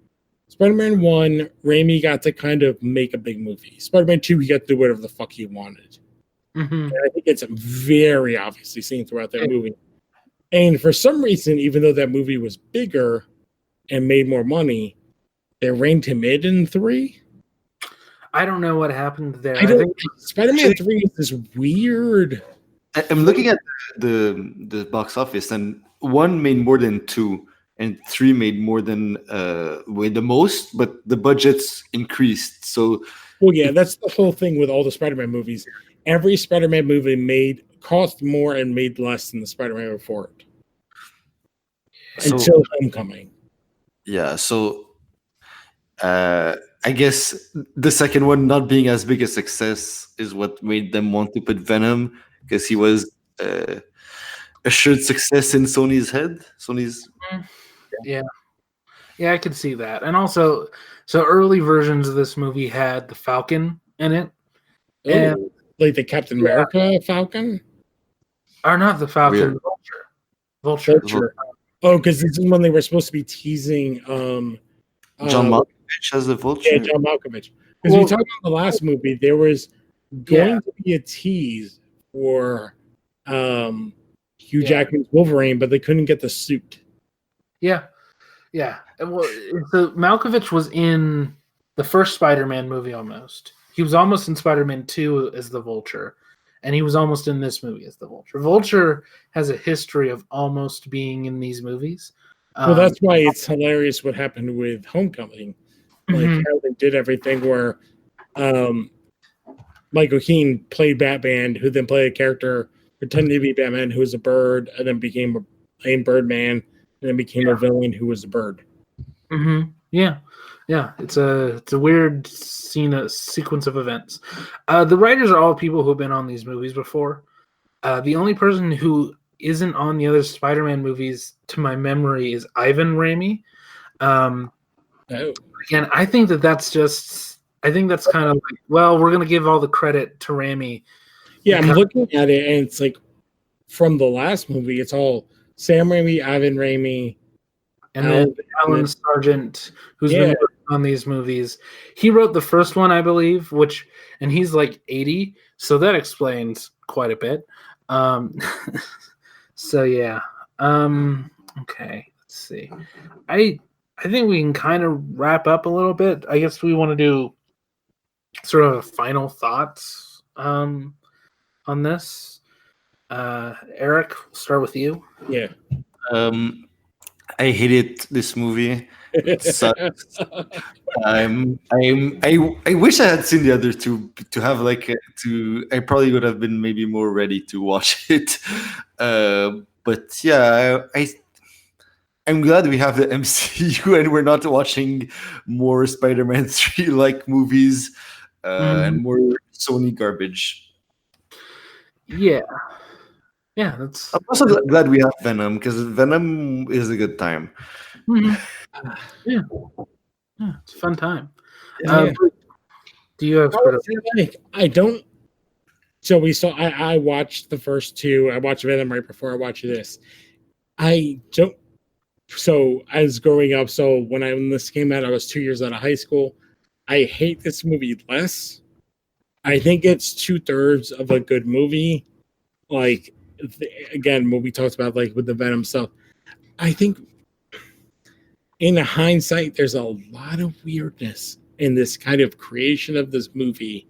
Spider-Man 1, Raimi got to kind of make a big movie. Spider-Man 2, he got to do whatever the fuck he wanted. Mm-hmm. And I think it's very obviously seen throughout that movie. And for some reason, even though that movie was bigger and made more money, they reined him in 3. I don't know what happened there. I think Spider-Man 3 is this weird. I'm looking at the box office, and 1 made more than 2, and 3 made more than the most, but the budgets increased. So, well, yeah, that's the whole thing with all the Spider-Man movies. every Spider-Man movie cost more and made less than the Spider-Man before it. So- Until Homecoming. Yeah, so I guess the second one not being as big a success is what made them want to put Venom, because he was assured success in Sony's head. Sony's Yeah, I could see that. And also, so early versions of this movie had the Falcon in it, and Oh, like the Captain America Falcon? or not the Falcon, Weird. the Vulture. Vulture. Oh, because this is when they were supposed to be teasing John Malkovich as the Vulture. Yeah, John Malkovich. Because we talked about the last movie, there was going to be a tease for Hugh Jackman's Wolverine, but they couldn't get the suit. Yeah. Well, so Malkovich was in the first Spider-Man movie almost. He was almost in Spider-Man 2 as the Vulture, and he was almost in this movie as the Vulture. Vulture has a history of almost being in these movies. Well, that's why it's hilarious what happened with Homecoming. Like how they did everything where Michael Keaton played Batman, who then played a character pretending to be Batman who was a bird, and then became a Birdman, and then became a villain who was a bird. Yeah. It's a weird sequence of events. The writers are all people who have been on these movies before. The only person who isn't on the other Spider-Man movies, to my memory, is Ivan Raimi. Again, I think that's kind of like, well, we're going to give all the credit to Raimi. Yeah, I'm looking at it, and it's like from the last movie, it's all Sam Raimi, Ivan Raimi, and then Alan Sargent, who's been working on these movies. He wrote the first one, I believe, and he's like 80, so that explains quite a bit. So yeah. Okay, let's see. I think we can kind of wrap up a little bit. I guess we want to do sort of final thoughts on this. Eric, we'll start with you. Yeah. I hated this movie. It sucks. I wish I had seen the other two to have I probably would have been maybe more ready to watch it. But yeah, I'm glad we have the MCU and we're not watching more Spider-Man 3 like movies and more Sony garbage. Yeah, that's. I'm also glad we have Venom, because Venom is a good time. Yeah, it's a fun time. Do you have? I don't. So I watched the first two. I watched Venom right before I watched this. I don't. So as growing up, when this came out, I was 2 years out of high school. I hate this movie less. I think it's 2/3 of a good movie. Like, again, what we talked about, like with the Venom stuff. I think in hindsight, there's a lot of weirdness in this kind of creation of this movie.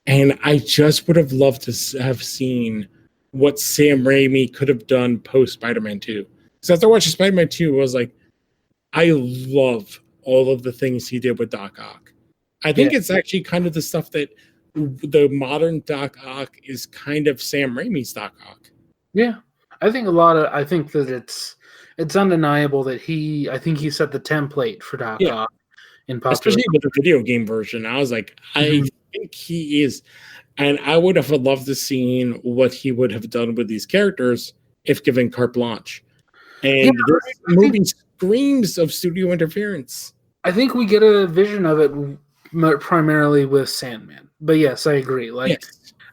And I just would have loved to have seen what Sam Raimi could have done post Spider-Man 2. So after watching Spider-Man 2, I was like, I love all of the things he did with Doc Ock. I think it's actually kind of the stuff that the modern Doc Ock is kind of Sam Raimi's Doc Ock. Yeah, I think that it's undeniable that he set the template for Doc Ock in popular, especially with the video game version. I was like, I think he is, and I would have loved to seen what he would have done with these characters if given carte blanche. And this movie screams of studio interference. I think we get a vision of it primarily with Sandman. But yes, I agree.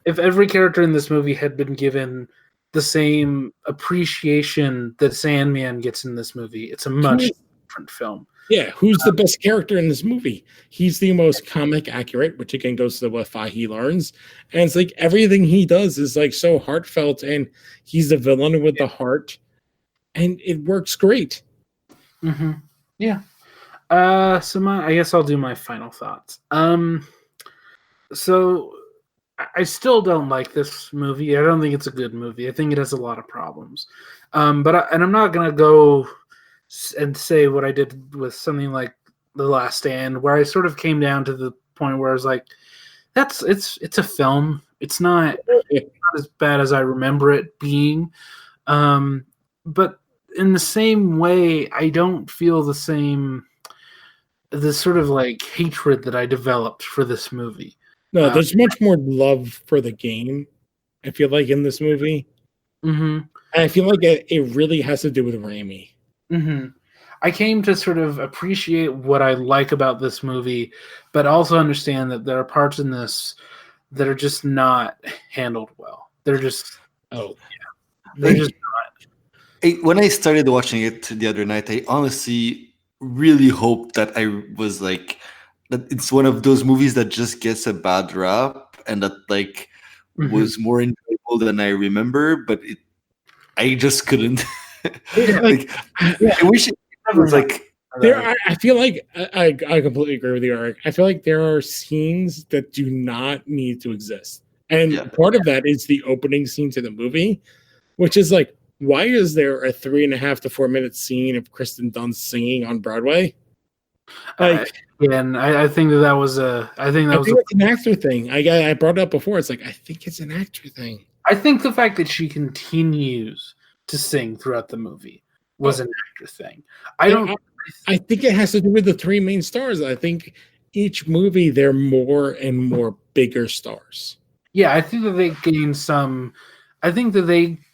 If every character in this movie had been given the same appreciation that Sandman gets in this movie, it's a much different film. Yeah, who's the best character in this movie? He's the most comic accurate, which again goes to what he learns. And it's like everything he does is like so heartfelt, and he's the villain with the heart. And it works great. Yeah. So I guess I'll do my final thoughts. So I still don't like this movie. I don't think it's a good movie. I think it has a lot of problems. But I'm not gonna go and say what I did with something like The Last Stand, where I sort of came down to the point where I was like, it's a film. It's not as bad as I remember it being. But in the same way, I don't feel the sort of like hatred that I developed for this movie. No, there's much more love for the game, I feel like, in this movie. Mm-hmm. And I feel like it really has to do with Rami. Mm-hmm. I came to sort of appreciate what I like about this movie, but also understand that there are parts in this that are just not handled well. They're just they're just not. When I started watching it the other night, I honestly really hoped that I was like that it's one of those movies that just gets a bad rap and that like was more enjoyable than I remember, but I just couldn't. Like, I wish it was like I feel like I completely agree with you, Eric. I feel like there are scenes that do not need to exist. And part of that is the opening scene to the movie, which is like, why is there a 3.5 to 4 minute scene of Kristen Dunst singing on Broadway? Like, and I think that was it's an actor thing. I brought it up before. It's like, I think it's an actor thing. I think the fact that she continues to sing throughout the movie was an actor thing. I think it has to do with the three main stars. I think each movie they're more and more bigger stars. Yeah, I think that they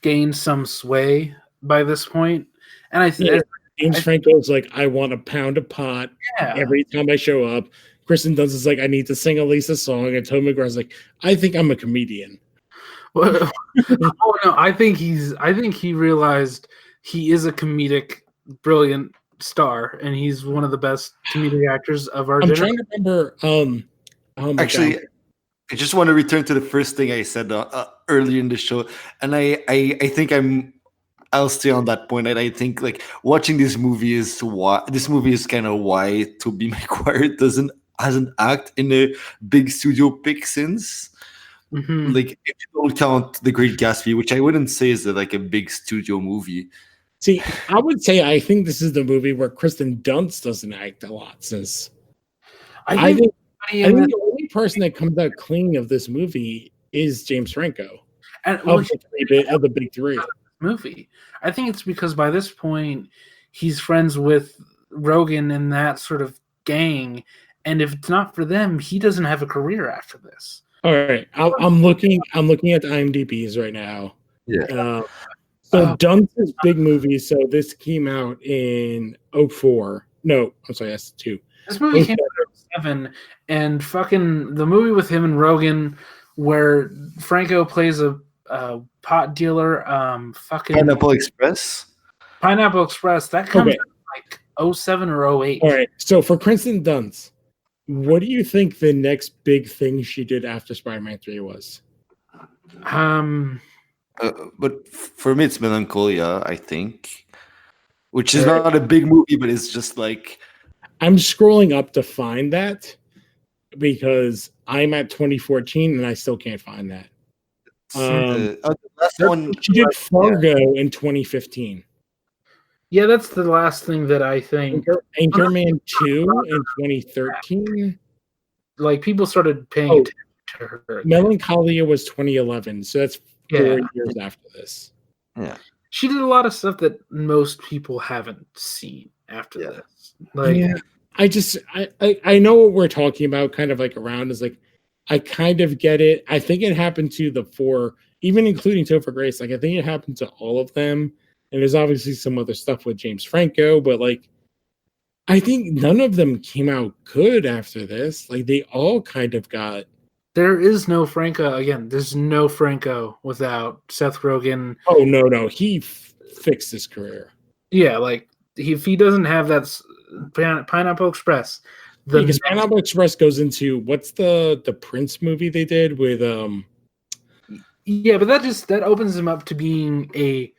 gained some sway by this point. And I think James Franco's like, I want a pound of pot every time I show up. Kristen Dunst is like, I need to sing a Lisa song, and Tobey Maguire's like, I think I'm a comedian. Well, no, I think he realized he is a comedic, brilliant star, and he's one of the best comedic actors of our generation. I'm trying to remember. Actually, I just want to return to the first thing I said earlier in the show, and I think I'll stay on that point. And I think like watching this movie is kind of why Tobey Maguire hasn't acted in a big studio pick since. Mm-hmm. Like if you don't count The Great Gatsby, which I wouldn't say is like a big studio movie. See, I would say I think this is the movie where Kristen Dunst doesn't act a lot. Since I think the only person that comes out clean of this movie is James Franco, and of the big three. Movie. I think it's because by this point he's friends with Rogan and that sort of gang, and if it's not for them, he doesn't have a career after this. All right, I'm looking at the IMDb's right now. Yeah. So Dunst's big movie. So this came out in 2004. No, I'm sorry, that's 2. This movie came out in 2007, and fucking the movie with him and Rogan, where Franco plays a pot dealer. Fucking Pineapple Express. That comes out like 2007 or 2008. All right. So for Kristen Dunst, what do you think the next big thing she did after Spider-Man 3 was? But for me, it's Melancholia, I think, which is not a big movie, but it's just like I'm scrolling up to find that because I'm at 2014 and I still can't find that. the last one. She did Fargo in 2015. Yeah, that's the last thing that I think. Anchorman 2 in 2013. Like people started paying attention to her. Melancholia was 2011, so that's 4 years after this. Yeah, she did a lot of stuff that most people haven't seen after this. Like, I know what we're talking about. Kind of like around is like, I kind of get it. I think it happened to the 4, even including Topher Grace. Like I think it happened to all of them. And there's obviously some other stuff with James Franco, but like, I think none of them came out good after this. Like they all kind of got. There is no Franco. Again, there's no Franco without Seth Rogen. Oh, no. He fixed his career. Yeah, like if he doesn't have that Pineapple Express. Because Pineapple Express goes into, what's the Prince movie they did with Yeah, but that opens him up to being a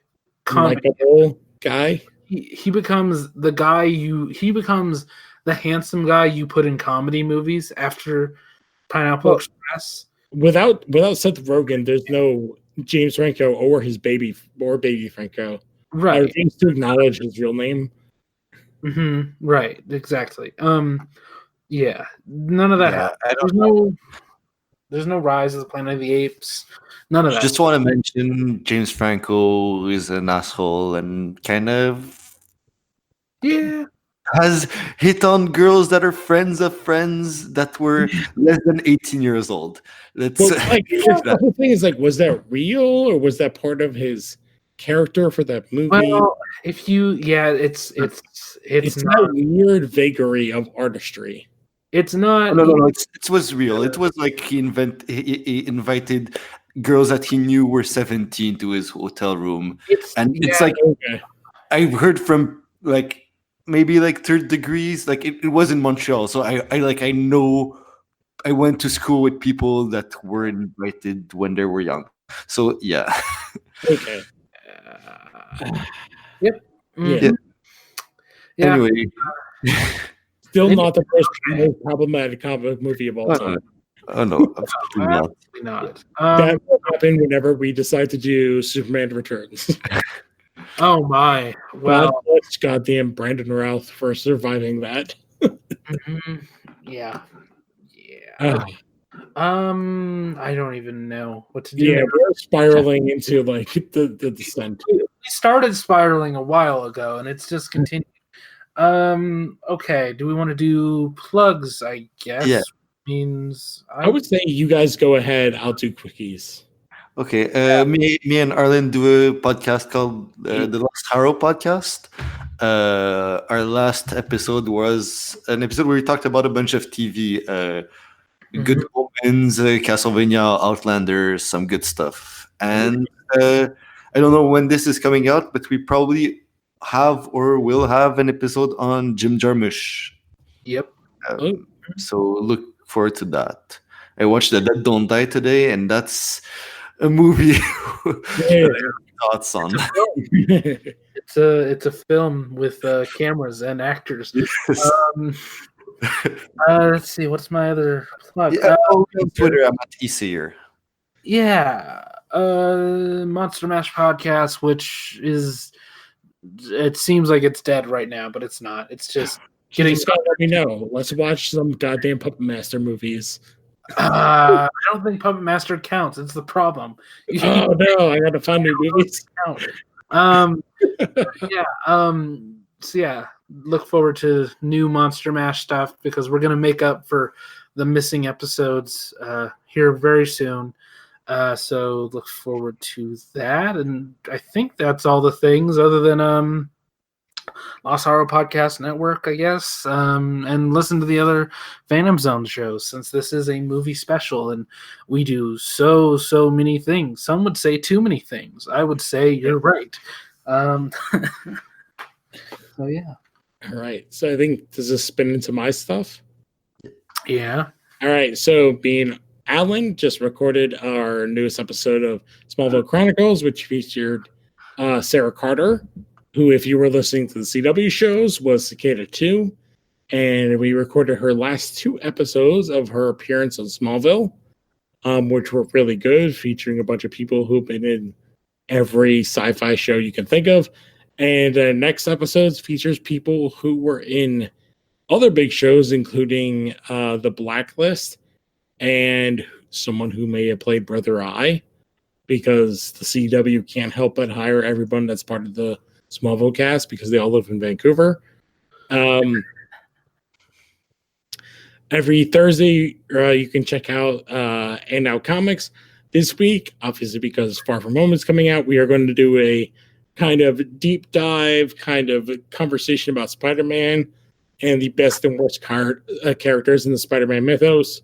likable guy. He becomes the guy he becomes the handsome guy you put in comedy movies after Pineapple Express. Without Seth Rogen, there's no James Franco or his baby Franco. Right. I refuse to acknowledge his real name. Mm-hmm. Right. Exactly. Yeah. None of that happened. I don't know. There's no Rise of the Planet of the Apes. None of that. Just want to mention James Franco is an asshole and kind of Yeah. has hit on girls that are friends of friends that were less than 18 years old. That's Well, like, the whole thing is like, was that real or was that part of his character for that movie? Well, if you, yeah, it's it's not. that weird vagary of artistry. It's not. no. It was real. It was like he invited girls that he knew were 17 to his hotel room, it's like Okay. I've heard from like maybe like third degrees. Like it was in Montreal, so I know I went to school with people that were invited when they were young. So yeah. Okay. Yep. Yeah. Yeah. Anyway, Still not the most problematic comic movie of all time. oh no, absolutely not. Absolutely not. That will happen whenever we decide to do Superman Returns. Oh my. Well. God bless goddamn Brandon Routh for surviving that. Yeah. Oh, I don't even know what to do. yeah, we're spiraling into like the descent. We started spiraling a while ago, and it's just continued. Okay. Do we want to do plugs? I guess. Yeah. Means I would say you guys go ahead. I'll do quickies. Okay, me and Arlen do a podcast called the Lost Harrow podcast. Our last episode was an episode where we talked about a bunch of TV, Good Omens, Castlevania, Outlander, some good stuff. And I don't know when this is coming out, but we probably have or will have an episode on Jim Jarmusch. Yep. So look forward to that. I watched The Dead Don't Die today, and that's a movie that I have thoughts on. It's a film with cameras and actors. Let's see. What's my other plug? Yeah, on Twitter, I'm at Sayour. Yeah, Monster Mash podcast, which is, it seems like it's dead right now, but it's not. It's just getting. Just gotta let me know. Let's watch some goddamn Puppet Master movies. I don't think Puppet Master counts. It's the problem. Oh no, I gotta find new movies. So yeah, look forward to new Monster Mash stuff because we're gonna make up for the missing episodes here very soon. So look forward to that, and I think that's all the things other than Lost Horror Podcast Network, I guess, and listen to the other Phantom Zone shows since this is a movie special and we do so many things. Some would say too many things. I would say you're right. So yeah. All right. So I think does this spin into my stuff? Yeah. All right. So being Alan just recorded our newest episode of Smallville Chronicles, which featured Sarah Carter, who, if you were listening to the CW shows, was Cicada 2. And we recorded her last 2 episodes of her appearance on Smallville, which were really good, featuring a bunch of people who've been in every sci-fi show you can think of. And the next episode features people who were in other big shows, including The Blacklist and someone who may have played Brother Eye, because the CW can't help but hire everyone that's part of the Smallville cast because they all live in Vancouver. Every Thursday, you can check out And Out Comics. This week, obviously, because Far From Home is coming out, we are going to do a kind of deep dive, kind of conversation about Spider-Man and the best and worst characters in the Spider-Man mythos.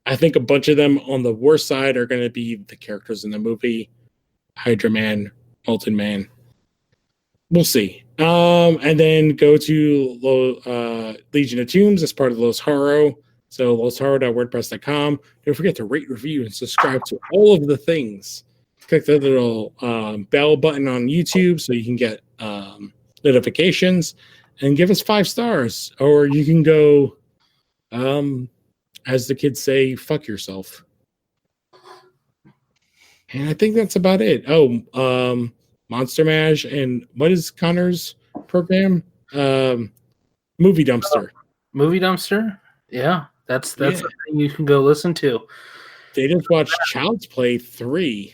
I think a bunch of them on the worst side are going to be the characters in the movie, Hydra Man, Molten Man. We'll see. And then go to Legion of Tombs as part of Los Horror. So loshorror.wordpress.com. Don't forget to rate, review, and subscribe to all of the things. Click the little bell button on YouTube so you can get notifications, and give us 5 stars. Or you can go, as the kids say, fuck yourself. And I think that's about it. Oh, Monster Mash, and what is Connor's program? Movie Dumpster. Movie Dumpster? Yeah. That's Yeah. something you can go listen to. They just watched Child's Play 3.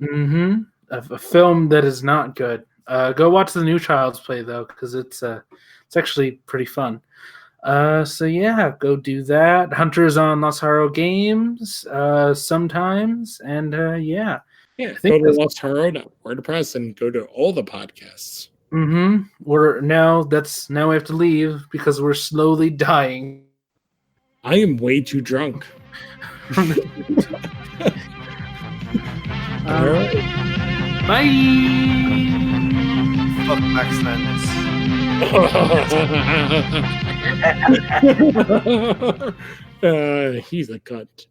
Mm-hmm. A film that is not good. Go watch the new Child's Play though, because it's actually pretty fun. So yeah, go do that. Hunter's on Lost Haro Games sometimes, and yeah. Yeah, think go to that's- lostharo.wordpress and go to all the podcasts. Mm-hmm. Now we have to leave because we're slowly dying. I am way too drunk. All right. Bye. Fuck Max Landis. He's a cunt.